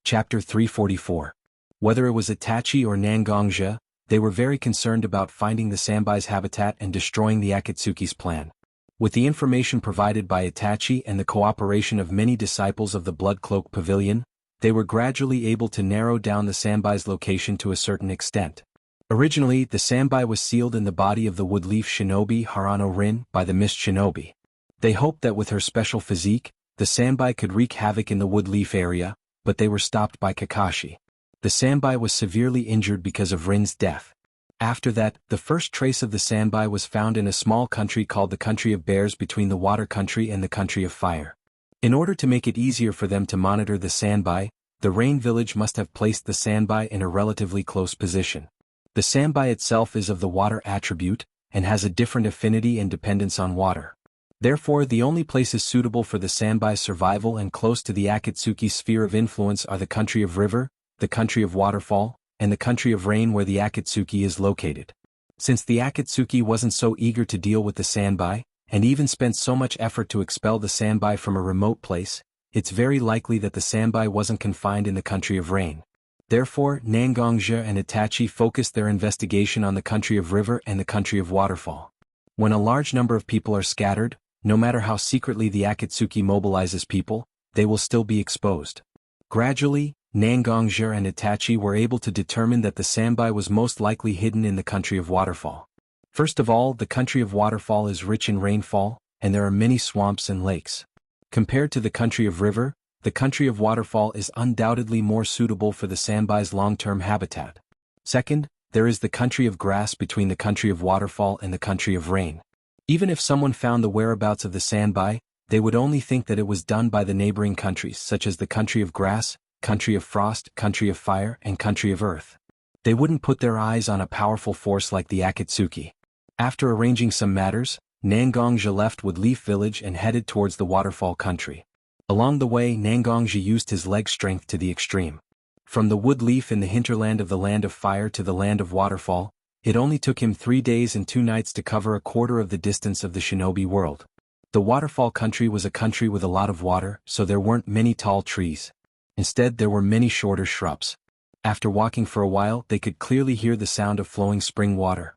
Chapter 344. Whether it was Itachi or Nangongja, they were very concerned about finding the Sanbai's habitat and destroying the Akatsuki's plan. With the information provided by Itachi and the cooperation of many disciples of the Blood Cloak Pavilion, they were gradually able to narrow down the Sanbai's location to a certain extent. Originally, the Sanbai was sealed in the body of the Woodleaf Shinobi Harano Rin by the Mist Shinobi. They hoped that with her special physique, The Sanbai could wreak havoc in the wood leaf area, but they were stopped by Kakashi. The Sanbai was severely injured because of Rin's death. After that, the first trace of the Sanbai was found in a small country called the Country of Bears between the Water Country and the Country of Fire. In order to make it easier for them to monitor the Sanbai, the Rain Village must have placed the Sanbai in a relatively close position. The Sanbai itself is of the water attribute, and has a different affinity and dependence on water. Therefore, the only places suitable for the Sanbai's survival and close to the Akatsuki sphere of influence are the Country of River, the Country of Waterfall, and the Country of Rain where the Akatsuki is located. Since the Akatsuki wasn't so eager to deal with the Sanbai, and even spent so much effort to expel the Sanbai from a remote place, it's very likely that the Sanbai wasn't confined in the Country of Rain. Therefore, Nangongja and Itachi focused their investigation on the Country of River and the Country of Waterfall. When a large number of people are scattered, no matter how secretly the Akatsuki mobilizes people, they will still be exposed. Gradually, Nangongja and Itachi were able to determine that the Sanbai was most likely hidden in the Country of Waterfall. First of all, the Country of Waterfall is rich in rainfall, and there are many swamps and lakes. Compared to the Country of River, the Country of Waterfall is undoubtedly more suitable for the Sanbai's long-term habitat. Second, there is the Country of Grass between the Country of Waterfall and the Country of Rain. Even if someone found the whereabouts of the Sanbai, they would only think that it was done by the neighboring countries such as the Country of Grass, Country of Frost, Country of Fire, and Country of Earth. They wouldn't put their eyes on a powerful force like the Akatsuki. After arranging some matters, Nangongja left Wood Leaf Village and headed towards the Waterfall Country. Along the way, Nangongja used his leg strength to the extreme. From the Wood Leaf in the hinterland of the Land of Fire to the Land of Waterfall, it only took him 3 days and 2 nights to cover a quarter of the distance of the shinobi world. The Waterfall Country was a country with a lot of water, so there weren't many tall trees. Instead, there were many shorter shrubs. After walking for a while, they could clearly hear the sound of flowing spring water.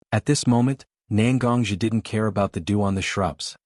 At this moment, Nangongja didn't care about the dew on the shrubs.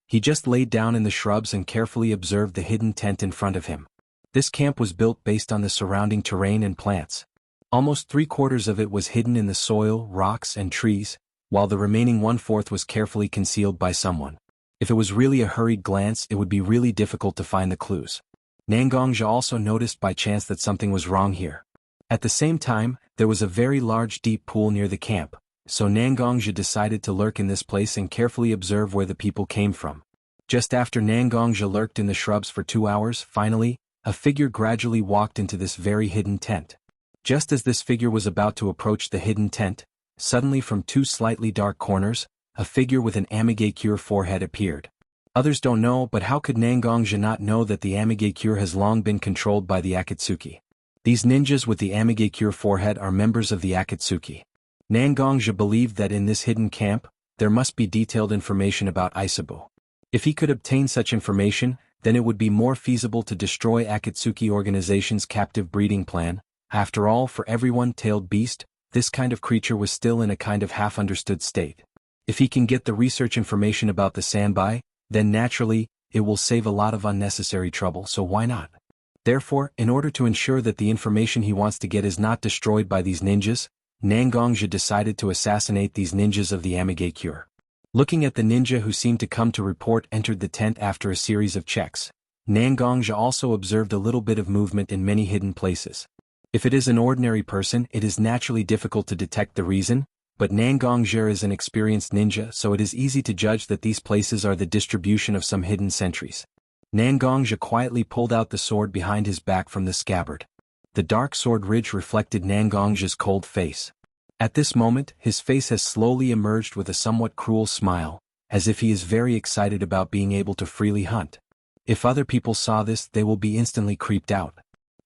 He just laid down in the shrubs and carefully observed the hidden tent in front of him. This camp was built based on the surrounding terrain and plants. Almost 3/4 of it was hidden in the soil, rocks, and trees, while the remaining 1/4 was carefully concealed by someone. If it was really a hurried glance, it would be really difficult to find the clues. Nangongja also noticed by chance that something was wrong here. At the same time, there was a very large deep pool near the camp, so Nangongja decided to lurk in this place and carefully observe where the people came from. Just after Nangongja lurked in the shrubs for 2 hours, finally, a figure gradually walked into this very hidden tent. Just as this figure was about to approach the hidden tent, suddenly from 2 slightly dark corners, a figure with an Amigakure forehead appeared. Others don't know, but how could Nangongja not know that the Amigakure has long been controlled by the Akatsuki? These ninjas with the Amigakure forehead are members of the Akatsuki. Nangongja believed that in this hidden camp, there must be detailed information about Isabu. If he could obtain such information, then it would be more feasible to destroy Akatsuki organization's captive breeding plan. After all, for every one-tailed beast, this kind of creature was still in a kind of half-understood state. If he can get the research information about the Sanbai, then naturally, it will save a lot of unnecessary trouble, so why not? Therefore, in order to ensure that the information he wants to get is not destroyed by these ninjas, Nangongja decided to assassinate these ninjas of the Amigakure. Looking at the ninja who seemed to come to report entered the tent after a series of checks, Nangongja also observed a little bit of movement in many hidden places. If it is an ordinary person, it is naturally difficult to detect the reason, but Nangongja is an experienced ninja, so it is easy to judge that these places are the distribution of some hidden sentries. Nangongja quietly pulled out the sword behind his back from the scabbard. The dark sword ridge reflected Nangongja's cold face. At this moment, his face has slowly emerged with a somewhat cruel smile, as if he is very excited about being able to freely hunt. If other people saw this, they will be instantly creeped out.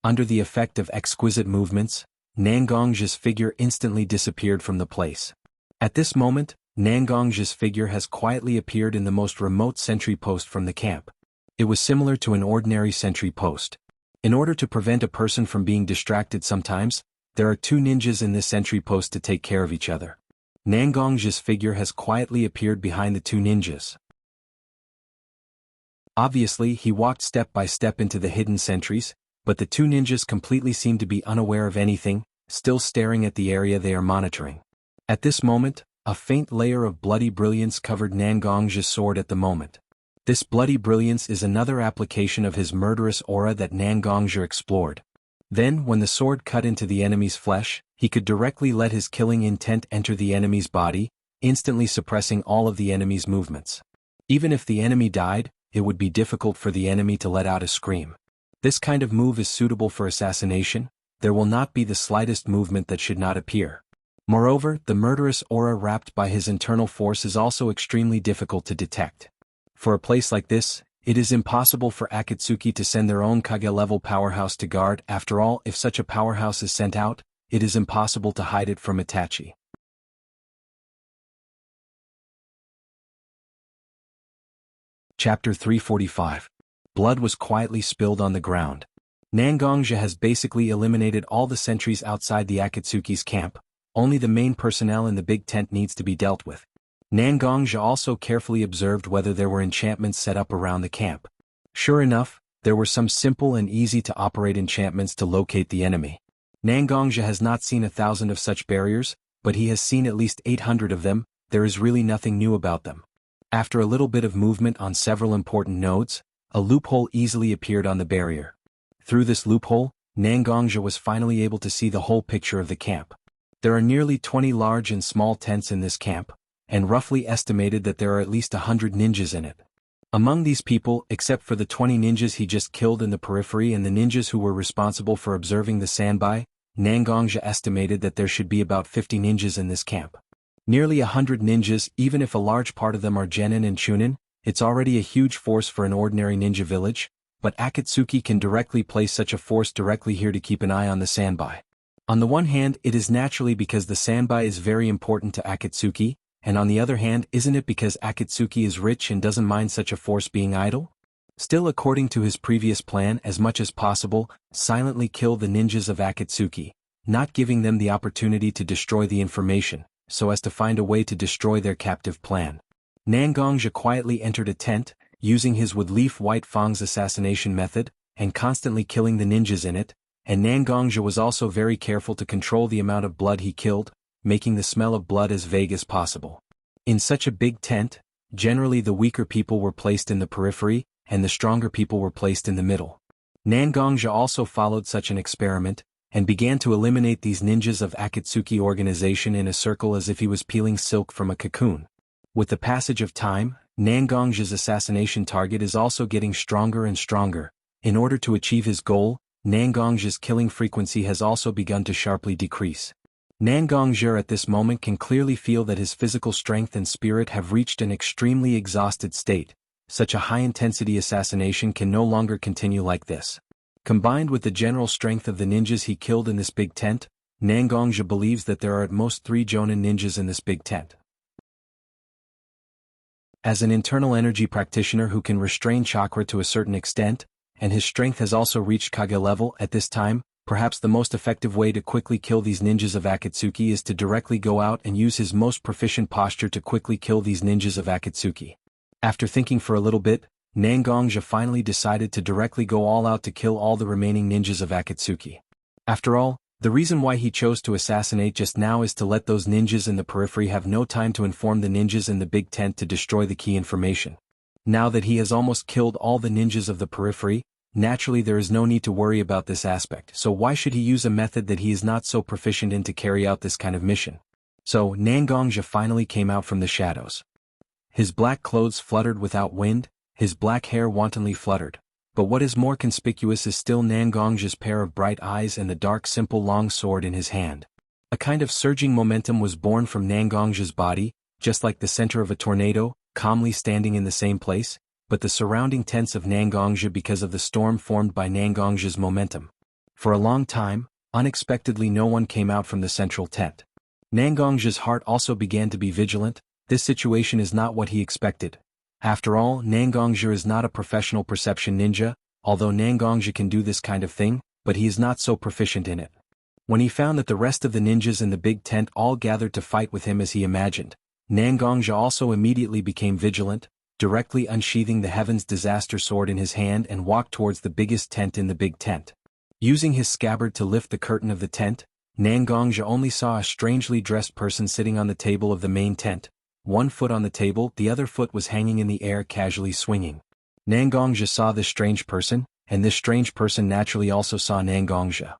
Under the effect of exquisite movements, Nangongja's figure instantly disappeared from the place. At this moment, Nangongja's figure has quietly appeared in the most remote sentry post from the camp. It was similar to an ordinary sentry post. In order to prevent a person from being distracted sometimes, there are 2 ninjas in this sentry post to take care of each other. Nangongja's figure has quietly appeared behind the 2 ninjas. Obviously, he walked step by step into the hidden sentries, but the 2 ninjas completely seem to be unaware of anything, still staring at the area they are monitoring. At this moment, a faint layer of bloody brilliance covered Nangongja's sword at the moment. This bloody brilliance is another application of his murderous aura that Nangongzhi explored. Then, when the sword cut into the enemy's flesh, he could directly let his killing intent enter the enemy's body, instantly suppressing all of the enemy's movements. Even if the enemy died, it would be difficult for the enemy to let out a scream. This kind of move is suitable for assassination. There will not be the slightest movement that should not appear. Moreover, the murderous aura wrapped by his internal force is also extremely difficult to detect. For a place like this, it is impossible for Akatsuki to send their own Kage-level powerhouse to guard. After all, if such a powerhouse is sent out, it is impossible to hide it from Itachi. Chapter 345. Blood was quietly spilled on the ground. Nangongzhi has basically eliminated all the sentries outside the Akatsuki's camp. Only the main personnel in the big tent needs to be dealt with. Nangongzhi also carefully observed whether there were enchantments set up around the camp. Sure enough, there were some simple and easy-to-operate enchantments to locate the enemy. Nangongzhi has not seen 1,000 of such barriers, but he has seen at least 800 of them. There is really nothing new about them. After a little bit of movement on several important nodes, a loophole easily appeared on the barrier. Through this loophole, Nangongzhi was finally able to see the whole picture of the camp. There are nearly 20 large and small tents in this camp, and roughly estimated that there are at least 100 ninjas in it. Among these people, except for the 20 ninjas he just killed in the periphery and the ninjas who were responsible for observing the Sanbai, Nangongzhi estimated that there should be about 50 ninjas in this camp. Nearly 100 ninjas, even if a large part of them are genin and chunin, it's already a huge force for an ordinary ninja village, but Akatsuki can directly place such a force directly here to keep an eye on the Sanbai. On the one hand, it is naturally because the Sanbai is very important to Akatsuki, and on the other hand, isn't it because Akatsuki is rich and doesn't mind such a force being idle? Still, according to his previous plan, as much as possible, silently kill the ninjas of Akatsuki, not giving them the opportunity to destroy the information, so as to find a way to destroy their captive plan. Nangongzhi quietly entered a tent, using his wood leaf white fang's assassination method, and constantly killing the ninjas in it, and Nangongzhi was also very careful to control the amount of blood he killed, making the smell of blood as vague as possible. In such a big tent, generally the weaker people were placed in the periphery, and the stronger people were placed in the middle. Nangongzhi also followed such an experiment, and began to eliminate these ninjas of Akatsuki organization in a circle as if he was peeling silk from a cocoon. With the passage of time, Nangongzhi's assassination target is also getting stronger and stronger. In order to achieve his goal, Nangongzhi's killing frequency has also begun to sharply decrease. Nangongzhi at this moment can clearly feel that his physical strength and spirit have reached an extremely exhausted state. Such a high-intensity assassination can no longer continue like this. Combined with the general strength of the ninjas he killed in this big tent, Nangongzhi believes that there are at most 3 Jonin ninjas in this big tent. As an internal energy practitioner who can restrain chakra to a certain extent, and his strength has also reached Kage level at this time, perhaps the most effective way to quickly kill these ninjas of Akatsuki is to directly go out and use his most proficient posture to quickly kill these ninjas of Akatsuki. After thinking for a little bit, Nangongzhi finally decided to directly go all out to kill all the remaining ninjas of Akatsuki. After all, the reason why he chose to assassinate just now is to let those ninjas in the periphery have no time to inform the ninjas in the big tent to destroy the key information. Now that he has almost killed all the ninjas of the periphery, naturally there is no need to worry about this aspect, so why should he use a method that he is not so proficient in to carry out this kind of mission? So Nangongzhi finally came out from the shadows. His black clothes fluttered without wind, his black hair wantonly fluttered. But what is more conspicuous is still Nangongzhi's pair of bright eyes and the dark simple long sword in his hand. A kind of surging momentum was born from Nangongzhi's body, just like the center of a tornado, calmly standing in the same place, but the surrounding tents of Nangongzhi because of the storm formed by Nangongzhi's momentum. For a long time, unexpectedly no one came out from the central tent. Nangongzhi's heart also began to be vigilant. This situation is not what he expected. After all, Nangongzhi is not a professional perception ninja, although Nangongzhi can do this kind of thing, but he is not so proficient in it. When he found that the rest of the ninjas in the big tent all gathered to fight with him as he imagined, Nangongzhi also immediately became vigilant, directly unsheathing the Heaven's Disaster sword in his hand and walked towards the biggest tent in the big tent. Using his scabbard to lift the curtain of the tent, Nangongzhi only saw a strangely dressed person sitting on the table of the main tent. one foot on the table, the other foot was hanging in the air casually swinging. Nangongja saw this strange person, and this strange person naturally also saw Nangongja.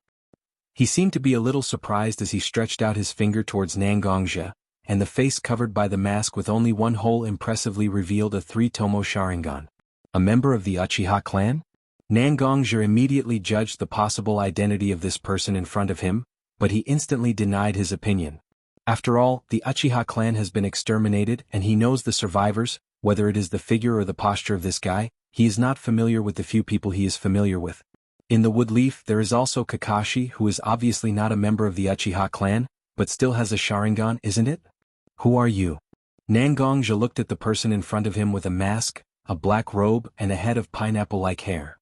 He seemed to be a little surprised as he stretched out his finger towards Nangongja, and the face covered by the mask with only one hole impressively revealed a 3-tomo Sharingan. A member of the Uchiha clan? Nangongja immediately judged the possible identity of this person in front of him, but he instantly denied his opinion. After all, the Uchiha clan has been exterminated and he knows the survivors, whether it is the figure or the posture of this guy, he is not familiar with the few people he is familiar with. In the Woodleaf there is also Kakashi, who is obviously not a member of the Uchiha clan, but still has a Sharingan, isn't it? Who are you? Nangongja looked at the person in front of him with a mask, a black robe and a head of pineapple-like hair.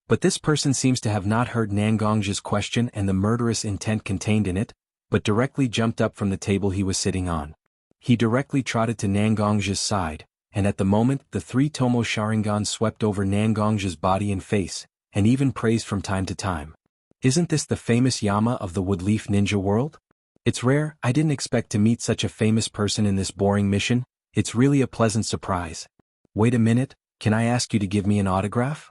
But this person seems to have not heard Nangongja's question and the murderous intent contained in it, but directly jumped up from the table he was sitting on. He directly trotted to Nangongja's side, and at the moment the 3-tomo Sharingan swept over Nangongja's body and face, and even praised from time to time. Isn't this the famous Yama of the Woodleaf ninja world? It's rare, I didn't expect to meet such a famous person in this boring mission, it's really a pleasant surprise. Wait a minute, can I ask you to give me an autograph?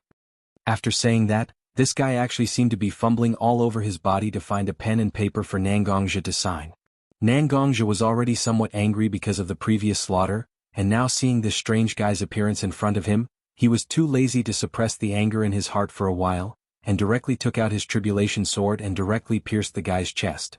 After saying that, this guy actually seemed to be fumbling all over his body to find a pen and paper for Nangongja to sign. Nangongja was already somewhat angry because of the previous slaughter, and now seeing this strange guy's appearance in front of him, he was too lazy to suppress the anger in his heart for a while, and directly took out his tribulation sword and directly pierced the guy's chest.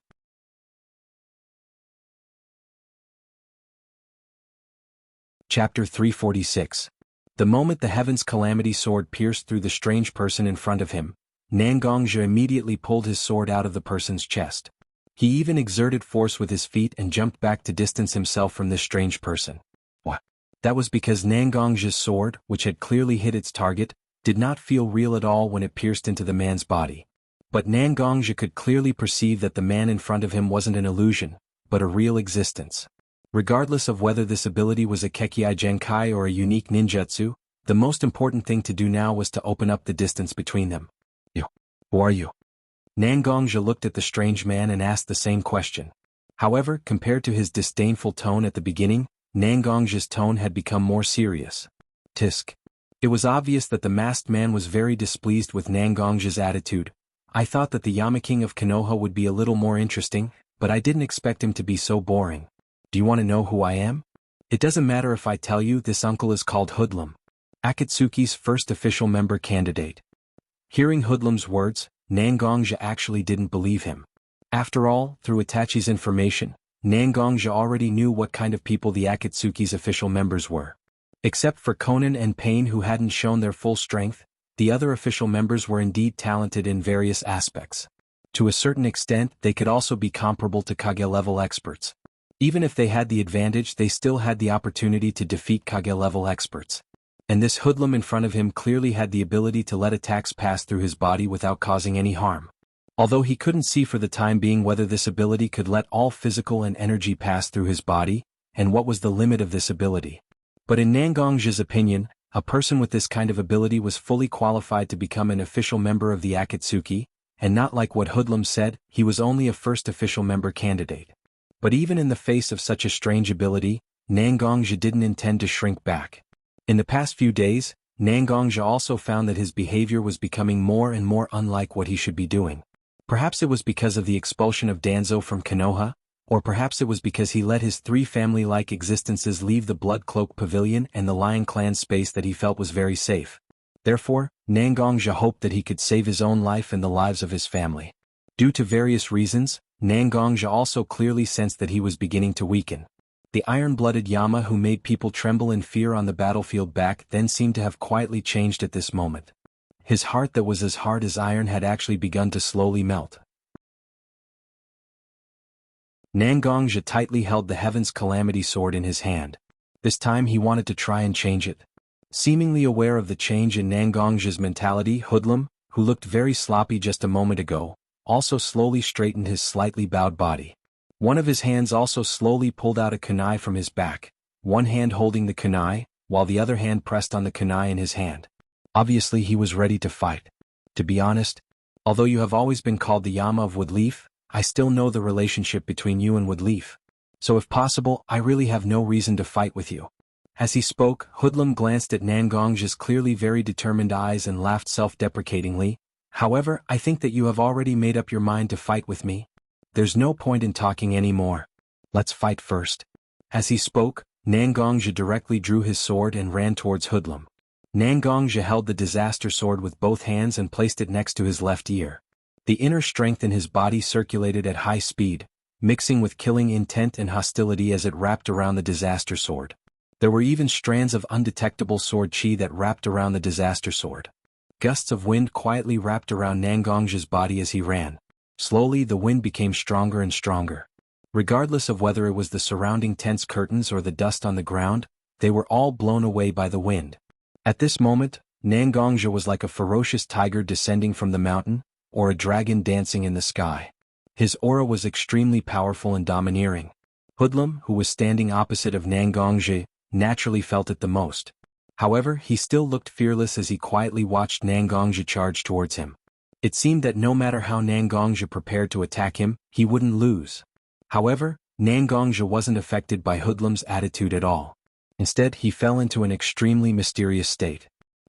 Chapter 346. The moment the Heaven's Calamity sword pierced through the strange person in front of him, Nangongja immediately pulled his sword out of the person's chest. He even exerted force with his feet and jumped back to distance himself from this strange person. What? That was because Nangongja's sword, which had clearly hit its target, did not feel real at all when it pierced into the man's body. But Nangongja could clearly perceive that the man in front of him wasn't an illusion, but a real existence. Regardless of whether this ability was a Kekkei Genkai or a unique ninjutsu, the most important thing to do now was to open up the distance between them. You. Who are you? Nangongja looked at the strange man and asked the same question. However, compared to his disdainful tone at the beginning, Nangongja's tone had become more serious. Tisk. It was obvious that the masked man was very displeased with Nangongja's attitude. I thought that the Yama King of Konoha would be a little more interesting, but I didn't expect him to be so boring. Do you want to know who I am? It doesn't matter if I tell you, this uncle is called Hoodlum, Akatsuki's first official member candidate. Hearing Hoodlum's words, Nangongja actually didn't believe him. After all, through Itachi's information, Nangongja already knew what kind of people the Akatsuki's official members were. Except for Konan and Pain, who hadn't shown their full strength, the other official members were indeed talented in various aspects. To a certain extent, they could also be comparable to Kage-level experts. Even if they had the advantage, they still had the opportunity to defeat Kage-level experts. And this hoodlum in front of him clearly had the ability to let attacks pass through his body without causing any harm. Although he couldn't see for the time being whether this ability could let all physical and energy pass through his body, and what was the limit of this ability. But in Nangongja's opinion, a person with this kind of ability was fully qualified to become an official member of the Akatsuki, and not like what Hoodlum said, he was only a first official member candidate. But even in the face of such a strange ability, Nangongja didn't intend to shrink back. In the past few days, Nangongja also found that his behavior was becoming more and more unlike what he should be doing. Perhaps it was because of the expulsion of Danzo from Konoha, or perhaps it was because he let his three family-like existences leave the Blood Cloak Pavilion and the Lion Clan space that he felt was very safe. Therefore, Nangongja hoped that he could save his own life and the lives of his family. Due to various reasons, Nangongja also clearly sensed that he was beginning to weaken. The iron-blooded Yama who made people tremble in fear on the battlefield back then seemed to have quietly changed at this moment. His heart that was as hard as iron had actually begun to slowly melt. Nangongja tightly held the Heaven's Calamity sword in his hand. This time he wanted to try and change it. Seemingly aware of the change in Nangongja's mentality, Hoodlum, who looked very sloppy just a moment ago, also slowly straightened his slightly bowed body. One of his hands also slowly pulled out a kunai from his back, one hand holding the kunai, while the other hand pressed on the kunai in his hand. Obviously he was ready to fight. To be honest, although you have always been called the Yama of Woodleaf, I still know the relationship between you and Woodleaf. So if possible, I really have no reason to fight with you. As he spoke, Hoodlum glanced at Nangong's clearly very determined eyes and laughed self-deprecatingly. However, I think that you have already made up your mind to fight with me. There's no point in talking anymore. Let's fight first. As he spoke, Nangongja directly drew his sword and ran towards Hoodlum. Nangongja held the disaster sword with both hands and placed it next to his left ear. The inner strength in his body circulated at high speed, mixing with killing intent and hostility as it wrapped around the disaster sword. There were even strands of undetectable sword chi that wrapped around the disaster sword. Gusts of wind quietly wrapped around Nangongja's body as he ran. Slowly the wind became stronger and stronger. Regardless of whether it was the surrounding tense curtains or the dust on the ground, they were all blown away by the wind. At this moment, Nangongja was like a ferocious tiger descending from the mountain, or a dragon dancing in the sky. His aura was extremely powerful and domineering. Hoodlum, who was standing opposite of Nangongja, naturally felt it the most. However, he still looked fearless as he quietly watched Nangongja charge towards him. It seemed that no matter how Nangongja prepared to attack him, he wouldn't lose. However, Nangongja wasn't affected by Hoodlum's attitude at all. Instead, he fell into an extremely mysterious state.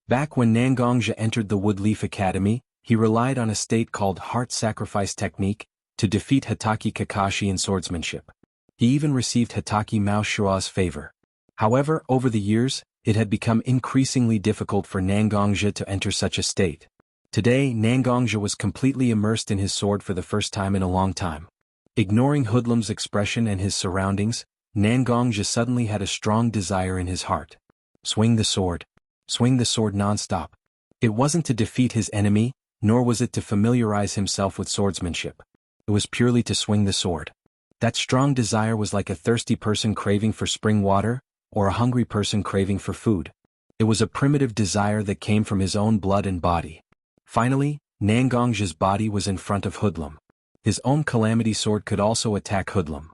Back when Nangongja entered the Woodleaf Academy, he relied on a state called Heart Sacrifice Technique to defeat Hatake Kakashi in swordsmanship. He even received Hatake Mao Shua's favor. However, over the years, it had become increasingly difficult for Nangongja to enter such a state. Today, Nangongja was completely immersed in his sword for the first time in a long time. Ignoring Hoodlum's expression and his surroundings, Nangongja suddenly had a strong desire in his heart. Swing the sword. Swing the sword non-stop. It wasn't to defeat his enemy, nor was it to familiarize himself with swordsmanship. It was purely to swing the sword. That strong desire was like a thirsty person craving for spring water, or a hungry person craving for food. It was a primitive desire that came from his own blood and body. Finally, Nangongja's body was in front of Hoodlum. His own calamity sword could also attack Hoodlum.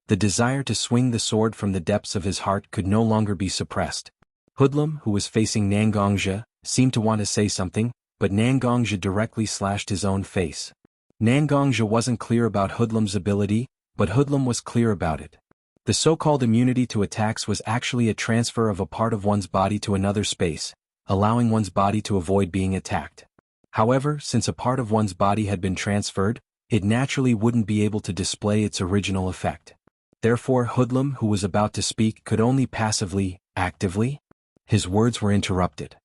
The desire to swing the sword from the depths of his heart could no longer be suppressed. Hoodlum, who was facing Nangongja, seemed to want to say something, but Nangongja directly slashed his own face. Nangongja wasn't clear about Hoodlum's ability, but Hoodlum was clear about it. The so-called immunity to attacks was actually a transfer of a part of one's body to another space, allowing one's body to avoid being attacked. However, since a part of one's body had been transferred, it naturally wouldn't be able to display its original effect. Therefore, Hoodlum, who was about to speak, could only passively, actively. His words were interrupted.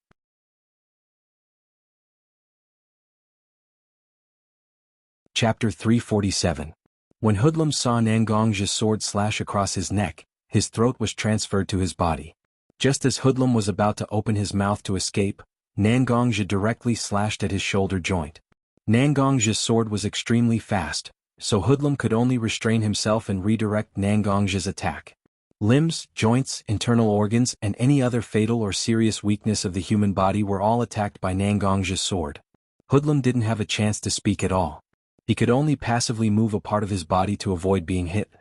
Chapter 347. When Hoodlum saw Nangongja's sword slash across his neck, his throat was transferred to his body. Just as Hoodlum was about to open his mouth to escape, Nangongja directly slashed at his shoulder joint. Nangongja's sword was extremely fast, so Hoodlum could only restrain himself and redirect Nangongja's attack. Limbs, joints, internal organs, and any other fatal or serious weakness of the human body were all attacked by Nangongja's sword. Hoodlum didn't have a chance to speak at all. He could only passively move a part of his body to avoid being hit.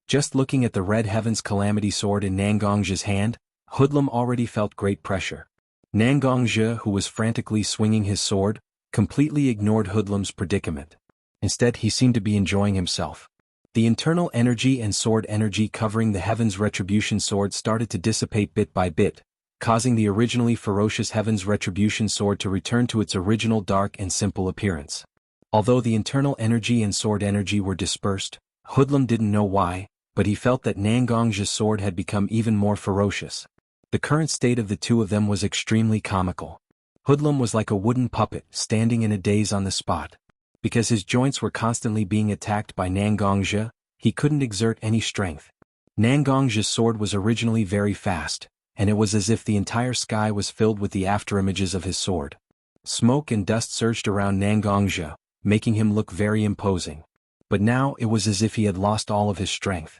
Just looking at the Red Heaven's Calamity Sword in Nangongja's hand, Hoodlum already felt great pressure. Nangongja, who was frantically swinging his sword, completely ignored Hoodlum's predicament. Instead, he seemed to be enjoying himself. The internal energy and sword energy covering the Heaven's Retribution Sword started to dissipate bit by bit, causing the originally ferocious Heaven's Retribution Sword to return to its original dark and simple appearance. Although the internal energy and sword energy were dispersed, Hoodlum didn't know why, but he felt that Nangongja's sword had become even more ferocious. The current state of the two of them was extremely comical. Hoodlum was like a wooden puppet standing in a daze on the spot. Because his joints were constantly being attacked by Nangongja, he couldn't exert any strength. Nangongja's sword was originally very fast, and it was as if the entire sky was filled with the afterimages of his sword. Smoke and dust surged around Nangongja, making him look very imposing. But now it was as if he had lost all of his strength.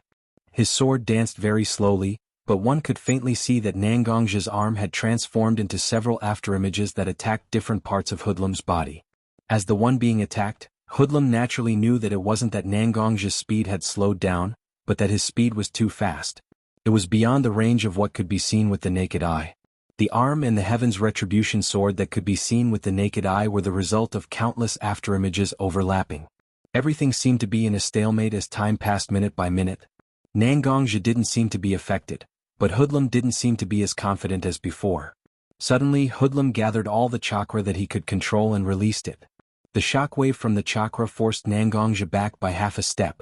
His sword danced very slowly, but one could faintly see that Nangongja's arm had transformed into several afterimages that attacked different parts of Hoodlum's body. As the one being attacked, Hoodlum naturally knew that it wasn't that Nangongja's speed had slowed down, but that his speed was too fast. It was beyond the range of what could be seen with the naked eye. The arm and the Heaven's Retribution Sword that could be seen with the naked eye were the result of countless afterimages overlapping. Everything seemed to be in a stalemate as time passed minute by minute. Nangongja didn't seem to be affected, but Hoodlum didn't seem to be as confident as before. Suddenly, Hoodlum gathered all the chakra that he could control and released it. The shockwave from the chakra forced Nangongja back by half a step.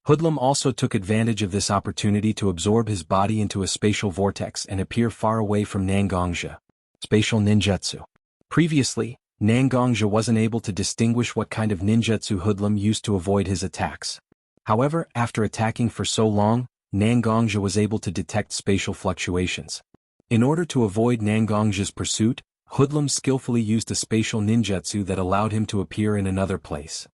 Hoodlum also took advantage of this opportunity to absorb his body into a spatial vortex and appear far away from Nangongja. Spatial ninjutsu. Previously, Nangongja wasn't able to distinguish what kind of ninjutsu Hoodlum used to avoid his attacks. However, after attacking for so long, Nangongja was able to detect spatial fluctuations. In order to avoid Nangongja's pursuit, Hoodlum skillfully used a spatial ninjutsu that allowed him to appear in another place.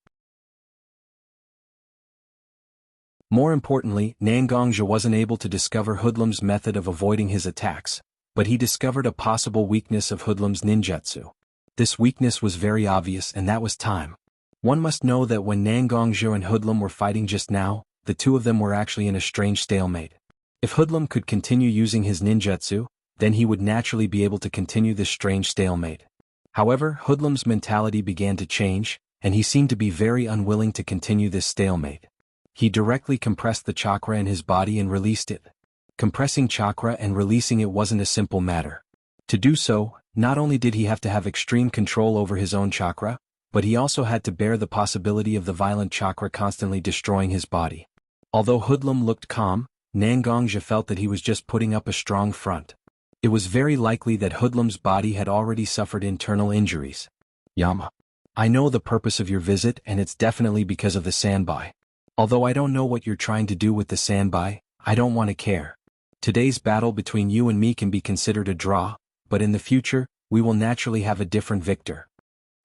More importantly, Nangongja wasn't able to discover Hoodlum's method of avoiding his attacks, but he discovered a possible weakness of Hoodlum's ninjutsu. This weakness was very obvious, and that was time. One must know that when Nangongja and Hoodlum were fighting just now, the two of them were actually in a strange stalemate. If Hoodlum could continue using his ninjutsu, then he would naturally be able to continue this strange stalemate. However, Hoodlum's mentality began to change, and he seemed to be very unwilling to continue this stalemate. He directly compressed the chakra in his body and released it. Compressing chakra and releasing it wasn't a simple matter. To do so, not only did he have to have extreme control over his own chakra, but he also had to bear the possibility of the violent chakra constantly destroying his body. Although Hoodlum looked calm, Nangongja felt that he was just putting up a strong front. It was very likely that Hoodlum's body had already suffered internal injuries. Yama. I know the purpose of your visit, and it's definitely because of the sandbai. Although I don't know what you're trying to do with the sandbai, I don't want to care. Today's battle between you and me can be considered a draw, but in the future, we will naturally have a different victor.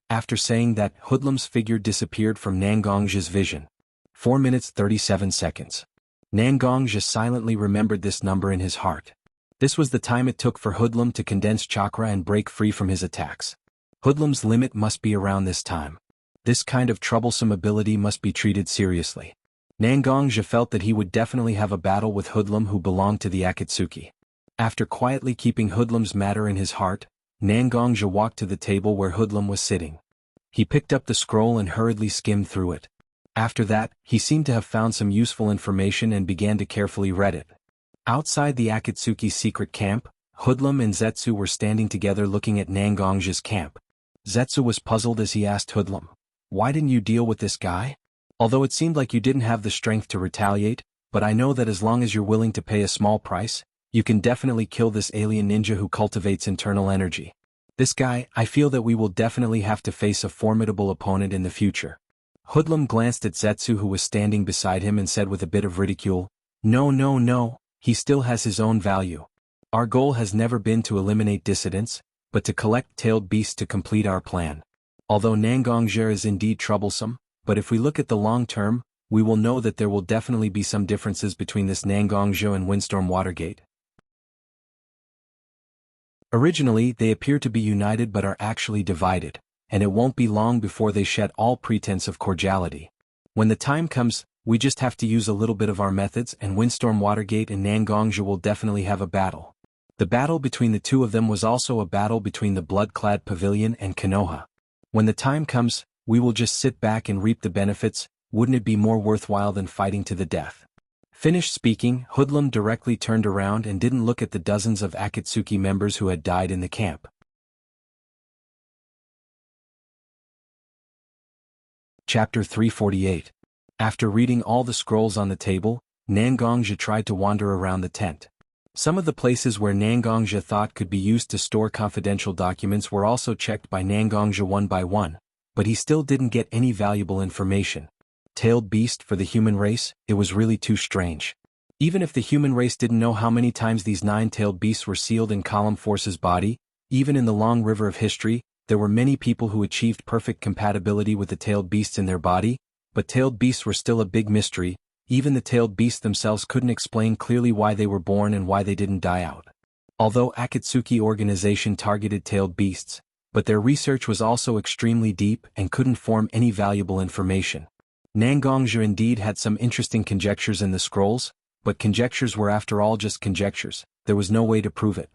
After saying that, Hoodlum's figure disappeared from Nangongja's vision. 4 minutes 37 seconds. Nangongja silently remembered this number in his heart. This was the time it took for Hoodlum to condense chakra and break free from his attacks. Hoodlum's limit must be around this time. This kind of troublesome ability must be treated seriously. Nangongja felt that he would definitely have a battle with Hoodlum, who belonged to the Akatsuki. After quietly keeping Hoodlum's matter in his heart, Nangongja walked to the table where Hoodlum was sitting. He picked up the scroll and hurriedly skimmed through it. After that, he seemed to have found some useful information and began to carefully read it. Outside the Akatsuki's secret camp, Hoodlum and Zetsu were standing together looking at Nangongja's camp. Zetsu was puzzled as he asked Hoodlum, "Why didn't you deal with this guy? Although it seemed like you didn't have the strength to retaliate, but I know that as long as you're willing to pay a small price, you can definitely kill this alien ninja who cultivates internal energy. This guy, I feel that we will definitely have to face a formidable opponent in the future." Hoodlum glanced at Zetsu, who was standing beside him, and said with a bit of ridicule, No, he still has his own value. Our goal has never been to eliminate dissidents, but to collect tailed beasts to complete our plan. Although Nangongja is indeed troublesome, but if we look at the long term, we will know that there will definitely be some differences between this Nangongja and Windstorm Watergate. Originally, they appear to be united but are actually divided, and it won't be long before they shed all pretense of cordiality. When the time comes, we just have to use a little bit of our methods, and Windstorm Watergate and Nangongja will definitely have a battle. The battle between the two of them was also a battle between the Blood-Clad Pavilion and Konoha. When the time comes, we will just sit back and reap the benefits. Wouldn't it be more worthwhile than fighting to the death? Finished speaking, Hoodlum directly turned around and didn't look at the dozens of Akatsuki members who had died in the camp. Chapter 348. After reading all the scrolls on the table, Nangongja tried to wander around the tent. Some of the places where Nangongja thought could be used to store confidential documents were also checked by Nangongja one by one, but he still didn't get any valuable information. Tailed beast for the human race, it was really too strange. Even if the human race didn't know how many times these 9-tailed beasts were sealed in Column Force's body, even in the long river of history, there were many people who achieved perfect compatibility with the tailed beasts in their body, but tailed beasts were still a big mystery. Even the tailed beasts themselves couldn't explain clearly why they were born and why they didn't die out. Although Akatsuki organization targeted tailed beasts, but their research was also extremely deep and couldn't form any valuable information. Nangongja indeed had some interesting conjectures in the scrolls, but conjectures were after all just conjectures. There was no way to prove it.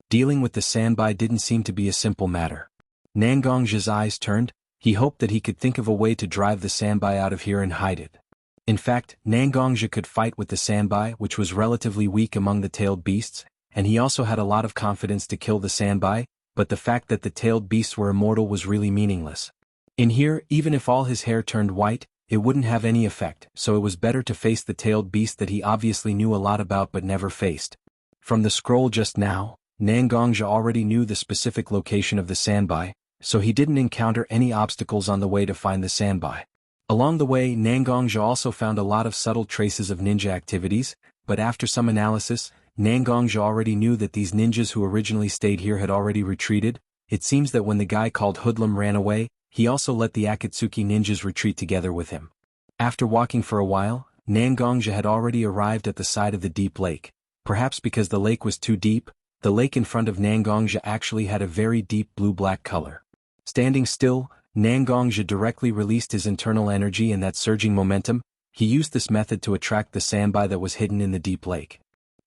Dealing with the sandbai didn't seem to be a simple matter. Nangongja's eyes turned, He hoped that he could think of a way to drive the Sanbai out of here and hide it. In fact, Nangongja could fight with the Sanbai, which was relatively weak among the tailed beasts, and he also had a lot of confidence to kill the Sanbai, but the fact that the tailed beasts were immortal was really meaningless. In here, even if all his hair turned white, it wouldn't have any effect, so it was better to face the tailed beast that he obviously knew a lot about but never faced. From the scroll just now, Nangongja already knew the specific location of the Sanbai, so he didn't encounter any obstacles on the way to find the Sanbai. Along the way, Nangongja also found a lot of subtle traces of ninja activities, but after some analysis, Nangongja already knew that these ninjas who originally stayed here had already retreated. It seems that when the guy called Hoodlum ran away, he also let the Akatsuki ninjas retreat together with him. After walking for a while, Nangongja had already arrived at the side of the deep lake. Perhaps because the lake was too deep, the lake in front of Nangongja actually had a very deep blue-black color. Standing still, Nangongja directly released his internal energy and that surging momentum. He used this method to attract the Sanbai that was hidden in the deep lake.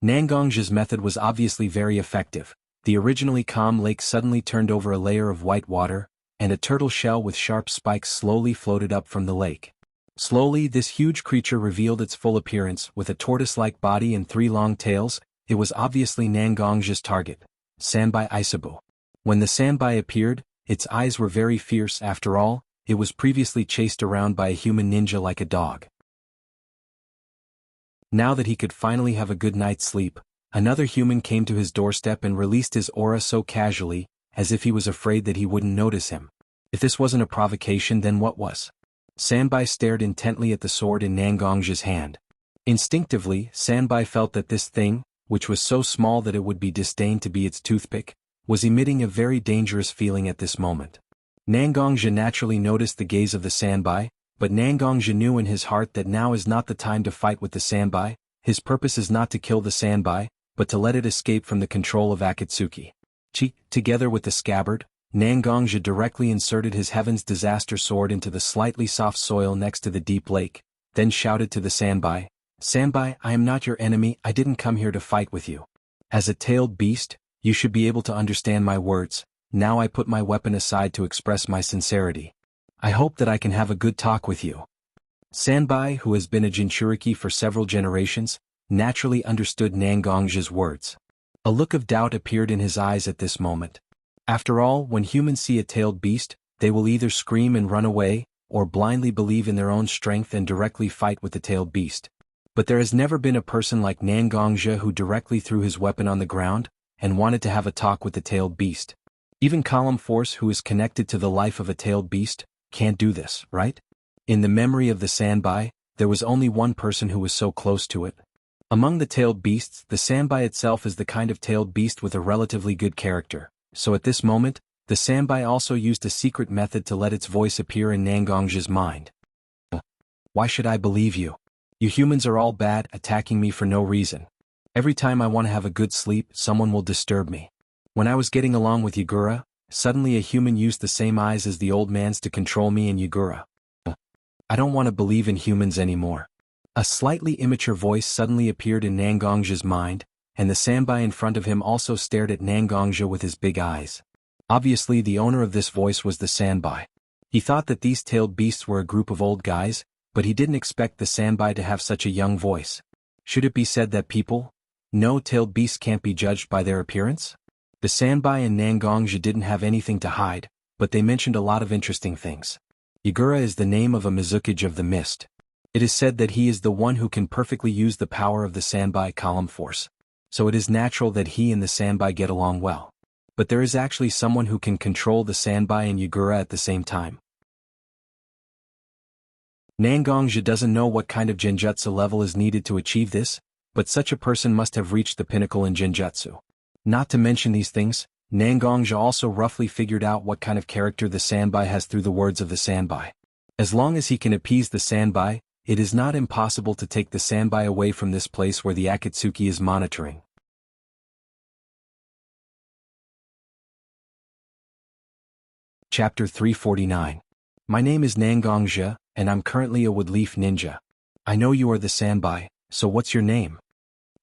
Nangongja's method was obviously very effective. The originally calm lake suddenly turned over a layer of white water, and a turtle shell with sharp spikes slowly floated up from the lake. Slowly, this huge creature revealed its full appearance, with a tortoise-like body and 3 long tails. It was obviously Nangongja's target, Sanbai Isabu. When the Sanbai appeared, its eyes were very fierce. After all, it was previously chased around by a human ninja like a dog. Now that he could finally have a good night's sleep, another human came to his doorstep and released his aura so casually, as if he was afraid that he wouldn't notice him. If this wasn't a provocation, then what was? Sanbai stared intently at the sword in Nangongja's hand. Instinctively, Sanbai felt that this thing, which was so small that it would be disdained to be its toothpick, was emitting a very dangerous feeling at this moment. Nangongja naturally noticed the gaze of the Sanbai, but Nangongja knew in his heart that now is not the time to fight with the Sanbai. His purpose is not to kill the Sanbai, but to let it escape from the control of Akatsuki. Together with the scabbard, Nangongja directly inserted his Heaven's Disaster sword into the slightly soft soil next to the deep lake, then shouted to the Sanbai, "Sanbai, I am not your enemy. I didn't come here to fight with you. As a tailed beast, you should be able to understand my words. Now I put my weapon aside to express my sincerity. I hope that I can have a good talk with you." Sanbai, who has been a Jinchuriki for several generations, naturally understood Nangongja's words. A look of doubt appeared in his eyes at this moment. After all, when humans see a tailed beast, they will either scream and run away, or blindly believe in their own strength and directly fight with the tailed beast. But there has never been a person like Nangongja who directly threw his weapon on the ground, and wanted to have a talk with the tailed beast. Even Column Force, who is connected to the life of a tailed beast, can't do this, right? In the memory of the Sanbai, there was only one person who was so close to it. Among the tailed beasts, the Sanbai itself is the kind of tailed beast with a relatively good character, so at this moment, the Sanbai also used a secret method to let its voice appear in Nangongja's mind. "Why should I believe you? You humans are all bad, attacking me for no reason. Every time I want to have a good sleep, someone will disturb me. When I was getting along with Yagura, suddenly a human used the same eyes as the old man's to control me and Yagura. I don't want to believe in humans anymore." A slightly immature voice suddenly appeared in Nangongja's mind, and the Sanbai in front of him also stared at Nangongja with his big eyes. Obviously the owner of this voice was the Sanbai. He thought that these tailed beasts were a group of old guys, but he didn't expect the Sanbai to have such a young voice. Should it be said that no tailed beasts can't be judged by their appearance? The Sanbai and Nangongja didn't have anything to hide, but they mentioned a lot of interesting things. Yagura is the name of a Mizukage of the Mist. It is said that he is the one who can perfectly use the power of the Sanbai Column Force. So it is natural that he and the Sanbai get along well. But there is actually someone who can control the Sanbai and Yagura at the same time. Nangongja doesn't know what kind of Genjutsu level is needed to achieve this, but such a person must have reached the pinnacle in Genjutsu. Not to mention these things, Nangongja also roughly figured out what kind of character the Sanbai has through the words of the Sanbai. As long as he can appease the Sanbai, it is not impossible to take the Sanbai away from this place where the Akatsuki is monitoring. Chapter 349. My name is Nangongja, and I'm currently a woodleaf ninja. I know you are the Sanbai, so what's your name?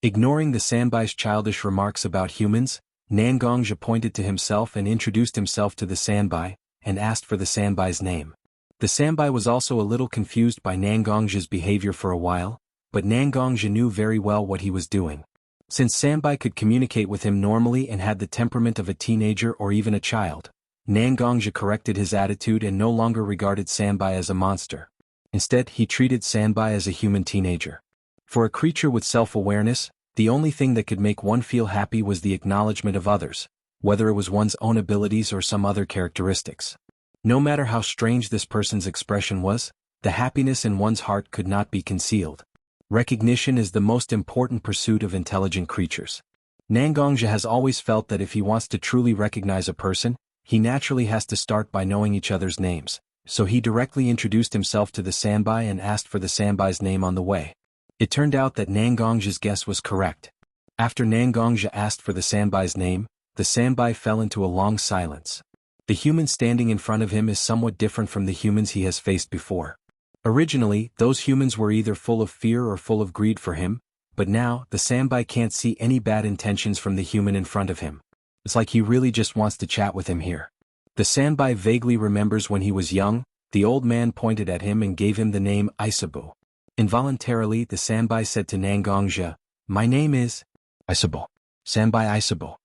Ignoring the Sanbai's childish remarks about humans, Nangongja pointed to himself and introduced himself to the Sanbai. and asked for the Sanbai's name. The Sanbai was also a little confused by Nangongji's behavior for a while, but Nangongji knew very well what he was doing. Since Sanbai could communicate with him normally and had the temperament of a teenager or even a child, Nangongji corrected his attitude and no longer regarded Sanbai as a monster. Instead, he treated Sanbai as a human teenager. For a creature with self-awareness, the only thing that could make one feel happy was the acknowledgement of others, whether it was one's own abilities or some other characteristics. No matter how strange this person's expression was, the happiness in one's heart could not be concealed. Recognition is the most important pursuit of intelligent creatures. Nangongji has always felt that if he wants to truly recognize a person, he naturally has to start by knowing each other's names, so he directly introduced himself to the Sanbai and asked for the Sanbai's name on the way. It turned out that Nangongji's guess was correct. After Nangongji asked for the Sanbai's name, the Sanbai fell into a long silence. The human standing in front of him is somewhat different from the humans he has faced before. Originally, those humans were either full of fear or full of greed for him, but now, the Sanbai can't see any bad intentions from the human in front of him. It's like he really just wants to chat with him here. The Sanbai vaguely remembers when he was young, the old man pointed at him and gave him the name Isabu. Involuntarily, the Sanbai said to Nangongji, "My name is Isabu. Sanbai Isabu."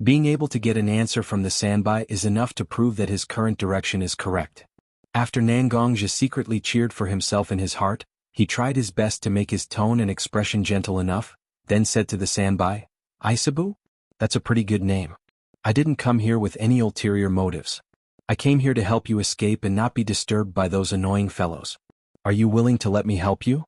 Being able to get an answer from the Sanbai is enough to prove that his current direction is correct. After Nangongji secretly cheered for himself in his heart, he tried his best to make his tone and expression gentle enough, then said to the Sanbai, "Isabu? That's a pretty good name. I didn't come here with any ulterior motives. I came here to help you escape and not be disturbed by those annoying fellows. Are you willing to let me help you?"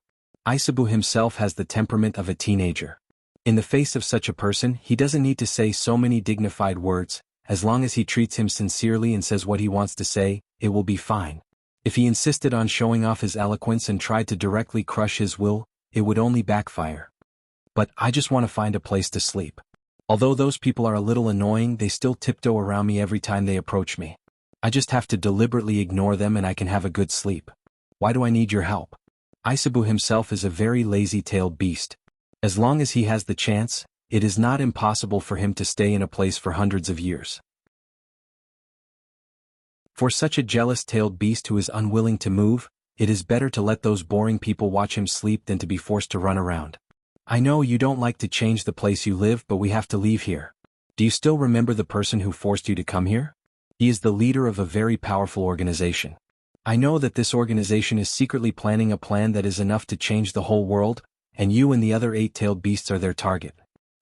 Isabu himself has the temperament of a teenager. In the face of such a person, he doesn't need to say so many dignified words. As long as he treats him sincerely and says what he wants to say, it will be fine. If he insisted on showing off his eloquence and tried to directly crush his will, it would only backfire. "But I just want to find a place to sleep. Although those people are a little annoying, they still tiptoe around me every time they approach me. I just have to deliberately ignore them and I can have a good sleep. Why do I need your help?" Isabu himself is a very lazy-tailed beast. As long as he has the chance, it is not impossible for him to stay in a place for hundreds of years. For such a jealous-tailed beast who is unwilling to move, it is better to let those boring people watch him sleep than to be forced to run around. "I know you don't like to change the place you live, but we have to leave here. Do you still remember the person who forced you to come here? He is the leader of a very powerful organization. I know that this organization is secretly planning a plan that is enough to change the whole world, and you and the other 8-tailed beasts are their target.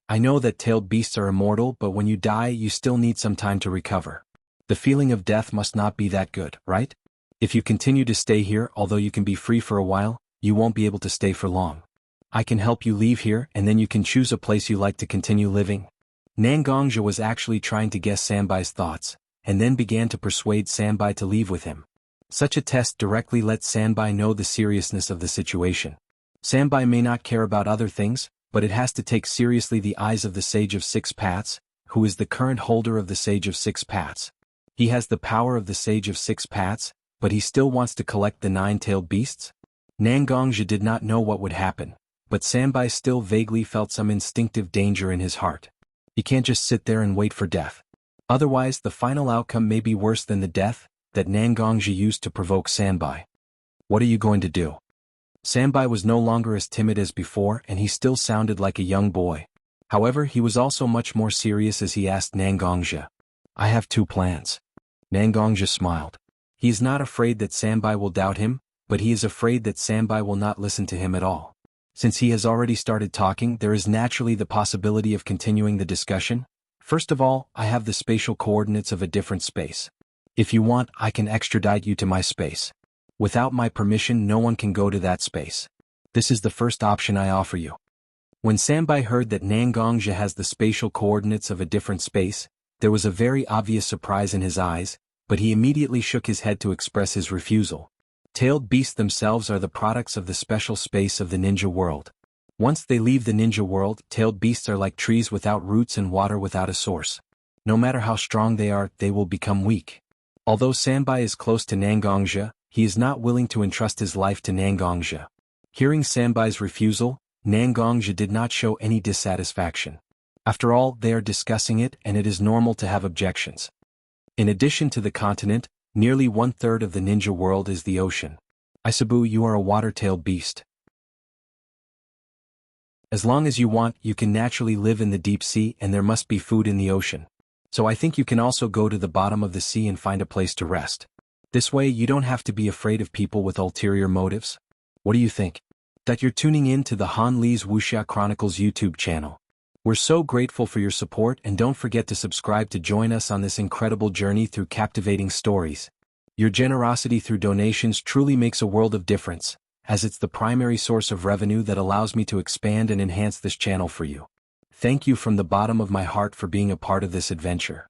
I know that tailed beasts are immortal, but when you die you still need some time to recover. The feeling of death must not be that good, right? If you continue to stay here, although you can be free for a while, you won't be able to stay for long. I can help you leave here and then you can choose a place you like to continue living." Nangongji was actually trying to guess Sanbai's thoughts, and then began to persuade Sanbai to leave with him. Such a test directly lets Sanbai know the seriousness of the situation. Sanbai may not care about other things, but it has to take seriously the eyes of the Sage of Six Paths, who is the current holder of the Sage of Six Paths. He has the power of the Sage of Six Paths, but he still wants to collect the 9-tailed beasts? Nangongji did not know what would happen, but Sanbai still vaguely felt some instinctive danger in his heart. He can't just sit there and wait for death. Otherwise, the final outcome may be worse than the death that Nangongji used to provoke Sanbai. "What are you going to do?" Sanbai was no longer as timid as before and he still sounded like a young boy. However, he was also much more serious as he asked Nangongji, "I have 2 plans." Nangongji smiled. He is not afraid that Sanbai will doubt him, but he is afraid that Sanbai will not listen to him at all. Since he has already started talking, there is naturally the possibility of continuing the discussion. "First of all, I have the spatial coordinates of a different space. If you want, I can extradite you to my space. Without my permission, no one can go to that space. This is the first option I offer you." When Sanbai heard that Nangongji has the spatial coordinates of a different space, there was a very obvious surprise in his eyes, but he immediately shook his head to express his refusal. Tailed beasts themselves are the products of the special space of the ninja world. Once they leave the ninja world, tailed beasts are like trees without roots and water without a source. No matter how strong they are, they will become weak. Although Sanbai is close to Nangongji, he is not willing to entrust his life to Nangongji. Hearing Sanbai's refusal, Nangongji did not show any dissatisfaction. After all, they are discussing it and it is normal to have objections. In addition to the continent, Nearly 1/3 of the ninja world is the ocean. Isabu, you are a water-tailed beast. As long as you want, you can naturally live in the deep sea and there must be food in the ocean. So I think you can also go to the bottom of the sea and find a place to rest. This way you don't have to be afraid of people with ulterior motives. What do you think? That you're tuning in to the Han Lee's Wuxia Chronicles YouTube channel. We're so grateful for your support and don't forget to subscribe to join us on this incredible journey through captivating stories. Your generosity through donations truly makes a world of difference, as it's the primary source of revenue that allows me to expand and enhance this channel for you. Thank you from the bottom of my heart for being a part of this adventure.